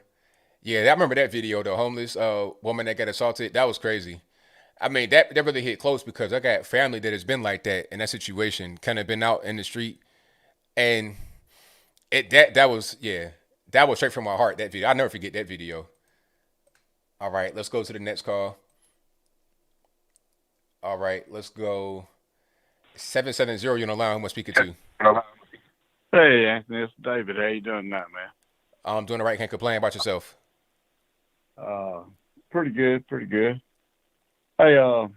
Yeah, I remember that video, the homeless woman that got assaulted. That was crazy. I mean, that really hit close because I got family that has been like that in that situation, kind of been out in the street. And that was straight from my heart, that video. I'll never forget that video. All right, let's go to the next call. All right, let's go. 770, you're on the line. Who am I speaking to? Hey, Anthony, it's David. How you doing tonight, man? I'm doing all right. Can't complain. About yourself? Pretty good. Hey, I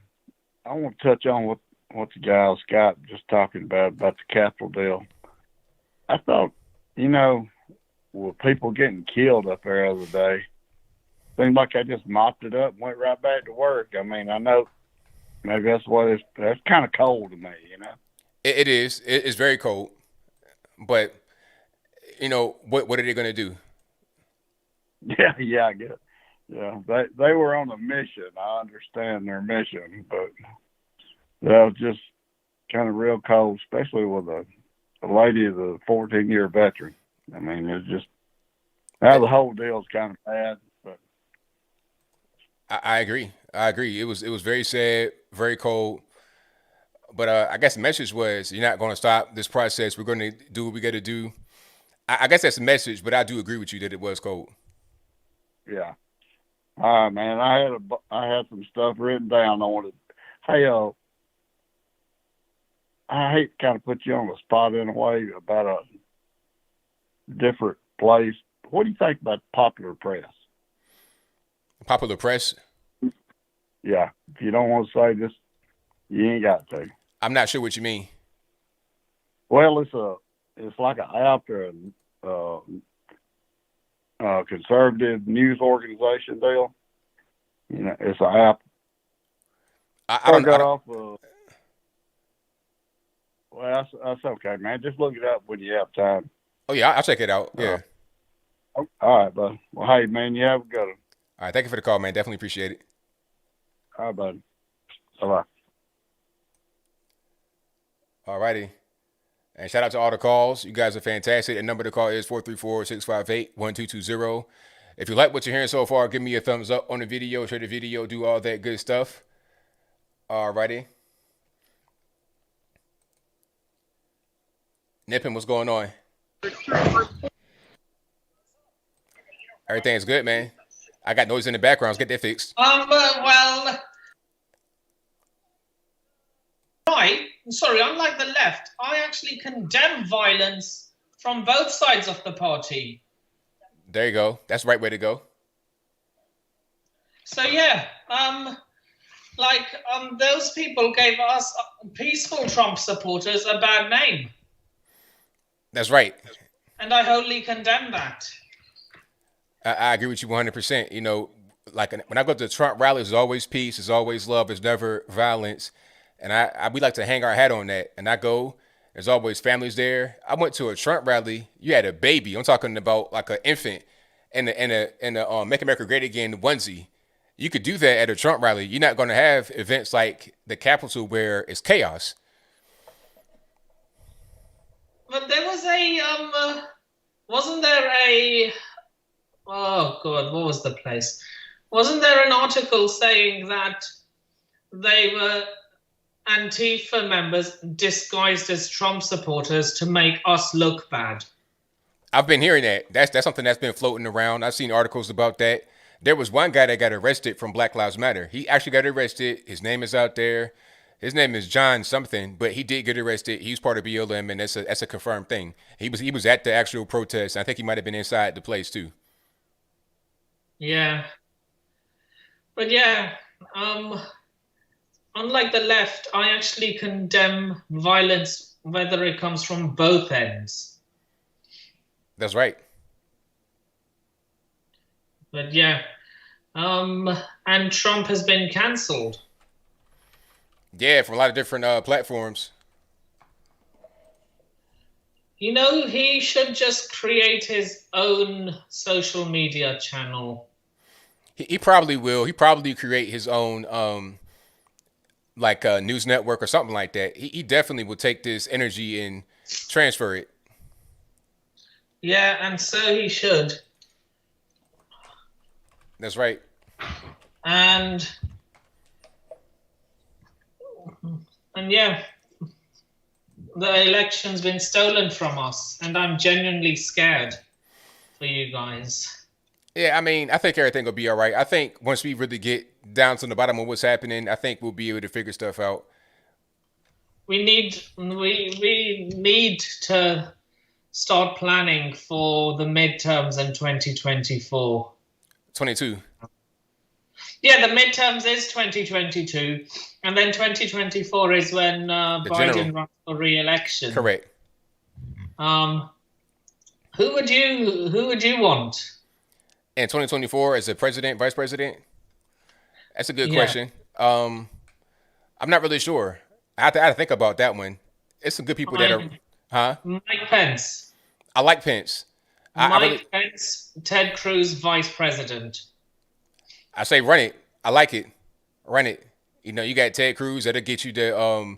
want to touch on what the guy Scott just talking about the Capitol deal. I thought, with people getting killed up there the other day, seemed like I just mopped it up and went right back to work. I mean, I know maybe that's kind of cold to me, It is. It's very cold. But, what are they going to do? Yeah, I get it. Yeah, they were on a mission. I understand their mission, but that was just kind of real cold, especially with a lady, the 14-year veteran. I mean, it's just now the whole deal's kind of bad. But I agree. I agree. It was very sad, very cold. But I guess the message was you're not going to stop this process. We're going to do what we got to do. I guess that's the message. But I do agree with you that it was cold. yeah, all right, man. I had some stuff written down. I wanted. Hey, I hate to kind of put you on the spot in a way about a different place. What do you think about popular press? Popular press? Yeah. If you don't want to say this, you ain't got to. I'm not sure what you mean. Well, it's like an app or a conservative news organization deal. You know, it's an app. I don't know. Well, that's okay, man. Just look it up when you have time. Oh yeah, I'll check it out. Yeah. All right, bud. Well, hey, man, you have a good one. All right, thank you for the call, man. Definitely appreciate it. All right, bud. Bye-bye. All righty. And shout out to all the calls. You guys are fantastic. The number to call is 434-658-1220. If you like what you're hearing so far, give me a thumbs up on the video, share the video, do all that good stuff. All righty. Nippin', what's going on? Everything's good, man. I got noise in the background. Let's get that fixed. Well, right. Sorry, unlike the left, I actually condemn violence from both sides of the party. There you go. That's the right way to go. So yeah, those people gave us peaceful Trump supporters a bad name. That's right. And I wholly condemn that. I agree with you 100%. You know, like when I go to the Trump rallies, there's always peace, there's always love, there's never violence. And we like to hang our hat on that. And I go, there's always families there. I went to a Trump rally. You had a baby. I'm talking about like an infant in a Make America Great Again onesie. You could do that at a Trump rally. You're not going to have events like the Capitol where it's chaos. But there was wasn't there oh God, what was the place? Wasn't there an article saying that they were Antifa members disguised as Trump supporters to make us look bad? I've been hearing that. That's something that's been floating around. I've seen articles about that. There was one guy that got arrested from Black Lives Matter. He actually got arrested. His name is out there. His name is John something, but he did get arrested. He's part of BLM, and that's a confirmed thing. He was at the actual protest. I think he might have been inside the place too. Yeah. But yeah, unlike the left, I actually condemn violence, whether it comes from both ends. That's right. But yeah, and Trump has been cancelled. Yeah, from a lot of different platforms. You know, he should just create his own social media channel. He probably will. He probably create his own like a news network or something like that. He definitely will take this energy and transfer it. Yeah, and so he should. That's right. And yeah, the election's been stolen from us, and I'm genuinely scared for you guys. Yeah, I mean, I think everything will be all right. I think once we really get down to the bottom of what's happening, I think we'll be able to figure stuff out. We need to start planning for the midterms in 2024. 22. Yeah, the midterms is 2022, and then 2024 is when Biden runs for re-election. Correct. Who would you want? In 2024 as a president, vice president? That's a good question. I'm not really sure. I have to think about that one. It's some good people that are, huh? Mike Pence. I like Pence. Pence, Ted Cruz, vice president. I say run it. I like it. Run it. You know, you got Ted Cruz that'll get you the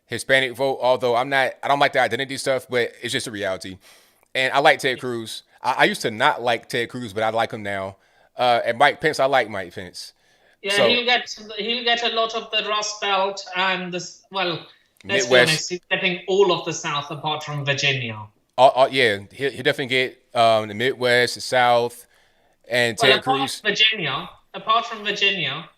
Hispanic vote. Although I don't like the identity stuff, but it's just a reality. And I like Ted Cruz. I used to not like Ted Cruz, but I like him now. And Mike Pence, I like Mike Pence. Yeah, So he'll get a lot of the Rust Belt and let's Midwest. be honest, he's getting all of the South apart from Virginia. Yeah, he'll definitely get the Midwest, the South, and Ted Cruz. Apart from Virginia.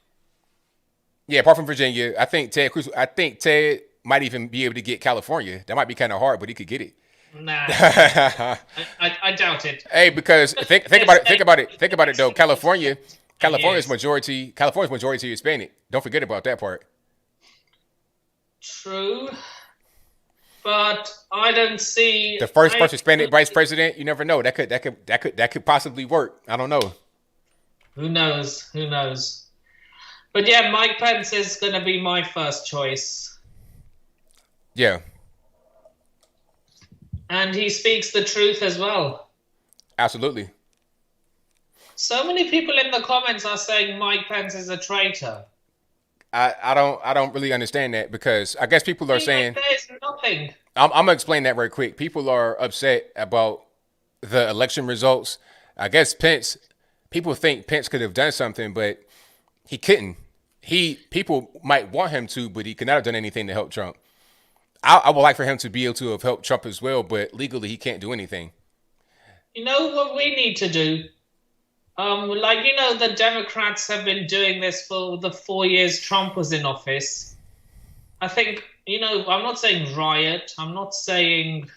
Yeah, apart from Virginia, I think Ted might even be able to get California. That might be kind of hard, but he could get it. Nah, I doubt it. Hey, because think about it though. California's majority Hispanic. Don't forget about that part. True, but I don't see The first Hispanic vice president. You never know. That could possibly work. I don't know. Who knows? But yeah, Mike Pence is going to be my first choice. Yeah. And he speaks the truth as well. Absolutely. So many people in the comments are saying Mike Pence is a traitor. I don't really understand that, because I guess people are saying there's nothing. I'm gonna explain that very quick. People are upset about the election results. I guess people think Pence could have done something, but he couldn't. People might want him to, but he could not have done anything to help Trump. I would like for him to be able to have helped Trump as well, but legally he can't do anything. You know what we need to do? The Democrats have been doing this for the 4 years Trump was in office. I think, I'm not saying riot. I'm not saying,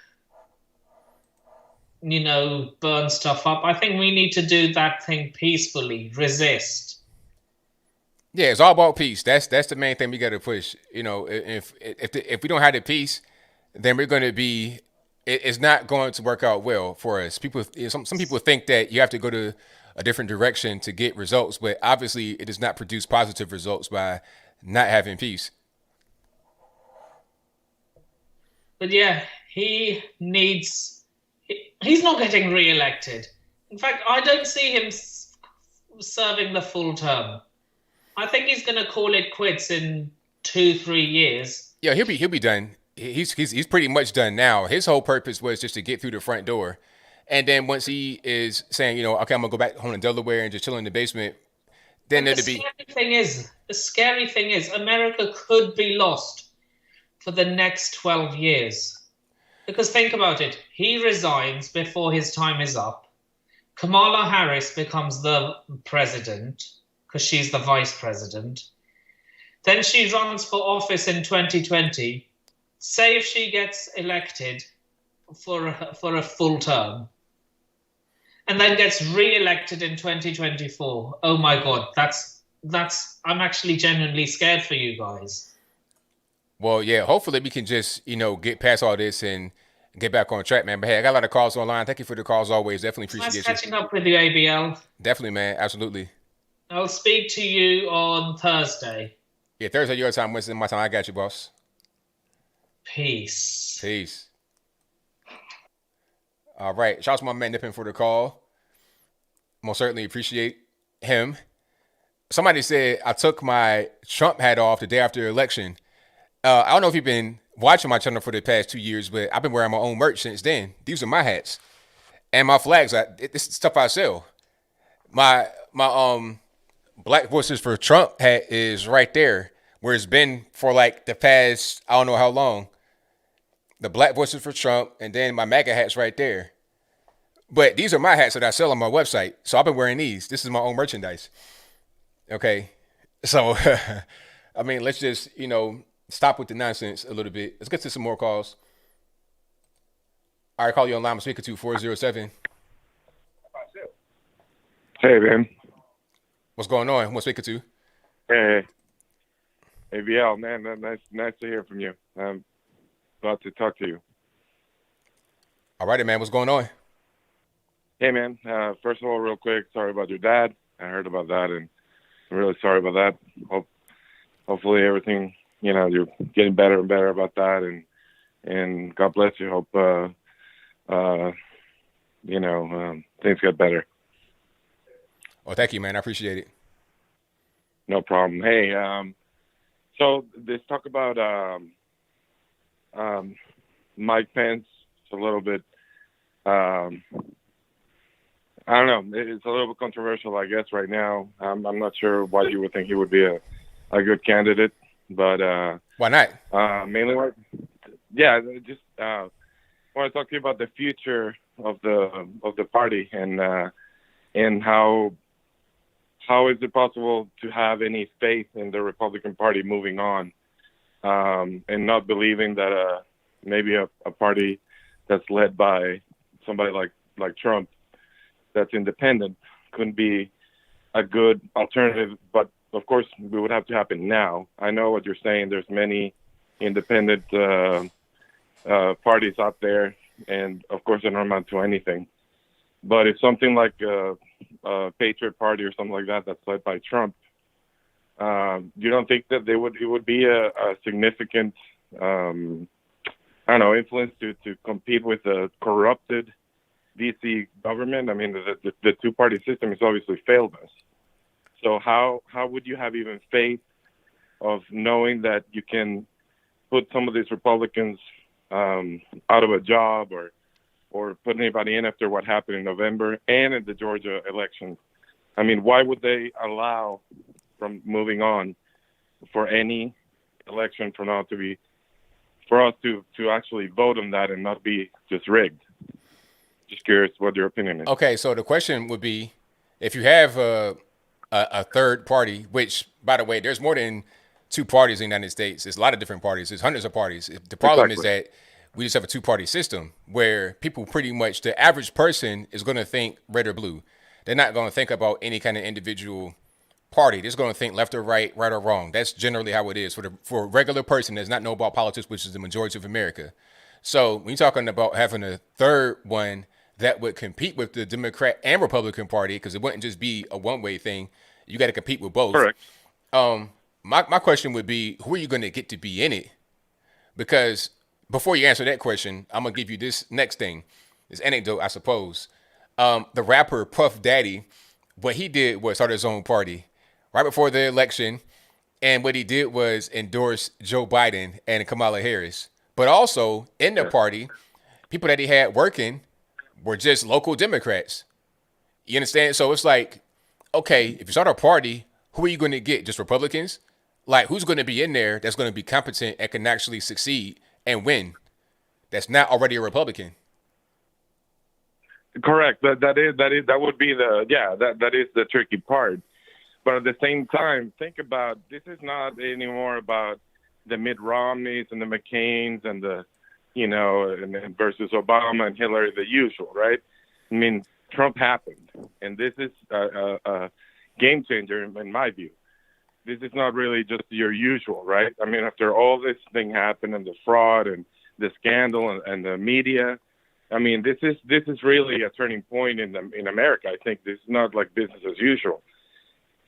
burn stuff up. I think we need to do that thing peacefully, resist. Yeah, it's all about peace. That's the main thing we got to push. If we don't have the peace, then we're going to be. It's not going to work out well for us. Some people think that you have to go to a different direction to get results, but obviously it does not produce positive results by not having peace. But yeah, he's not getting reelected. In fact, I don't see him serving the full term. I think he's going to call it quits in 2-3 years. Yeah, he'll be done. He's pretty much done now. His whole purpose was just to get through the front door, and then once he is saying, okay, I'm gonna go back home to Delaware and just chill in the basement, then it'll be. The scary thing is, America could be lost for the next 12 years. Because think about it, he resigns before his time is up. Kamala Harris becomes the president, because she's the vice president. Then she runs for office in 2020. Say if she gets elected for a full term, and then gets re-elected in 2024. Oh my God, that's. I'm actually genuinely scared for you guys. Well, yeah. Hopefully we can just get past all this and get back on track, man. But hey, I got a lot of calls online. Thank you for the calls always. Definitely appreciate you. Nice catching up with you, ABL. Definitely, man. Absolutely. I'll speak to you on Thursday. Yeah, Thursday your time, Wednesday my time. I got you, boss. Peace. All right. Shout out to my man Nippin for the call. Most certainly appreciate him. Somebody said I took my Trump hat off the day after the election. I don't know if you've been watching my channel for the past 2 years, but I've been wearing my own merch since then. These are my hats and my flags. This is stuff I sell. My Black Voices for Trump hat is right there, where it's been for like the past, I don't know how long. The Black Voices for Trump, and then my MAGA hat's right there. But these are my hats that I sell on my website. So I've been wearing these. This is my own merchandise. Okay. So, I mean, let's just, stop with the nonsense a little bit. Let's get to some more calls. All right, call you online. I'm speaking to 407. Hey, man. What's going on? Who am I speaking to? Hey. ABL, man. Nice to hear from you. I'm about to talk to you. All righty, man. What's going on? Hey, man. First of all, real quick, sorry about your dad. I heard about that, and I'm really sorry about that. Hopefully everything, you're getting better and better about that, and God bless you. Hope, things get better. Oh, thank you, man. I appreciate it. No problem. Hey, so let's talk about Mike Pence a little bit. Um, I don't know. It's a little bit controversial, I guess, right now. I'm not sure why you would think he would be a good candidate, but why not? Mainly, yeah, just want to talk to you about the future of the party and how is it possible to have any faith in the Republican Party moving on, and not believing that maybe a party that's led by somebody like Trump that's independent couldn't be a good alternative. But of course, it would have to happen now. I know what you're saying. There's many independent parties out there, and of course, they're not amount to anything. But if something like a Patriot Party or something like that that's led by Trump, you don't think that it would be a significant I don't know, influence to compete with the corrupted DC government? I mean, the two-party system has obviously failed us. So how would you have even faith of knowing that you can put some of these Republicans out of a job or put anybody in after what happened in November and in the Georgia election? I mean, why would they allow from moving on for any election from now to be for us to actually vote on that and not be just rigged? Just curious what your opinion is. Okay, so the question would be, if you have a third party, which, by the way, there's more than two parties in the United States. There's a lot of different parties. There's hundreds of parties. The problem is that we just have a two-party system where people pretty much, the average person is going to think red or blue. They're not going to think about any kind of individual party. They're just going to think left or right or wrong. That's generally how it is for a regular person that does not know about politics, which is the majority of America. So when you're talking about having a third one that would compete with the Democrat and Republican Party, because it wouldn't just be a one-way thing, you got to compete with both. Correct. My question would be, who are you going to get to be in it? Because before you answer that question, I'm going to give you this next thing, this anecdote, I suppose. The rapper Puff Daddy, what he did was start his own party right before the election. And what he did was endorse Joe Biden and Kamala Harris. But also in the party, people that he had working were just local Democrats. You understand? So it's like, okay, if you start a party, who are you going to get? Just Republicans? Like, who's going to be in there that's going to be competent and can actually succeed and win? That's not already a Republican. Correct. That would be that is the tricky part. But at the same time, think about, this is not anymore about the Mitt Romneys and the McCains and the, and versus Obama and Hillary, the usual, right? I mean, Trump happened, and this is a game changer in my view. This is not really just your usual, right? I mean, after all this thing happened and the fraud and the scandal and the media, I mean, this is really a turning point in America. I think this is not like business as usual.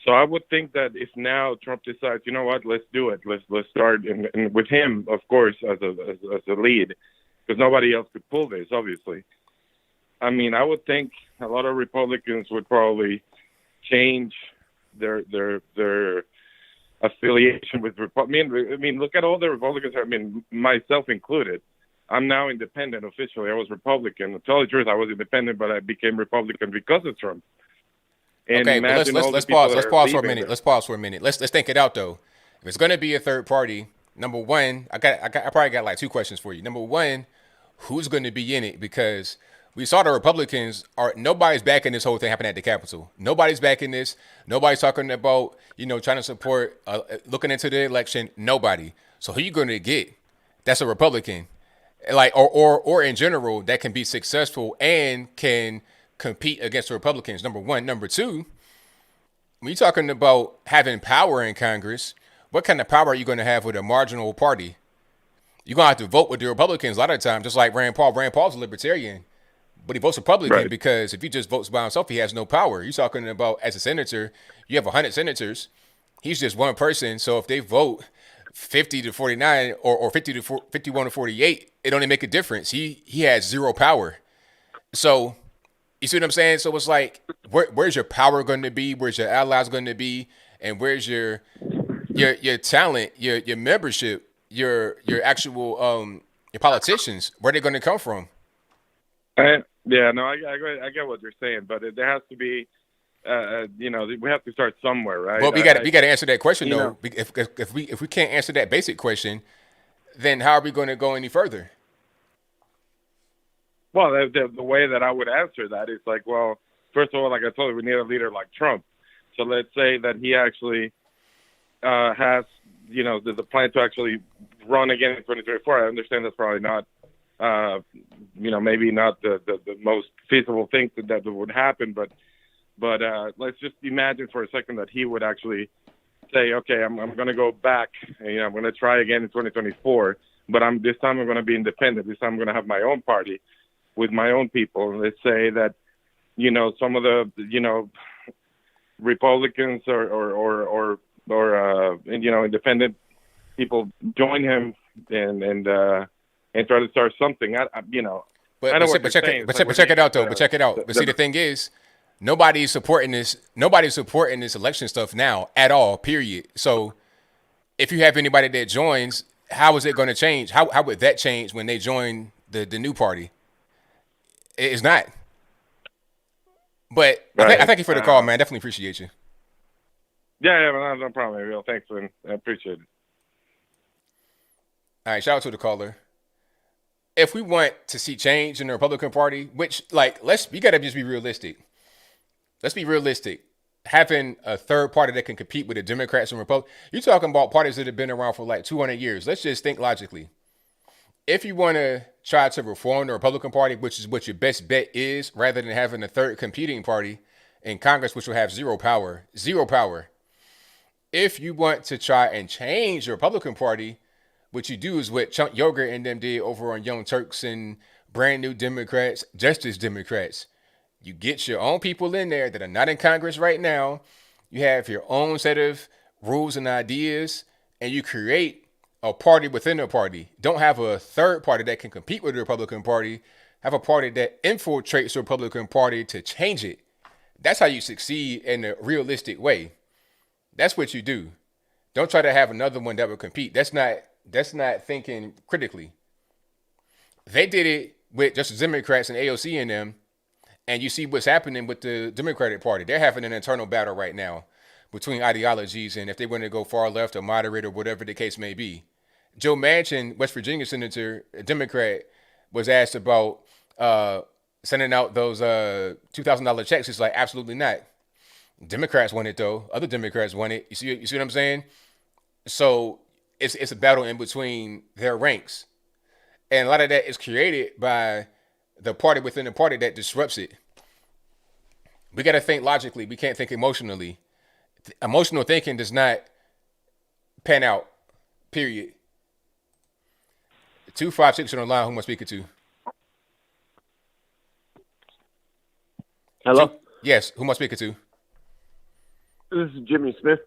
So I would think that if now Trump decides, you know what, let's do it. Let's start, and with him, of course, as a lead, because nobody else could pull this, obviously. I mean, I would think a lot of Republicans would probably change their affiliation with Republicans. I mean, look at all the Republicans. I mean, myself included. I'm now independent officially. I was Republican. To tell the truth, I was independent, but I became Republican because of Trump. And okay, but let's pause. Let's pause for a minute. Let's pause for a minute. Let's think it out though. If it's going to be a third party, number one, I probably got like two questions for you. Number one, who's going to be in it? Because we saw the Republicans nobody's backing this whole thing happening at the Capitol. Nobody's backing this. Nobody's talking about trying to support looking into the election. Nobody. So who you going to get? That's a Republican, like or in general that can be successful and can compete against the Republicans. Number one. Number two, when you're talking about having power in Congress, what kind of power are you going to have with a marginal party? You're going to have to vote with the Republicans a lot of the time, just like Rand Paul. Rand Paul's a libertarian, but he votes Republican because if he just votes by himself, he has no power. You're talking about as a senator, you have 100 senators. He's just one person. So if they vote 50 to 49 or 50 to 51 to 48, it only make a difference. He has zero power. So you see what I'm saying? So it's like, where's your power going to be? Where's your allies going to be? And where's your talent, your membership, your actual your politicians? Where are they going to come from? I get what you're saying, but there has to be, we have to start somewhere, right? Well, we got to answer that question though. know. If we can't answer that basic question, then how are we going to go any further? Well, the way that I would answer that is like, well, first of all, like I told you, we need a leader like Trump. So let's say that he actually has, the plan to actually run again in 2024. I understand that's probably not, maybe not the most feasible thing that would happen, but let's just imagine for a second that he would actually say, okay, I'm going to go back, and, I'm going to try again in 2024, but this time I'm going to be independent. This time I'm going to have my own party with my own people. Let's say that, some of the, Republicans or independent people join him and try to start something. I know what you're saying. But check it out though. But check it out. But see, the thing is, nobody's supporting this. Nobody's supporting this election stuff now at all. Period. So, if you have anybody that joins, how is it going to change? How would that change when they join the new party? It's not. But right. I thank you for the call, man. Definitely appreciate you. Yeah, no problem, Ariel. Thanks, man. I appreciate it. All right, shout out to the caller. If we want to see change in the Republican Party, which, we got to just be realistic. Let's be realistic. Having a third party that can compete with the Democrats and Republicans, you're talking about parties that have been around for 200 years. Let's just think logically. If you want to try to reform the Republican Party, which is what your best bet is, rather than having a third competing party in Congress, which will have zero power. If you want to try and change the Republican Party, what you do is what Chunk Yogurt and them did over on Young Turks and Brand New Democrats, Justice Democrats. You get your own people in there that are not in Congress right now. You have your own set of rules and ideas, and you create a party within a party. Don't have a third party that can compete with the Republican Party. Have a party that infiltrates the Republican Party to change it. That's how you succeed in a realistic way. That's what you do. Don't try to have another one that will compete. That's not thinking critically. They did it with just the Democrats and AOC in them, and you see what's happening with the Democratic Party. They're having an internal battle right now between ideologies and if they want to go far left or moderate or whatever the case may be. Joe Manchin, West Virginia senator, a Democrat, was asked about sending out those $2,000 checks. It's like, absolutely not. Democrats want it though. Other Democrats want it. You see what I'm saying? So it's a battle in between their ranks. And a lot of that is created by the party within the party that disrupts it. We got to think logically. We can't think emotionally. Emotional thinking does not pan out, period. 256 on the line. Who am I speaking to? Hello? Yes, who am I speaking to? This is Jimmy Smith.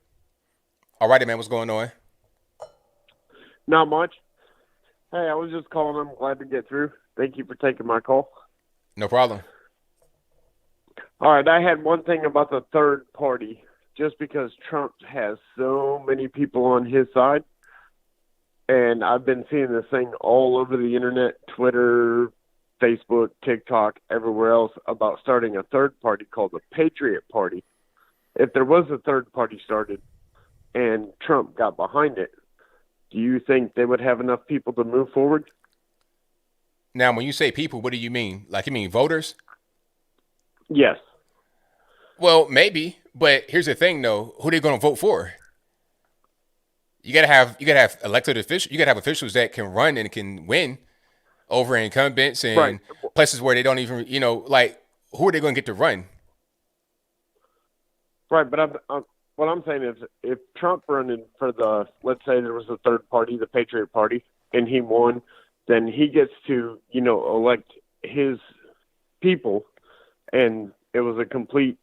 All righty, man. What's going on? Not much. Hey, I was just calling. I'm glad to get through. Thank you for taking my call. No problem. All right, I had one thing about the third party. Just because Trump has so many people on his side, and I've been seeing this thing all over the internet, Twitter, Facebook, TikTok, everywhere else, about starting a third party called the Patriot Party. If there was a third party started and Trump got behind it, do you think they would have enough people to move forward? Now, when you say people, what do you mean? Like, you mean voters? Yes. Well, maybe, but here's the thing, though: who are they going to vote for? You gotta have elected officials. You gotta have officials that can run and can win over incumbents and Right. places where they don't even, who are they going to get to run? Right, but what I'm saying is, if Trump running for let's say there was a third party, the Patriot Party, and he won, then he gets to, elect his people, and it was a complete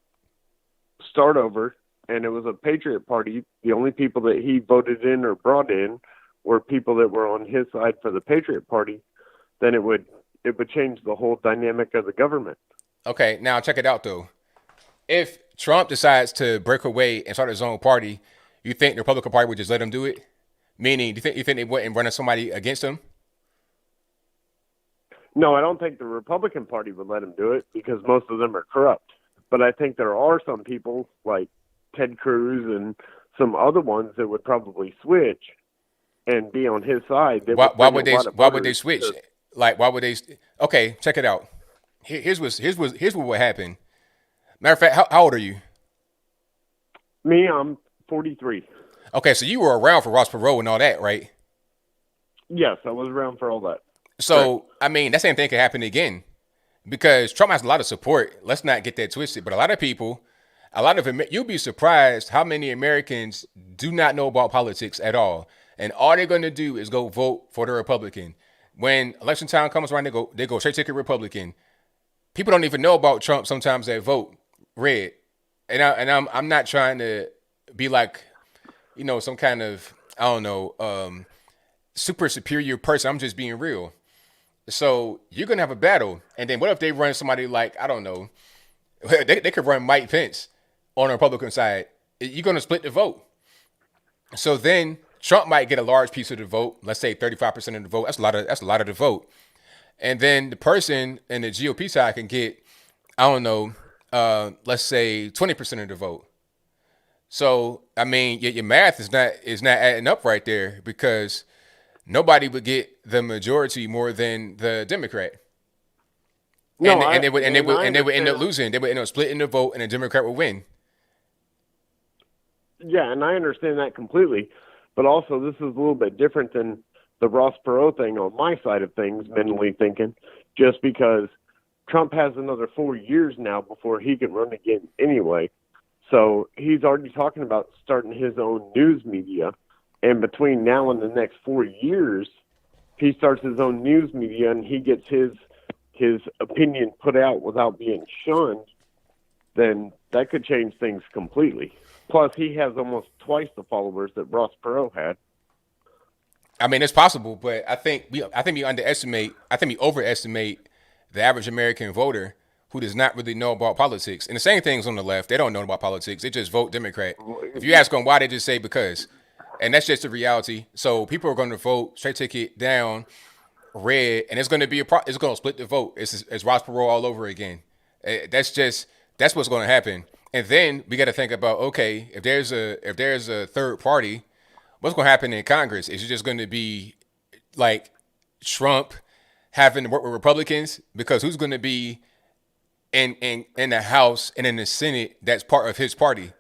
start over, and it was a Patriot Party. The only people that he voted in or brought in were people that were on his side for the Patriot Party. Then it would change the whole dynamic of the government. Okay, now check it out though. if Trump decides to break away and start his own party, you think the Republican Party would just let him do it? Meaning, do you think they wouldn't run somebody against him? No, I don't think the Republican Party would let him do it because most of them are corrupt. But I think there are some people like Ted Cruz and some other ones that would probably switch and be on his side. Why would they switch? Like, why would they? Okay, check it out. Here's what would happen. Matter of fact, how old are you? Me, I'm 43. Okay, so you were around for Ross Perot and all that, right? Yes, I was around for all that. So, correct. I mean, that same thing could happen again because Trump has a lot of support. Let's not get that twisted. But a lot of people, you'll be surprised how many Americans do not know about politics at all. And all they're going to do is go vote for the Republican. When election time comes around, they go straight ticket Republican. People don't even know about Trump sometimes that vote red. And I'm not trying to be like, some kind of, I don't know, super superior person. I'm just being real. So you're going to have a battle. And then what if they run somebody like, I don't know, they could run Mike Pence on the Republican side. You're going to split the vote. So then Trump might get a large piece of the vote. Let's say 35% of the vote. That's a lot of the vote. And then the person in the GOP side can get, I don't know, let's say 20% of the vote. So, I mean, your math is not adding up right there because nobody would get the majority more than the Democrat. And they would end up losing. They would end up splitting the vote and the Democrat would win. Yeah, and I understand that completely. But also, this is a little bit different than the Ross Perot thing on my side of things, mentally thinking, just because Trump has another 4 years now before he can run again anyway. So he's already talking about starting his own news media. And between now and the next 4 years, he starts his own news media and he gets his opinion put out without being shunned, then that could change things completely. Plus, he has almost twice the followers that Ross Perot had. I mean, it's possible, but I think we overestimate the average American voter who does not really know about politics. And the same thing's on the left. They don't know about politics. They just vote Democrat. If you ask them why, they just say because. And that's just the reality. So people are going to vote straight ticket down red, and it's going to be it's going to split the vote. It's Ross Perot all over again. That's what's going to happen. And then we got to think about, okay, if there's a third party, what's going to happen in Congress? Is it just going to be like Trump having to work with Republicans? Because who's going to be in the House and in the Senate that's part of his party?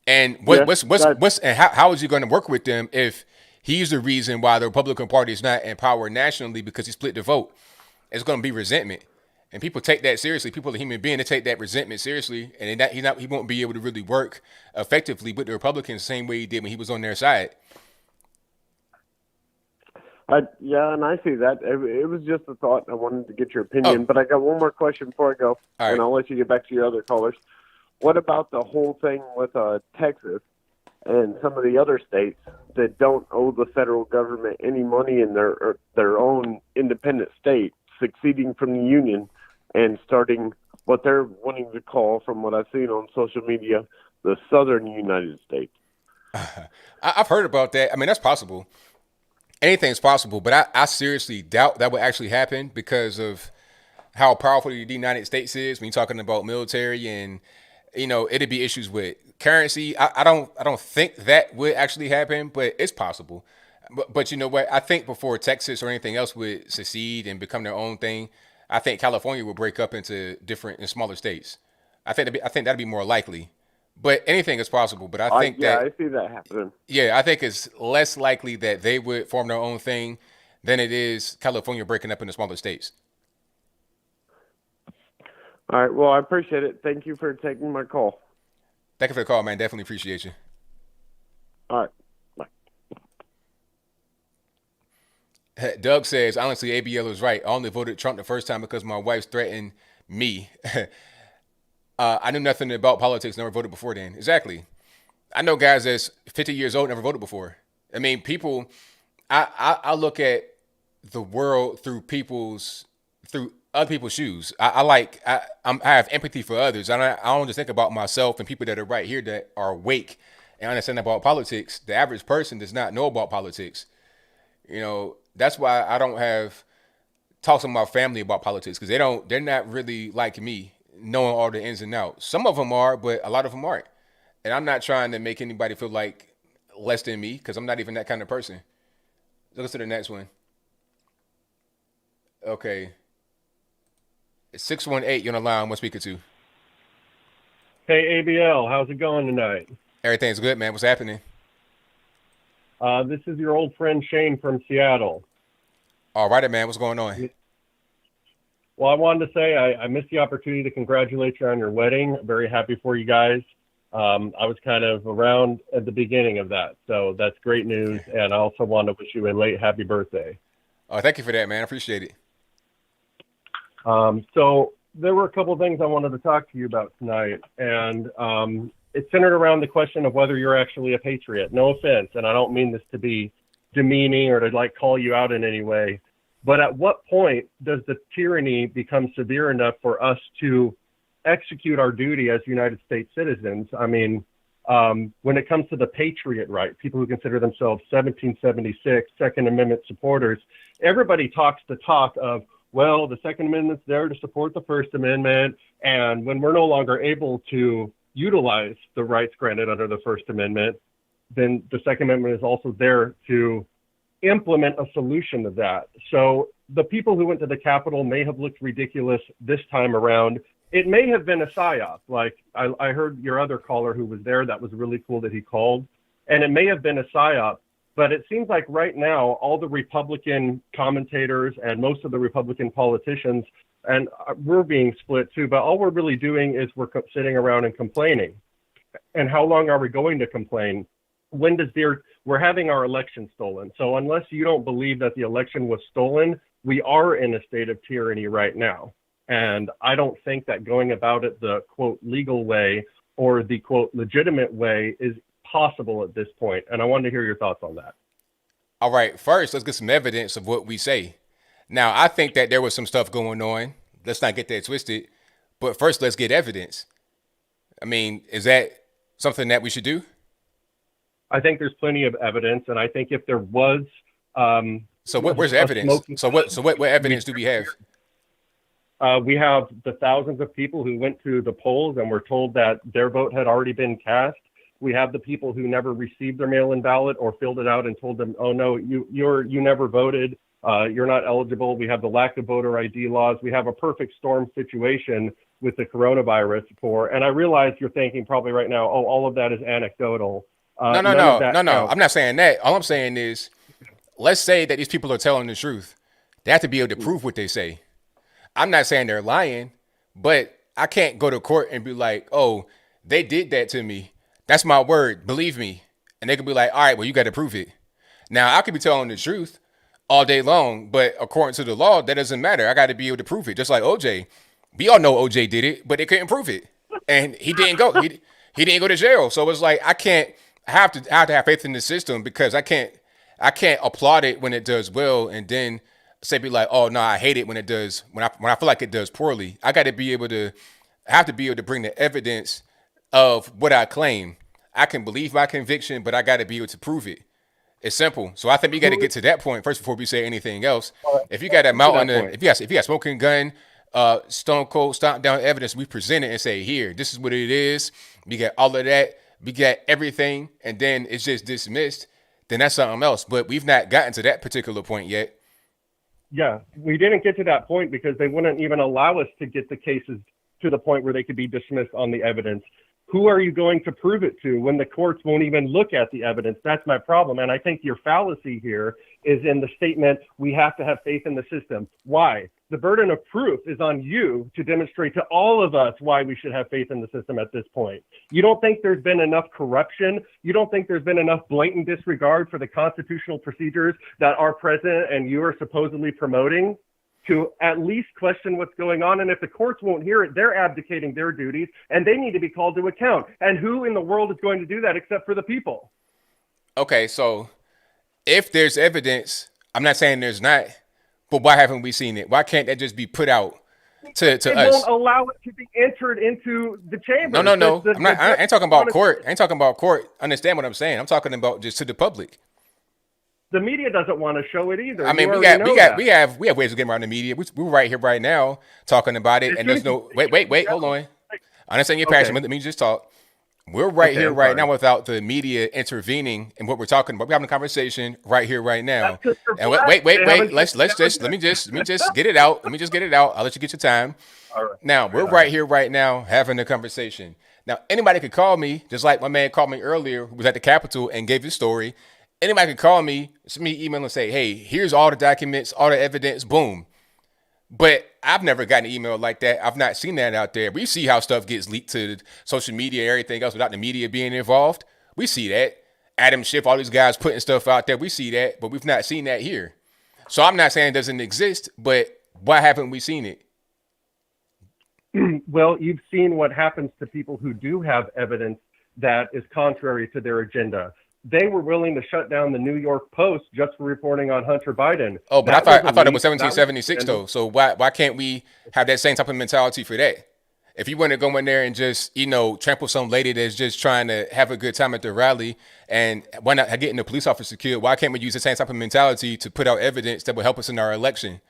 And how is he going to work with them if he's the reason why the Republican Party is not in power nationally because he split the vote? It's going to be resentment. And people take that seriously. People are human beings. They take that resentment seriously. And he won't be able to really work effectively with the Republicans the same way he did when he was on their side. Yeah, and I see that. It was just a thought. I wanted to get your opinion. But I got one more question before I go, and I'll let you get back to your other callers. What about the whole thing with Texas and some of the other states that don't owe the federal government any money in their own independent state, succeeding from the union and starting what they're wanting to call, from what I've seen on social media, the Southern United States? I've heard about that. I mean, that's possible. Anything's possible, but I seriously doubt that would actually happen because of how powerful the United States is when you're talking about military and, it'd be issues with currency. I don't think that would actually happen, but it's possible. But you know what? I think before Texas or anything else would secede and become their own thing, I think California would break up into different and smaller states. I think that'd be more likely. But anything is possible. But I think I see that happening. Yeah, I think it's less likely that they would form their own thing than it is California breaking up into smaller states. All right. Well, I appreciate it. Thank you for taking my call. Thank you for the call, man. Definitely appreciate you. All right. Doug says, honestly, ABL was right. I only voted Trump the first time because my wife threatened me. I knew nothing about politics, never voted before then. Exactly. I know guys that's 50 years old, never voted before. I mean, people, I look at the world through other people's shoes. I have empathy for others. I don't just think about myself and people that are right here that are awake and understand about politics. The average person does not know about politics. That's why I don't have talks with my family about politics because they're not really like me, knowing all the ins and outs. Some of them are, but a lot of them aren't. And I'm not trying to make anybody feel like less than me because I'm not even that kind of person. Let's go to the next one. Okay. It's 618. You're on the line. What speaker to? Hey, ABL, how's it going tonight? Everything's good, man. What's happening? This is your old friend Shane from Seattle. All right, man. What's going on? Well, I wanted to say I missed the opportunity to congratulate you on your wedding. Very happy for you guys. I was kind of around at the beginning of that, so that's great news. And I also want to wish you a late happy birthday. Oh, thank you for that, man. I appreciate it. So there were a couple of things I wanted to talk to you about tonight, and it's centered around the question of whether you're actually a patriot. No offense, and I don't mean this to be demeaning or to call you out in any way, but at what point does the tyranny become severe enough for us to execute our duty as United States citizens? I mean, when it comes to the patriot right, people who consider themselves 1776 Second Amendment supporters, everybody talks the talk of, well, the Second Amendment's there to support the First Amendment, and when we're no longer able to utilize the rights granted under the First Amendment, then the Second Amendment is also there to implement a solution to that. So the people who went to the Capitol may have looked ridiculous this time around. It may have been a psyop. Like I heard your other caller who was there, that was really cool that he called, and it may have been a psyop. But it seems like right now, all the Republican commentators and most of the Republican politicians, and we're being split too, but all we're really doing is we're sitting around and complaining. And how long are we going to complain? We're having our election stolen. So unless you don't believe that the election was stolen, we are in a state of tyranny right now. And I don't think that going about it the, quote, legal way or the, quote, legitimate way is possible at this point. And I wanted to hear your thoughts on that. All right. First, let's get some evidence of what we say. Now, I think that there was some stuff going on. Let's not get that twisted. But first, let's get evidence. I mean, is that something that we should do? I think there's plenty of evidence. And I think if there was... where's the evidence? So what evidence do we have? We have the thousands of people who went to the polls and were told that their vote had already been cast. We have the people who never received their mail-in ballot or filled it out and told them, oh, no, you never voted. You're not eligible. We have the lack of voter ID laws. We have a perfect storm situation with the coronavirus and I realize you're thinking probably right now, oh, all of that is anecdotal. No. I'm not saying that. All I'm saying is, let's say that these people are telling the truth. They have to be able to prove what they say. I'm not saying they're lying, but I can't go to court and be like, oh, they did that to me. That's my word. Believe me. And they could be like, all right, well, you got to prove it. Now, I could be telling the truth all day long, but according to the law, that doesn't matter. I got to be able to prove it. Just like OJ. We all know OJ did it, but they couldn't prove it. And he didn't go. He didn't go to jail. So it's like, I have to have faith in the system because I can't applaud it when it does well and then be like, oh no, I hate it when it does, when I feel like it does poorly. I have to be able to bring the evidence of what I claim. I can believe my conviction, but I got to be able to prove it. It's simple. So I think we got to get to that point first before we say anything else. If you got a mount if you got smoking gun, stone cold stomp down evidence, we present it and say, here, this is what it is. We got all of that. We got everything, and then it's just dismissed. Then that's something else. But we've not gotten to that particular point yet. Yeah, we didn't get to that point because they wouldn't even allow us to get the cases to the point where they could be dismissed on the evidence. Who are you going to prove it to when the courts won't even look at the evidence? That's my problem. And I think your fallacy here is in the statement, we have to have faith in the system. Why? The burden of proof is on you to demonstrate to all of us why we should have faith in the system at this point. You don't think there's been enough corruption? You don't think there's been enough blatant disregard for the constitutional procedures that our president and you are supposedly promoting to at least question what's going on? And if the courts won't hear it, they're abdicating their duties and they need to be called to account. And who in the world is going to do that except for the people? Okay, so if there's evidence, I'm not saying there's not, But why haven't we seen it? Why can't that just be put out to It us? won't allow it to be entered into the chamber. No. I ain't talking about court. I ain't talking about court. Understand what I'm saying? I'm talking about just to the public. The media doesn't want to show it either. I mean, we have ways of getting around the media. We're right here right now talking about it, and there's no wait, hold on. I understand your passion. Let me just talk. We're right here right now without the media intervening in what we're talking about. We're having a conversation right here right now. And wait. Let me just get it out. Let me just get it out. I'll let you get your time. All right. Now we're right here right now having a conversation. Now anybody could call me, just like my man called me earlier, who was at the Capitol and gave his story. Anybody could call me, send me an email and say, hey, here's all the documents, all the evidence, boom. But I've never gotten an email like that. I've not seen that out there. We see how stuff gets leaked to social media and everything else without the media being involved. We see that. Adam Schiff, all these guys putting stuff out there. We see that, but we've not seen that here. So I'm not saying it doesn't exist, but why haven't we seen it? Well, you've seen what happens to people who do have evidence that is contrary to their agenda. They were willing to shut down the New York Post just for reporting on Hunter Biden. Oh, but I thought it was 1776 though. So why can't we have that same type of mentality for that? If you want to go in there and just, trample some lady that's just trying to have a good time at the rally, and why not getting the police officer killed? Why can't we use the same type of mentality to put out evidence that will help us in our election?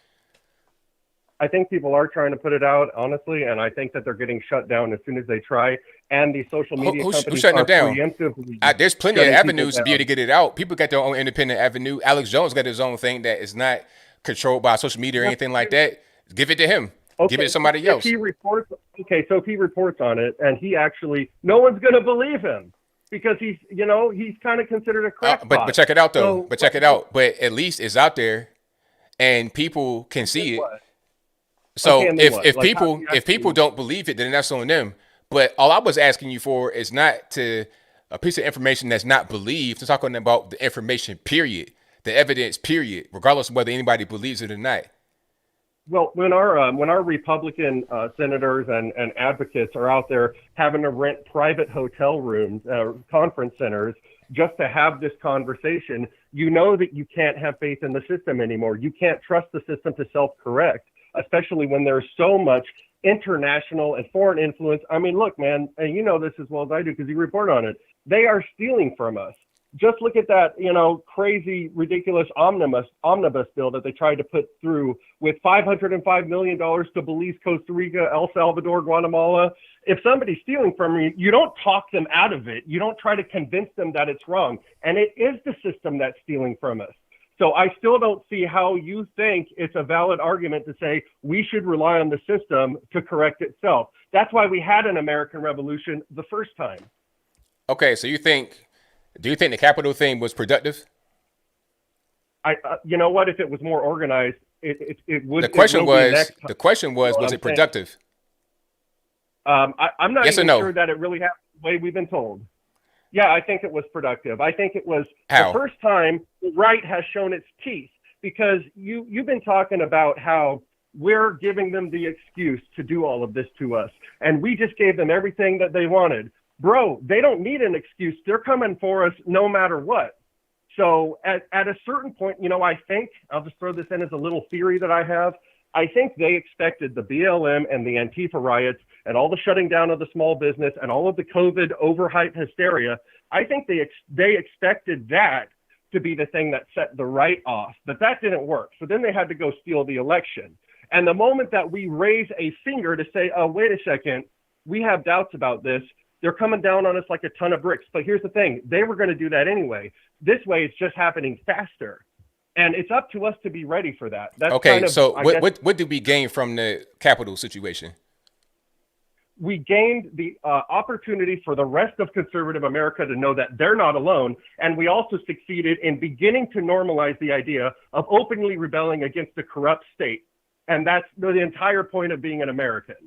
I think people are trying to put it out, honestly, and I think that they're getting shut down as soon as they try. And the social media companies who's shutting are them down? preemptively There's plenty of shutting avenues to people be able to get it out. People got their own independent avenue. Alex Jones got his own thing that is not controlled by social media or anything like that. Give it to him. Okay, Give it to somebody else. So if he reports on it, and he actually, no one's going to believe him because he's kind of considered a crackpot. But check it out though. But at least it's out there, and people can see it. So if people don't believe it, then that's on them. But all I was asking you for is not to a piece of information that's not believed. I'm talking about the information, period, the evidence, period, regardless of whether anybody believes it or not. Well, when our Republican senators and advocates are out there having to rent private hotel rooms, conference centers, just to have this conversation, you know that you can't have faith in the system anymore. You can't trust the system to self-correct, especially when there's so much international and foreign influence. I mean, look, man, and you know this as well as I do because you report on it. They are stealing from us. Just look at that, crazy, ridiculous omnibus bill that they tried to put through with $505 million to Belize, Costa Rica, El Salvador, Guatemala. If somebody's stealing from you, you don't talk them out of it. You don't try to convince them that it's wrong. And it is the system that's stealing from us. So I still don't see how you think it's a valid argument to say we should rely on the system to correct itself. That's why we had an American Revolution the first time. Okay, so do you think the Capitol thing was productive? You know what? If it was more organized, it would. The question was it productive? I'm not yes even or no? sure that it really happened the way we've been told. Yeah, I think it was productive. I think it was How? The first time the right has shown its teeth, because you've been talking about how we're giving them the excuse to do all of this to us, and we just gave them everything that they wanted. Bro, they don't need an excuse. They're coming for us no matter what. So at a certain point, I think, I'll just throw this in as a little theory that I have. I think they expected the BLM and the Antifa riots and all the shutting down of the small business and all of the COVID overhyped hysteria. I think they expected that to be the thing that set the right off, but that didn't work. So then they had to go steal the election. And the moment that we raise a finger to say, oh, wait a second, we have doubts about this, they're coming down on us like a ton of bricks. But here's the thing. They were going to do that anyway. This way, it's just happening faster. And it's up to us to be ready for that. That's okay, so what did we gain from the Capitol situation? We gained the opportunity for the rest of conservative America to know that they're not alone. And we also succeeded in beginning to normalize the idea of openly rebelling against a corrupt state. And that's the entire point of being an American.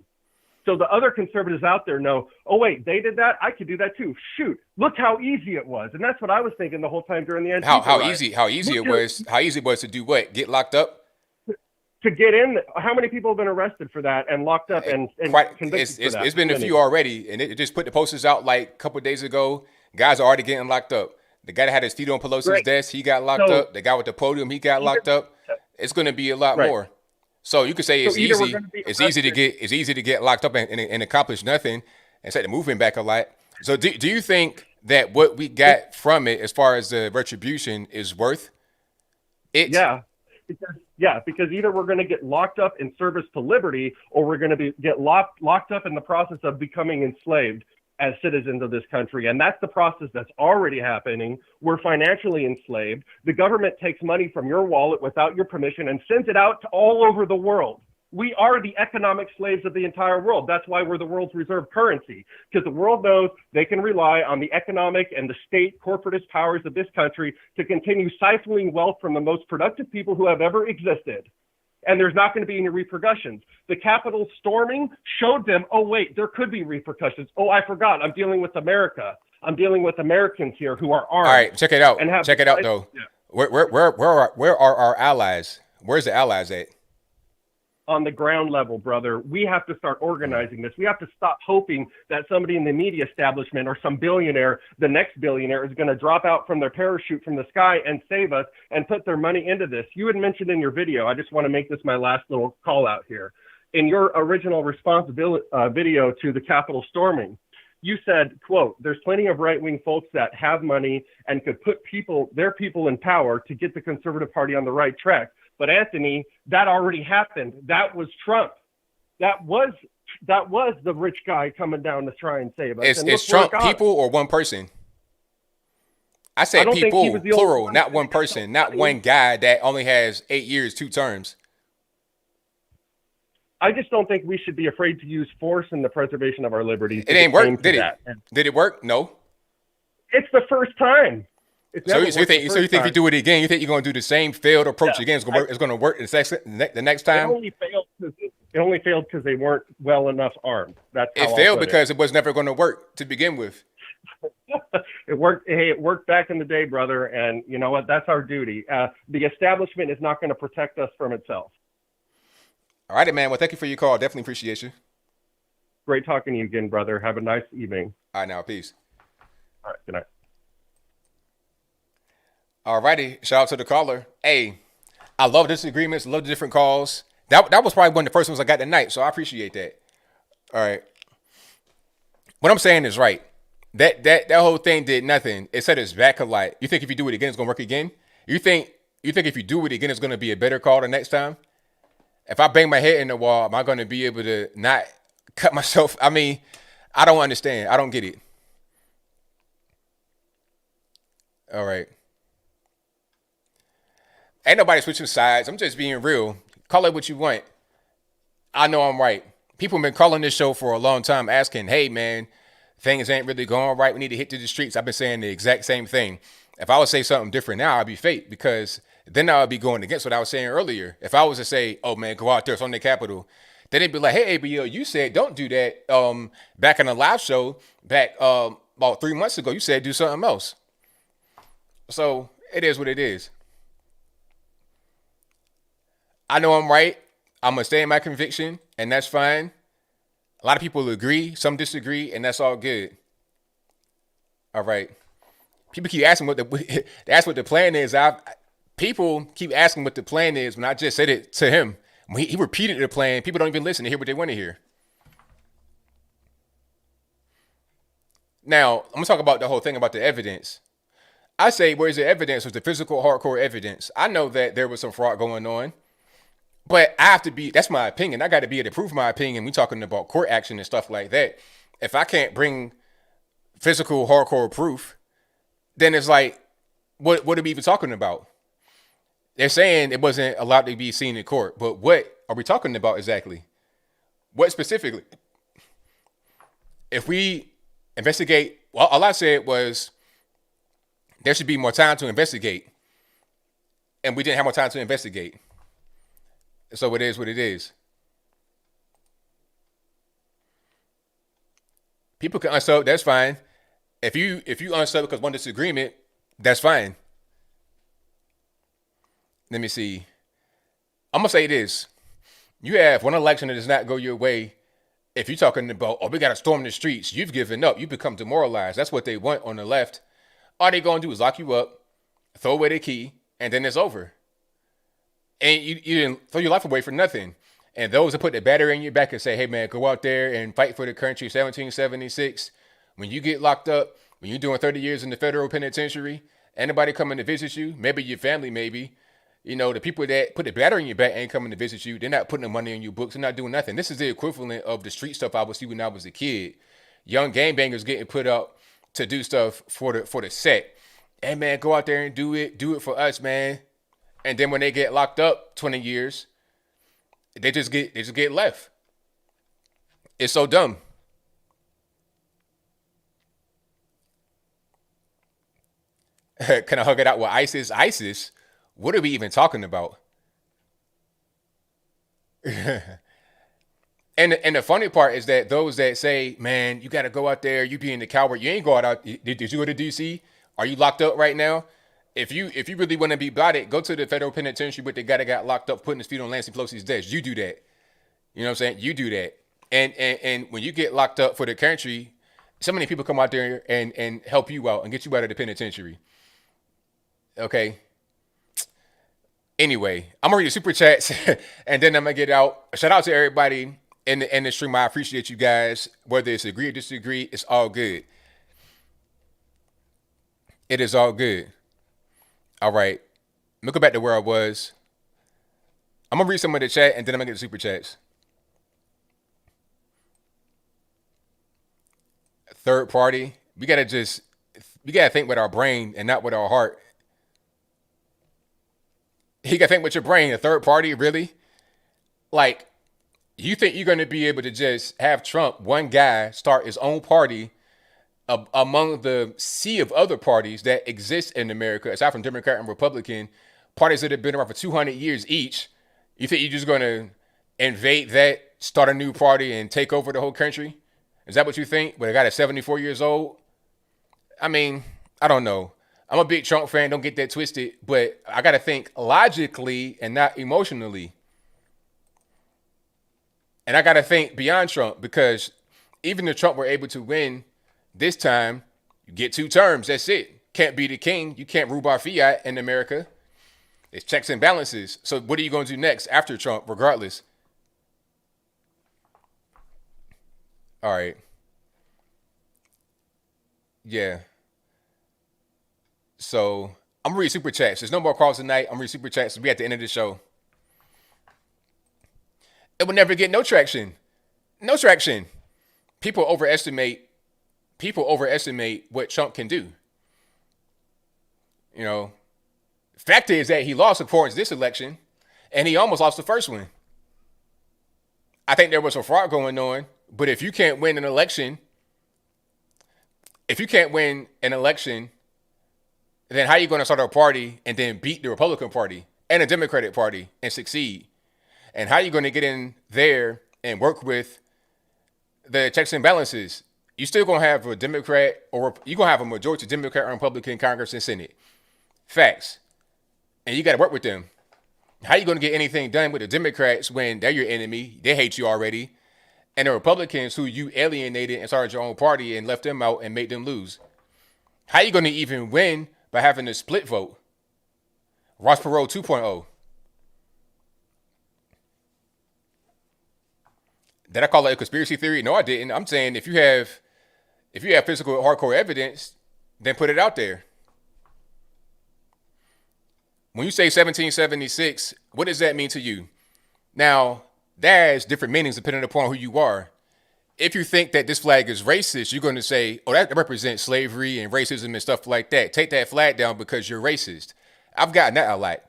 So the other conservatives out there know, oh, wait, they did that? I could do that too. Shoot, look how easy it was. And that's what I was thinking the whole time during the Antifa riot. How easy it was to do what? Get locked up? To get in, how many people have been arrested for that and locked up and convicted for that? It's been a few already, and it just put the posters out like a couple of days ago. Guys are already getting locked up. The guy that had his feet on Pelosi's desk, he got locked up. The guy with the podium, he got locked up. it's going to be a lot Right. more. So you could say So it's either we're easy. going to be It's easy to arrested. get locked up and accomplish nothing and set the movement back a lot. So do you think that what we got from it, as far as the retribution, is worth it? Because either we're going to get locked up in service to liberty, or we're going to get locked up in the process of becoming enslaved as citizens of this country. And that's the process that's already happening. We're financially enslaved. The government takes money from your wallet without your permission and sends it out to all over the world. We are the economic slaves of the entire world. That's why we're the world's reserve currency, because the world knows they can rely on the economic and the state corporatist powers of this country to continue siphoning wealth from the most productive people who have ever existed. And there's not going to be any repercussions. The Capitol storming showed them, oh, wait, there could be repercussions. Oh, I forgot. I'm dealing with America. I'm dealing with Americans here who are armed. All right, check it out. And have Check it out, though. Yeah. Where are our allies? Where's the allies at? On the ground level, brother. We have to start organizing this. We have to stop hoping that somebody in the media establishment or some billionaire, the next billionaire, is going to drop out from their parachute from the sky and save us and put their money into this. You had mentioned in your video, I just want to make this my last little call out here. In your original responsibility video to the Capitol storming, you said, quote, there's plenty of right-wing folks that have money and could put their people in power to get the conservative party on the right track. But Anthony, that already happened. That was Trump. That was the rich guy coming down to try and save us. Is Trump people or one person? I said people, plural, not one person, not one guy that only has 8 years, 2 terms. I just don't think we should be afraid to use force in the preservation of our liberties. It ain't work, did it? Did it work? No. It's the first time. So you think if you do it again, you think you're going to do the same failed approach again? It's going to work the next time? It only failed because they weren't well enough armed. That's how it failed because it was never going to work to begin with. It worked. Hey, it worked back in the day, brother. And you know what? That's our duty. The establishment is not going to protect us from itself. All righty, man. Well, thank you for your call. Definitely appreciate you. Great talking to you again, brother. Have a nice evening. All right, now. Peace. All right. Good night. All righty. Shout out to the caller. Hey, I love disagreements. Love the different calls. That was probably one of the first ones I got tonight, so I appreciate that. All right. What I'm saying is right. That whole thing did nothing. It set us back a lot. You think if you do it again, it's going to work again? You think if you do it again, it's going to be a better call the next time? If I bang my head in the wall, am I going to be able to not cut myself? I mean, I don't understand. I don't get it. All right. Ain't nobody switching sides. I'm just being real. Call it what you want. I know I'm right. People have been calling this show for a long time asking, hey, man, things ain't really going right. We need to hit to the streets. I've been saying the exact same thing. If I would say something different now, I'd be fake because then I would be going against what I was saying earlier. If I was to say, oh, man, go out there, it's on the Capitol, then they'd be like, hey, ABL, you said don't do that back in the live show back about 3 months ago. You said do something else. So it is what it is. I know I'm right. I'm going to stay in my conviction, and that's fine. A lot of people agree. Some disagree, and that's all good. All right. People keep asking what the plan is. People keep asking what the plan is when I just said it to him. When he repeated the plan, people don't even listen to hear what they want to hear. Now, I'm going to talk about the whole thing about the evidence. I say, where's the evidence? Was the physical, hardcore evidence? I know that there was some fraud going on. But I have to be, that's my opinion. I got to be able to prove my opinion. We're talking about court action and stuff like that. If I can't bring physical, hardcore proof, then it's like, what are we even talking about? They're saying it wasn't allowed to be seen in court. But what are we talking about exactly? What specifically? If we investigate, well, all I said was there should be more time to investigate. And we didn't have more time to investigate. So it is what it is. People can unsub, that's fine. If you unsub because one disagreement, that's fine. Let me see. I'm gonna say this. You have one election that does not go your way. If you're talking about, oh, we gotta storm the streets, you've given up, you become demoralized. That's what they want on the left. All they gonna do is lock you up, throw away the key, and then it's over. and you didn't throw your life away for nothing. And those that put the battery in your back and say, hey, man, go out there and fight for the country, 1776, when you get locked up, when you're doing 30 years in the federal penitentiary, anybody coming to visit you, maybe your family, maybe, the people that put the battery in your back ain't coming to visit you. They're not putting the money in your books. They're not doing nothing. This is the equivalent of the street stuff I would see when I was a kid. Young gangbangers getting put up to do stuff for the set. Hey, man, go out there and do it. Do it for us, man. And then when they get locked up 20 years, they just get left. It's so dumb. Can I hug it out with ISIS? ISIS? What are we even talking about? And the funny part is that those that say, man, you got to go out there, you being the coward, you ain't go out. Did you go to DC? Are you locked up right now? If you really want to be about it, go to the federal penitentiary with the guy that got locked up putting his feet on Nancy Pelosi's desk. You do that. You know what I'm saying? You do that. And when you get locked up for the country, so many people come out there and help you out and get you out of the penitentiary. Okay. Anyway, I'm gonna read the super chats and then I'm gonna get out. Shout out to everybody in the stream. I appreciate you guys. Whether it's agree or disagree, it's all good. It is all good. All right. Let me go back to where I was. I'm gonna read some of the chat and then I'm gonna get the super chats. Third party. We gotta think with our brain and not with our heart. You gotta think with your brain. A third party, really? Like, you think you're gonna be able to just have Trump, one guy, start his own party among the sea of other parties that exist in America, aside from Democrat and Republican, parties that have been around for 200 years each? You think you're just gonna invade that, start a new party, and take over the whole country? Is that what you think? But a guy that's 74 years old? I mean, I don't know. I'm a big Trump fan. Don't get that twisted. But I got to think logically and not emotionally. And I got to think beyond Trump, because even if Trump were able to win this time, you get 2 terms. That's it. Can't be the king. You can't rule by fiat in America. It's checks and balances. So what are you going to do next after Trump, regardless? All right. Yeah. So I'm gonna read super chats. There's no more calls tonight. I'm gonna read super chats. We at the end of the show. It will never get no traction. No traction. People overestimate what Trump can do. Fact is that he lost according to this election, and he almost lost the first one. I think there was some fraud going on, but if you can't win an election, then how are you going to start a party and then beat the Republican Party and the Democratic Party and succeed? And how are you going to get in there and work with the checks and balances? You still going to have a Democrat, or you're going to have a majority Democrat or Republican Congress and Senate. Facts. And you got to work with them. How are you going to get anything done with the Democrats when they're your enemy? They hate you already. And the Republicans who you alienated and started your own party and left them out and made them lose. How are you going to even win by having a split vote? Ross Perot 2.0. Did I call it a conspiracy theory? No, I didn't. I'm saying if you have physical hardcore evidence, then put it out there. When you say 1776, what does that mean to you? Now, that has different meanings depending upon who you are. If you think that this flag is racist, you're going to say, oh, that represents slavery and racism and stuff like that. Take that flag down because you're racist. I've gotten that a lot.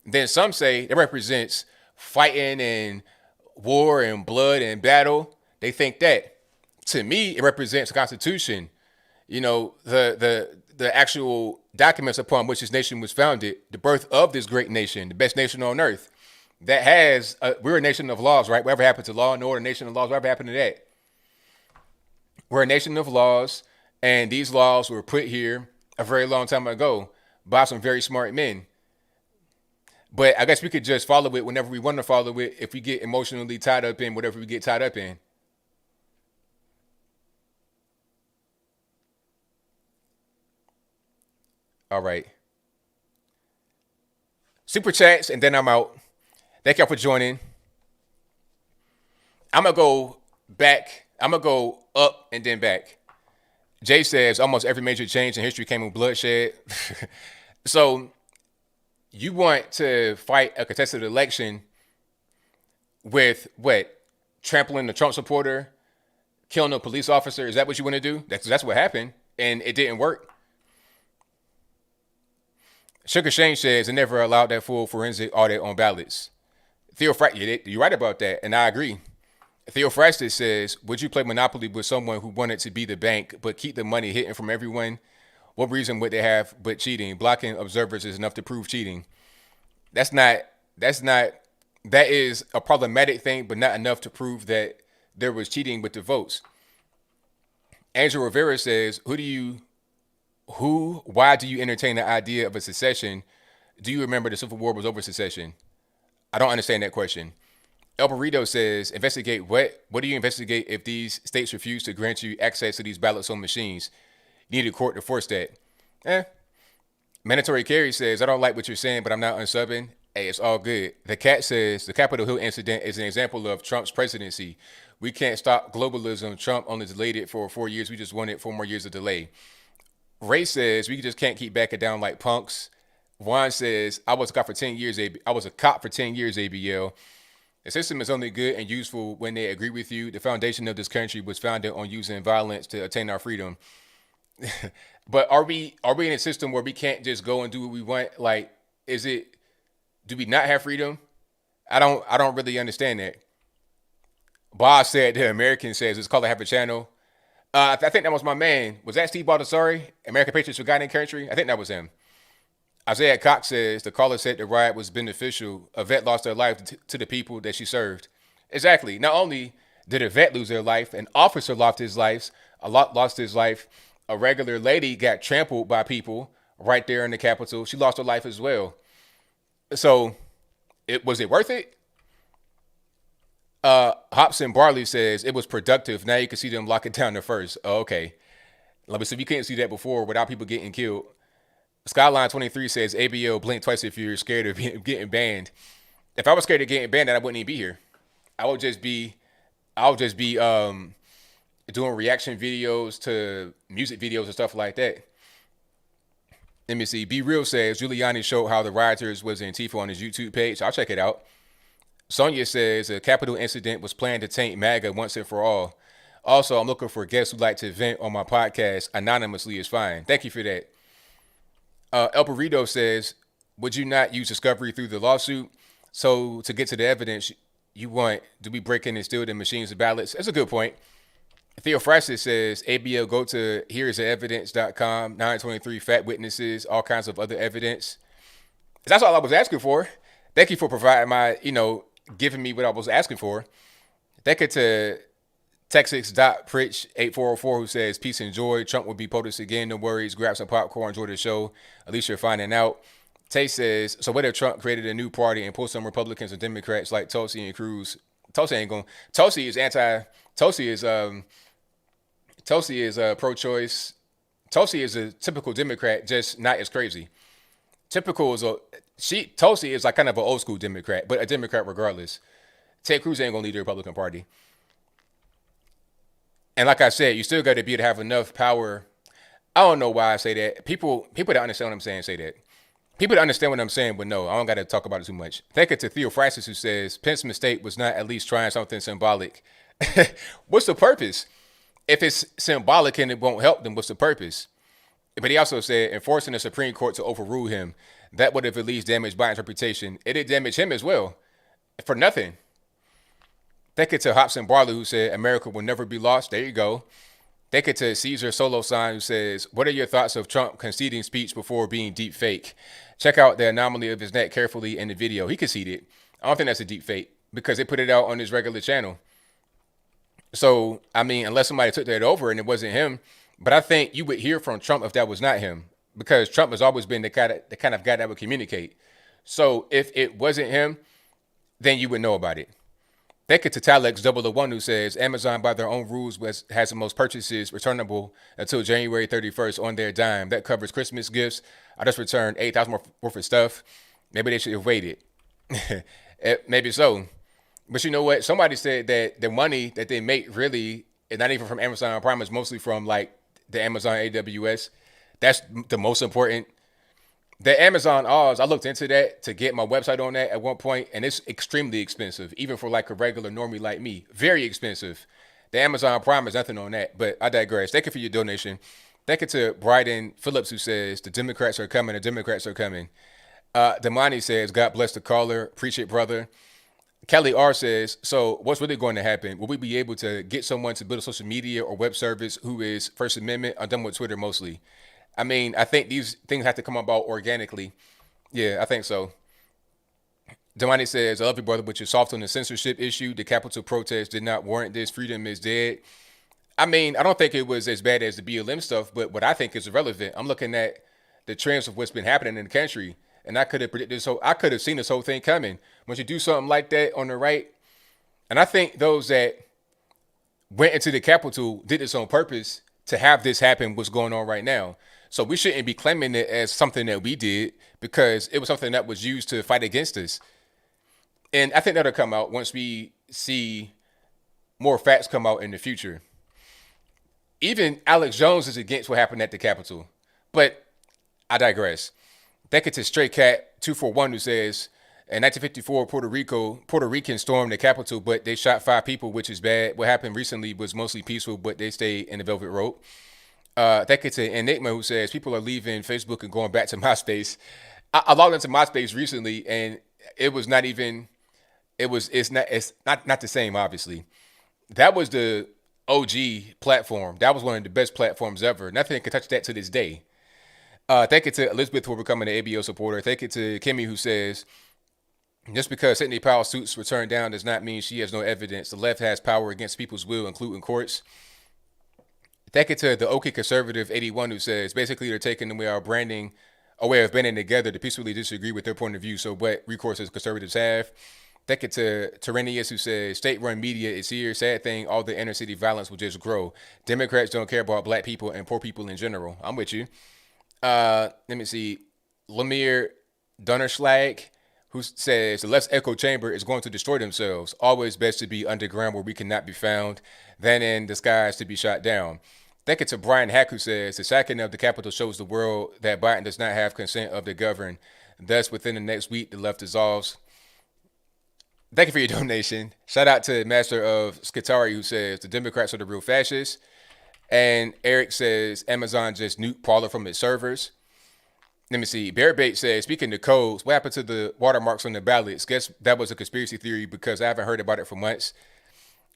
Then some say it represents fighting and war and blood and battle. They think that. To me, it represents the Constitution. The actual documents upon which this nation was founded, the birth of this great nation, the best nation on earth. That has, we're a nation of laws, right? Whatever happened to law and order, nation of laws, whatever happened to that? We're a nation of laws, and these laws were put here a very long time ago by some very smart men. But I guess we could just follow it whenever we want to follow it if we get emotionally tied up in whatever we get tied up in. All right. Super chats, and then I'm out. Thank y'all for joining. I'm going to go back. I'm going to go up and then back. Jay says almost every major change in history came with bloodshed. So you want to fight a contested election with what? Trampling the Trump supporter, killing a police officer? Is that what you want to do? That's what happened, and it didn't work. Sugar Shane says they never allowed that full forensic audit on ballots. You're right about that, and I agree. Theophrastus says, would you play Monopoly with someone who wanted to be the bank but keep the money hidden from everyone? What reason would they have but cheating? Blocking observers is enough to prove cheating. That is a problematic thing, but not enough to prove that there was cheating with the votes. Angel Rivera says, why do you entertain the idea of a secession? Do you remember the Civil War was over secession? I don't understand that question. El Burrito says, investigate what? What do you investigate if these states refuse to grant you access to these ballots on machines? You need a court to force that. Mandatory Carry says, I don't like what you're saying, but I'm not unsubbing. Hey, it's all good. The Cat says, the Capitol Hill incident is an example of Trump's presidency. We can't stop globalism. Trump only delayed it for 4 years. We just wanted 4 more years of delay. Ray says, we just can't keep backing down like punks. Juan says, I was a cop for 10 years, ABL. The system is only good and useful when they agree with you. The foundation of this country was founded on using violence to attain our freedom. But are we in a system where we can't just go and do what we want? Like, do we not have freedom? I don't really understand that. Bob said the American says it's called to have a channel. I think that was my man. Was that Steve Baldessari? American Patriots Forgotten Country? I think that was him. Isaiah Cox says the caller said the riot was beneficial. A vet lost their life to the people that she served. Exactly. Not only did a vet lose their life, an officer lost his life. A regular lady got trampled by people right there in the Capitol. She lost her life as well. So, was it worth it? Hobson Barley says it was productive. Now you can see them lock it down the first. Oh, okay. Let me see if you couldn't see that before without people getting killed. Skyline 23 says ABL blink twice if you're scared of getting banned. If I was scared of getting banned, then I wouldn't even be here. I would just be doing reaction videos to music videos and stuff like that. Let me see. Be Real says Giuliani showed how the rioters was Antifa on his YouTube page. I'll check it out. Sonia says a Capitol incident was planned to taint MAGA once and for all. Also, I'm looking for guests who like to vent on my podcast. Anonymously is fine. Thank you for that. El Burrito says, would you not use discovery through the lawsuit? So to get to the evidence you want, do we break in and steal the machines and ballots? That's a good point. Theophrastus says, ABL, go to here'isevidence.com, 923 fat witnesses, all kinds of other evidence. That's all I was asking for. Thank you for providing giving me what I was asking for. Thank you to Texas.Pritch8404 who says, peace and joy. Trump will be POTUS again. No worries. Grab some popcorn. Enjoy the show. At least you're finding out. Tay says, so what if Trump created a new party and pulled some Republicans and Democrats like Tulsi and Cruz? Tulsi ain't going. Tulsi is pro-choice. Tulsi is a typical Democrat, just not as crazy. Tulsi is like kind of an old school Democrat, but a Democrat regardless. Ted Cruz ain't gonna lead the Republican Party. And like I said, you still got to be to have enough power. I don't know why I say that. People that understand what I'm saying say that. People that understand what I'm saying would know. I don't got to talk about it too much. Thank you to Theophrastus who says Pence's mistake was not at least trying something symbolic. What's the purpose? If it's symbolic and it won't help them, what's the purpose? But he also said enforcing the Supreme Court to overrule him, that would have at least damaged Biden's reputation. It did damage him as well. For nothing. Thank you to Hobson Barley who said America will never be lost. There you go. Thank you to Caesar Solo Sign who says, what are your thoughts of Trump conceding speech before being deep fake? Check out the anomaly of his neck carefully in the video. He conceded. I don't think that's a deep fake because they put it out on his regular channel. So, I mean, unless somebody took that over and it wasn't him, but I think you would hear from Trump if that was not him because Trump has always been the kind of guy that would communicate. So if it wasn't him, then you would know about it. Thank you to Talex001 who says Amazon by their own rules has the most purchases returnable until January 31st on their dime. That covers Christmas gifts. I just returned $8,000 worth of stuff. Maybe they should have waited. Maybe so. But you know what? Somebody said that the money that they make really is not even from Amazon Prime. It's mostly from like the Amazon AWS. That's the most important. The Amazon Oz, I looked into that to get my website on that at one point, and it's extremely expensive, even for like a regular normie like me. Very expensive. The Amazon Prime is nothing on that, but I digress. Thank you for your donation. Thank you to Bryden Phillips, who says, the Democrats are coming, the Democrats are coming. Damani says, God bless the caller. Appreciate, brother. Kelly R says, so what's really going to happen? Will we be able to get someone to build a social media or web service who is First Amendment? I'm done with Twitter mostly. I mean, I think these things have to come about organically. Yeah, I think so. Damani says, I love you, brother, but you're soft on the censorship issue. The Capitol protest did not warrant this. Freedom is dead. I mean, I don't think it was as bad as the BLM stuff, but what I think is irrelevant. I'm looking at the trends of what's been happening in the country, and I could have predicted this I could have seen this whole thing coming. Once you do something like that on the right, and I think those that went into the Capitol did this on purpose to have this happen, what's going on right now. So we shouldn't be claiming it as something that we did because it was something that was used to fight against us. And I think that'll come out once we see more facts come out in the future. Even Alex Jones is against what happened at the Capitol. But I digress. Thank you to Stray Cat 241 who says, in 1954, Puerto Ricans stormed the Capitol, but they shot 5 people, which is bad. What happened recently was mostly peaceful, but they stayed in the velvet rope. Thank you to Enigma who says, people are leaving Facebook and going back to MySpace. I logged into MySpace recently, and it's not the same, obviously. That was the OG platform. That was one of the best platforms ever. Nothing can touch that to this day. Thank you to Elizabeth for becoming an ABL supporter. Thank you to Kimmy who says, just because Sidney Powell's suits were turned down does not mean she has no evidence. The left has power against people's will, including courts. Thank you to the OK Conservative 81 who says, basically they're taking away our branding, a way of banding together to peacefully disagree with their point of view. So what recourse does conservatives have? Thank you to Terenius who says, state-run media is here. Sad thing, all the inner city violence will just grow. Democrats don't care about black people and poor people in general. I'm with you. Let me see. Lemire Donnerschlag, who says, the left's echo chamber is going to destroy themselves. Always best to be underground where we cannot be found than in the skies to be shot down. Thank you to Brian Hack, who says, the sacking of the Capitol shows the world that Biden does not have consent of the governed. Thus, within the next week, the left dissolves. Thank you for your donation. Shout out to Master of Skitari, who says, the Democrats are the real fascists. And Eric says, Amazon just nuked Parler from its servers. Let me see. Bearbait says, speaking to codes, what happened to the watermarks on the ballots? Guess that was a conspiracy theory because I haven't heard about it for months.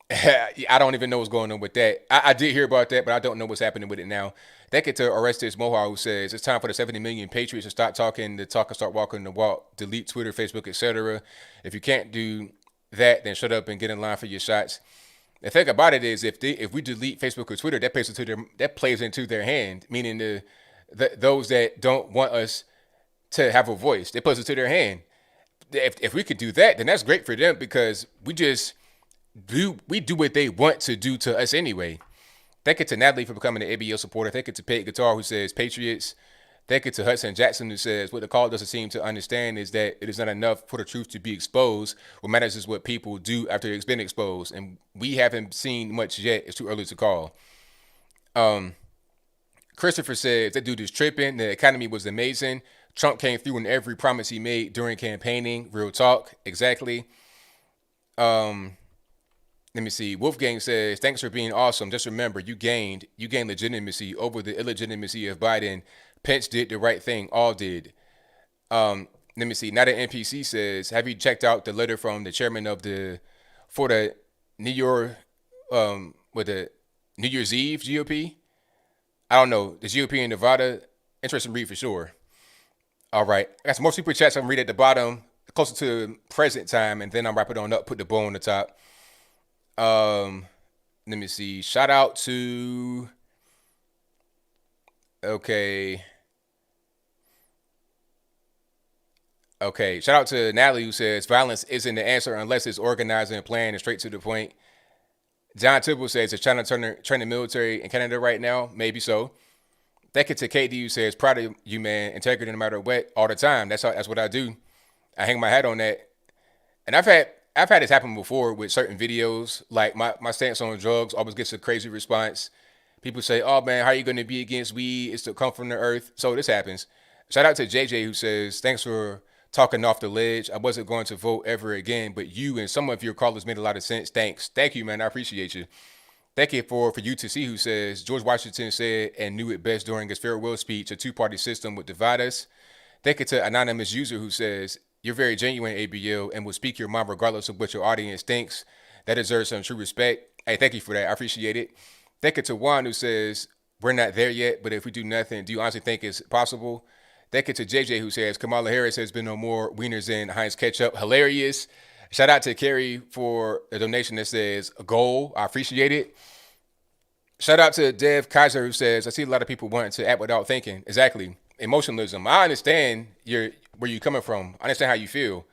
I don't even know what's going on with that. I did hear about that, but I don't know what's happening with it now. Thank you to Orestes Mohawk, who says, it's time for the 70 million patriots to stop talking the talk and start walking the walk. Delete Twitter, Facebook, etc. If you can't do that, then shut up and get in line for your shots. The thing about it is, if we delete Facebook or Twitter, that plays into their hand, meaning those that don't want us to have a voice, they plays into their hand. If we could do that, then that's great for them because we do what they want to do to us anyway. Thank you to Natalie for becoming an ABL supporter. Thank you to Pate Guitar who says Patriots. Thank you to Hudson Jackson who says what the call doesn't seem to understand is that it is not enough for the truth to be exposed. What matters is what people do after it's been exposed. And we haven't seen much yet. It's too early to call. Christopher says that dude is tripping. The economy was amazing. Trump came through in every promise he made during campaigning. Real talk. Exactly. Let me see. Wolfgang says, thanks for being awesome. Just remember, you gained legitimacy over the illegitimacy of Biden. Pence did the right thing. All did. Let me see. Not an NPC says, have you checked out the letter from the chairman for the New Year's Eve GOP? I don't know. The GOP in Nevada. Interesting read for sure. All right. I got some more super chats I'm going to read at the bottom, closer to present time, and then I'll wrap it on up, put the bow on the top. Let me see. Shout out to Okay. Shout out to Natalie who says violence isn't the answer unless it's organized and planned and straight to the point. John Tibble says, is China train the military in Canada right now? Maybe so. Thank you to KD who says, proud of you, man. Integrity no matter what, all the time. That's what I do. I hang my hat on that. And I've had this happen before with certain videos. Like my stance on drugs always gets a crazy response. People say, "Oh man, how are you going to be against weed? It's to come from the earth." So this happens. Shout out to JJ who says, "Thanks for talking off the ledge. I wasn't going to vote ever again, but you and some of your callers made a lot of sense. Thanks. Thank you, man. I appreciate you." Thank you for you to see who says George Washington said and knew it best during his farewell speech, a two-party system would divide us. Thank you to anonymous user who says you're very genuine, ABL, and will speak your mind regardless of what your audience thinks. That deserves some true respect. Hey, thank you for that. I appreciate it. Thank you to Juan who says we're not there yet, but if we do nothing, do you honestly think it's possible? Thank you to JJ who says Kamala Harris has been no more wieners than Heinz ketchup. Hilarious. Shout out to Carrie for a donation that says a goal. I appreciate it. Shout out to Dev Kaiser who says I see a lot of people wanting to act without thinking. Exactly. Emotionalism. I understand where you're coming from. I understand how you feel,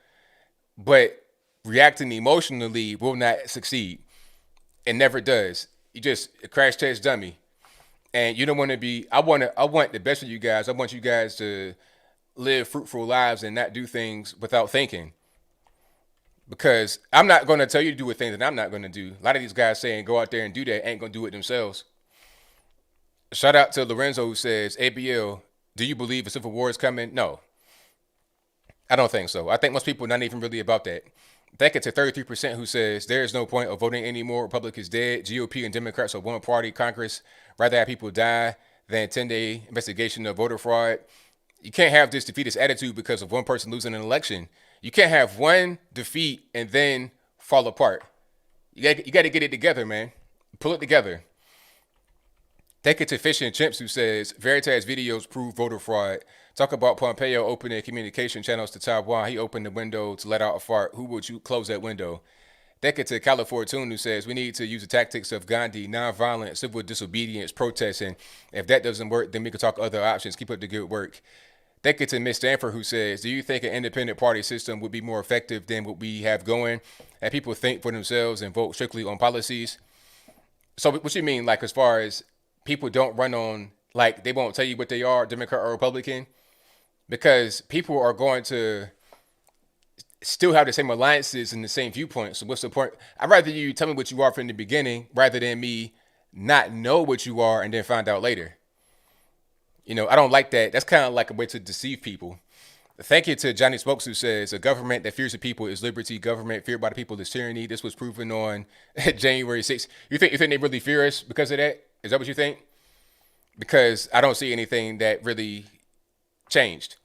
but reacting emotionally will not succeed. It never does. You just a crash test dummy, and you don't want to be. I want the best for you guys. I want you guys to live fruitful lives and not do things without thinking. Because I'm not going to tell you to do a thing that I'm not going to do. A lot of these guys saying go out there and do that ain't going to do it themselves. Shout out to Lorenzo who says, ABL, do you believe a civil war is coming? No, I don't think so. I think most people are not even really about that. Thank you to 33% who says there is no point of voting anymore. Republic is dead. GOP and Democrats are one party. Congress rather have people die than 10-day investigation of voter fraud. You can't have this defeatist attitude because of one person losing an election. You can't have one defeat and then fall apart. You got to get it together, man. Pull it together. Thank you to Fish and Chimps who says Veritas videos prove voter fraud. Talk about Pompeo opening communication channels to Taiwan. He opened the window to let out a fart. Who would you close that window? Thank you to California who says we need to use the tactics of Gandhi, nonviolent, civil disobedience, protesting. If that doesn't work, then we can talk other options. Keep up the good work. Thank you to Miss Stanford who says, do you think an independent party system would be more effective than what we have going? And people think for themselves and vote strictly on policies. So what you mean, like as far as people don't run on, like they won't tell you what they are, Democrat or Republican? Because people are going to still have the same alliances and the same viewpoints. So what's the point? I'd rather you tell me what you are from the beginning rather than me not know what you are and then find out later. You know, I don't like that. That's kind of like a way to deceive people. Thank you to Johnny Smokes who says a government that fears the people is liberty. Government feared by the people is tyranny. This was proven on January 6th. You think they really fear us because of that? Is that what you think? Because I don't see anything that really changed.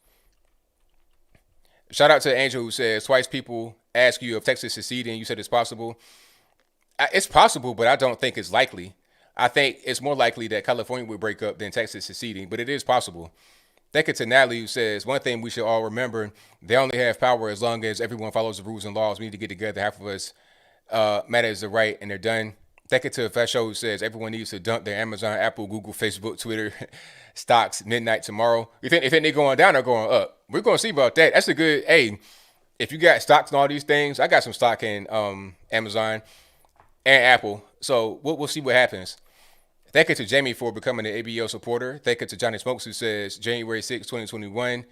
Shout out to Angel who says twice people ask you if Texas is seceding. You said it's possible. It's possible, but I don't think it's likely. I think it's more likely that California will break up than Texas seceding, but it is possible. Thank you to Natalie who says, one thing we should all remember, they only have power as long as everyone follows the rules and laws. We need to get together. Half of us matters the right, and they're done. Thank you to Fasho who says, everyone needs to dump their Amazon, Apple, Google, Facebook, Twitter stocks midnight tomorrow. You think they're going down or going up? We're going to see about that. That's a good, hey, if you got stocks and all these things, I got some stock in Amazon and Apple. So we'll see what happens. Thank you to Jamie for becoming an ABL supporter. Thank you to Johnny Smokes who says January 6, 2021.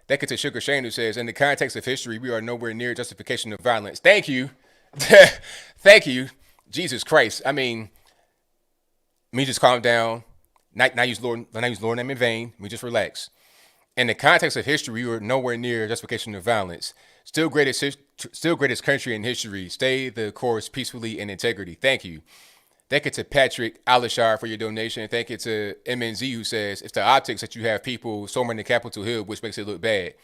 Thank you to Sugar Shane who says, in the context of history, we are nowhere near justification of violence. Thank you. Thank you. Jesus Christ. I mean, let me just calm down. Not use Lord name in vain. Let me just relax. In the context of history, we are nowhere near justification of violence. Still greatest country in history. Stay the course peacefully and integrity. Thank you. Thank you to Patrick Alishar for your donation. Thank you to MNZ who says, it's the optics that you have people storming the Capitol Hill, which makes it look bad.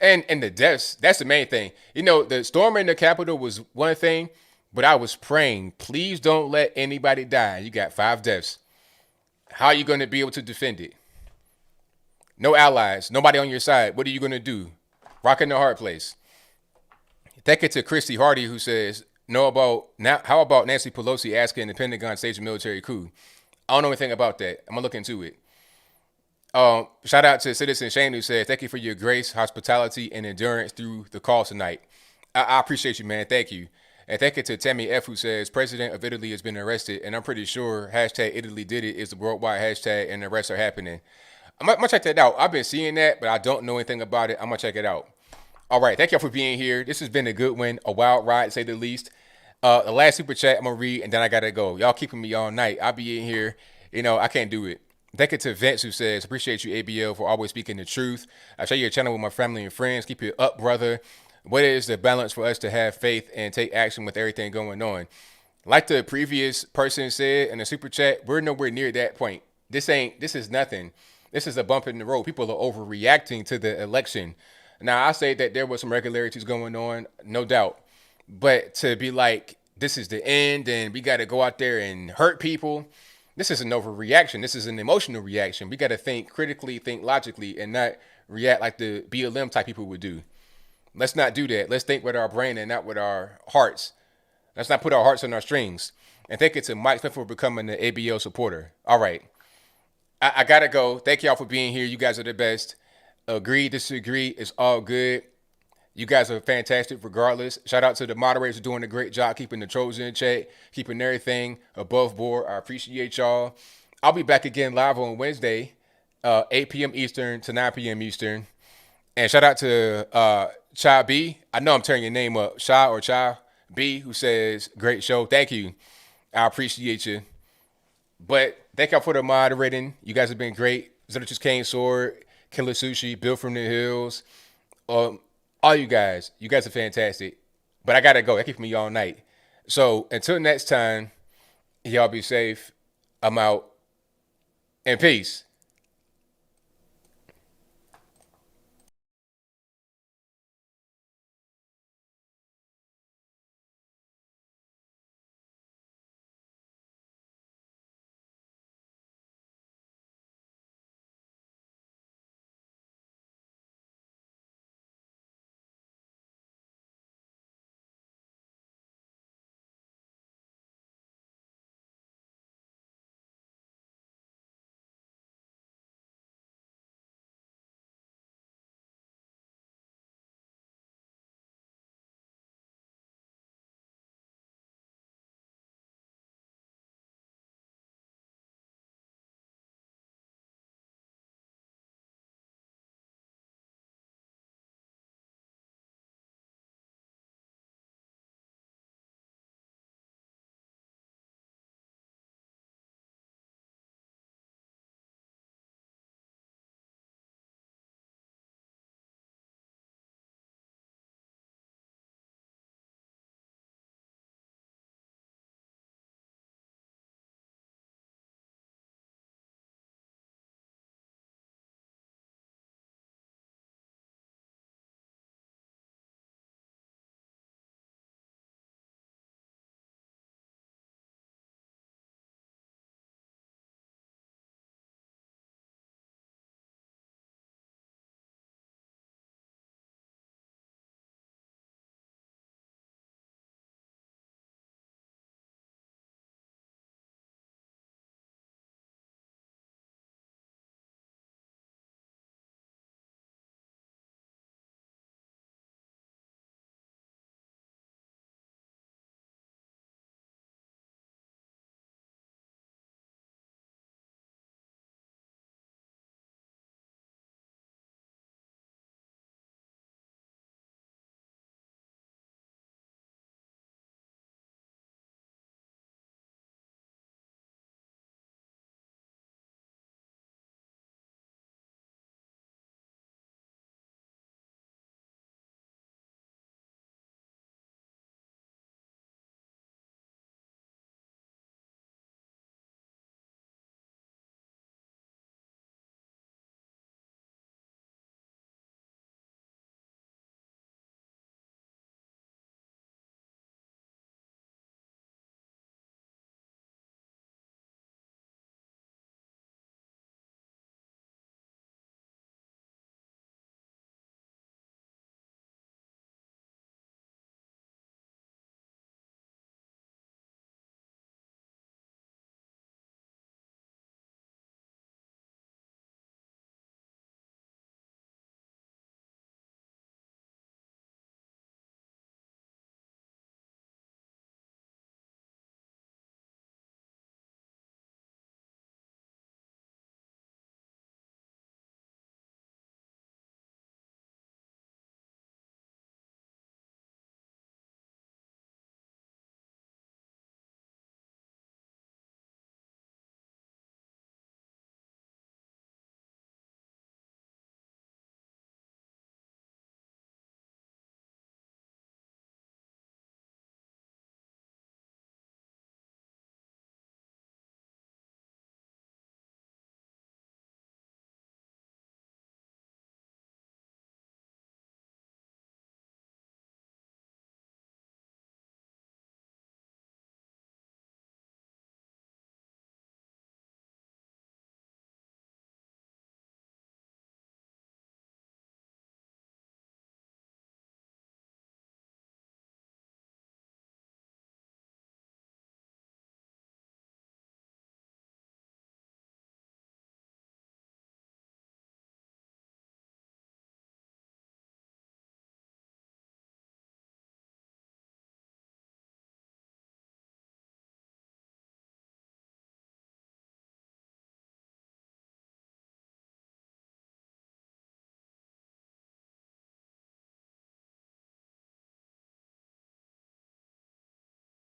And the deaths, that's the main thing. You know, the storming the Capitol was one thing, but I was praying, please don't let anybody die. You got 5 deaths. How are you going to be able to defend it? No allies, nobody on your side. What are you going to do? Rock in the hard place. Thank you to Christy Hardy who says, how about Nancy Pelosi asking the Pentagon stage a military coup? I don't know anything about that. I'm going to look into it. Shout out to Citizen Shane who says, thank you for your grace, hospitality, and endurance through the call tonight. I appreciate you, man. Thank you. And thank you to Tammy F who says, President of Italy has been arrested, and I'm pretty sure hashtag Italy did it is the worldwide hashtag, and the arrests are happening. I'm going to check that out. I've been seeing that, but I don't know anything about it. I'm going to check it out. All right. Thank y'all for being here. This has been a good one, a wild ride, to say the least. The last super chat I'm going to read, and then I got to go. Y'all keeping me all night. I'll be in here. I can't do it. Thank you to Vince, who says, appreciate you, ABL, for always speaking the truth. I share your channel with my family and friends. Keep it up, brother. What is the balance for us to have faith and take action with everything going on? Like the previous person said in the super chat, we're nowhere near that point. This is nothing. This is a bump in the road. People are overreacting to the election. Now, I say that there was some irregularities going on, no doubt. But to be like, this is the end and we got to go out there and hurt people, this is an overreaction. This is an emotional reaction. We got to think critically, think logically, and not react like the BLM type people would do. Let's not do that. Let's think with our brain and not with our hearts. Let's not put our hearts on our strings. And thank you to Mike Smith for becoming an ABL supporter. All right. I got to go. Thank y'all for being here. You guys are the best. Agree, disagree, it's all good. You guys are fantastic regardless. Shout out to the moderators doing a great job keeping the trolls in check, keeping everything above board. I appreciate y'all. I'll be back again live on Wednesday, 8 p.m. Eastern to 9 p.m. Eastern. And shout out to Cha B. I know I'm tearing your name up. Cha B, who says, great show. Thank you. I appreciate you. But thank y'all for the moderating. You guys have been great. Zertus Kane Sword, Killer Sushi, Bill from the Hills. All you guys are fantastic. But I got to go. That keeps me all night. So until next time, y'all be safe. I'm out. And peace.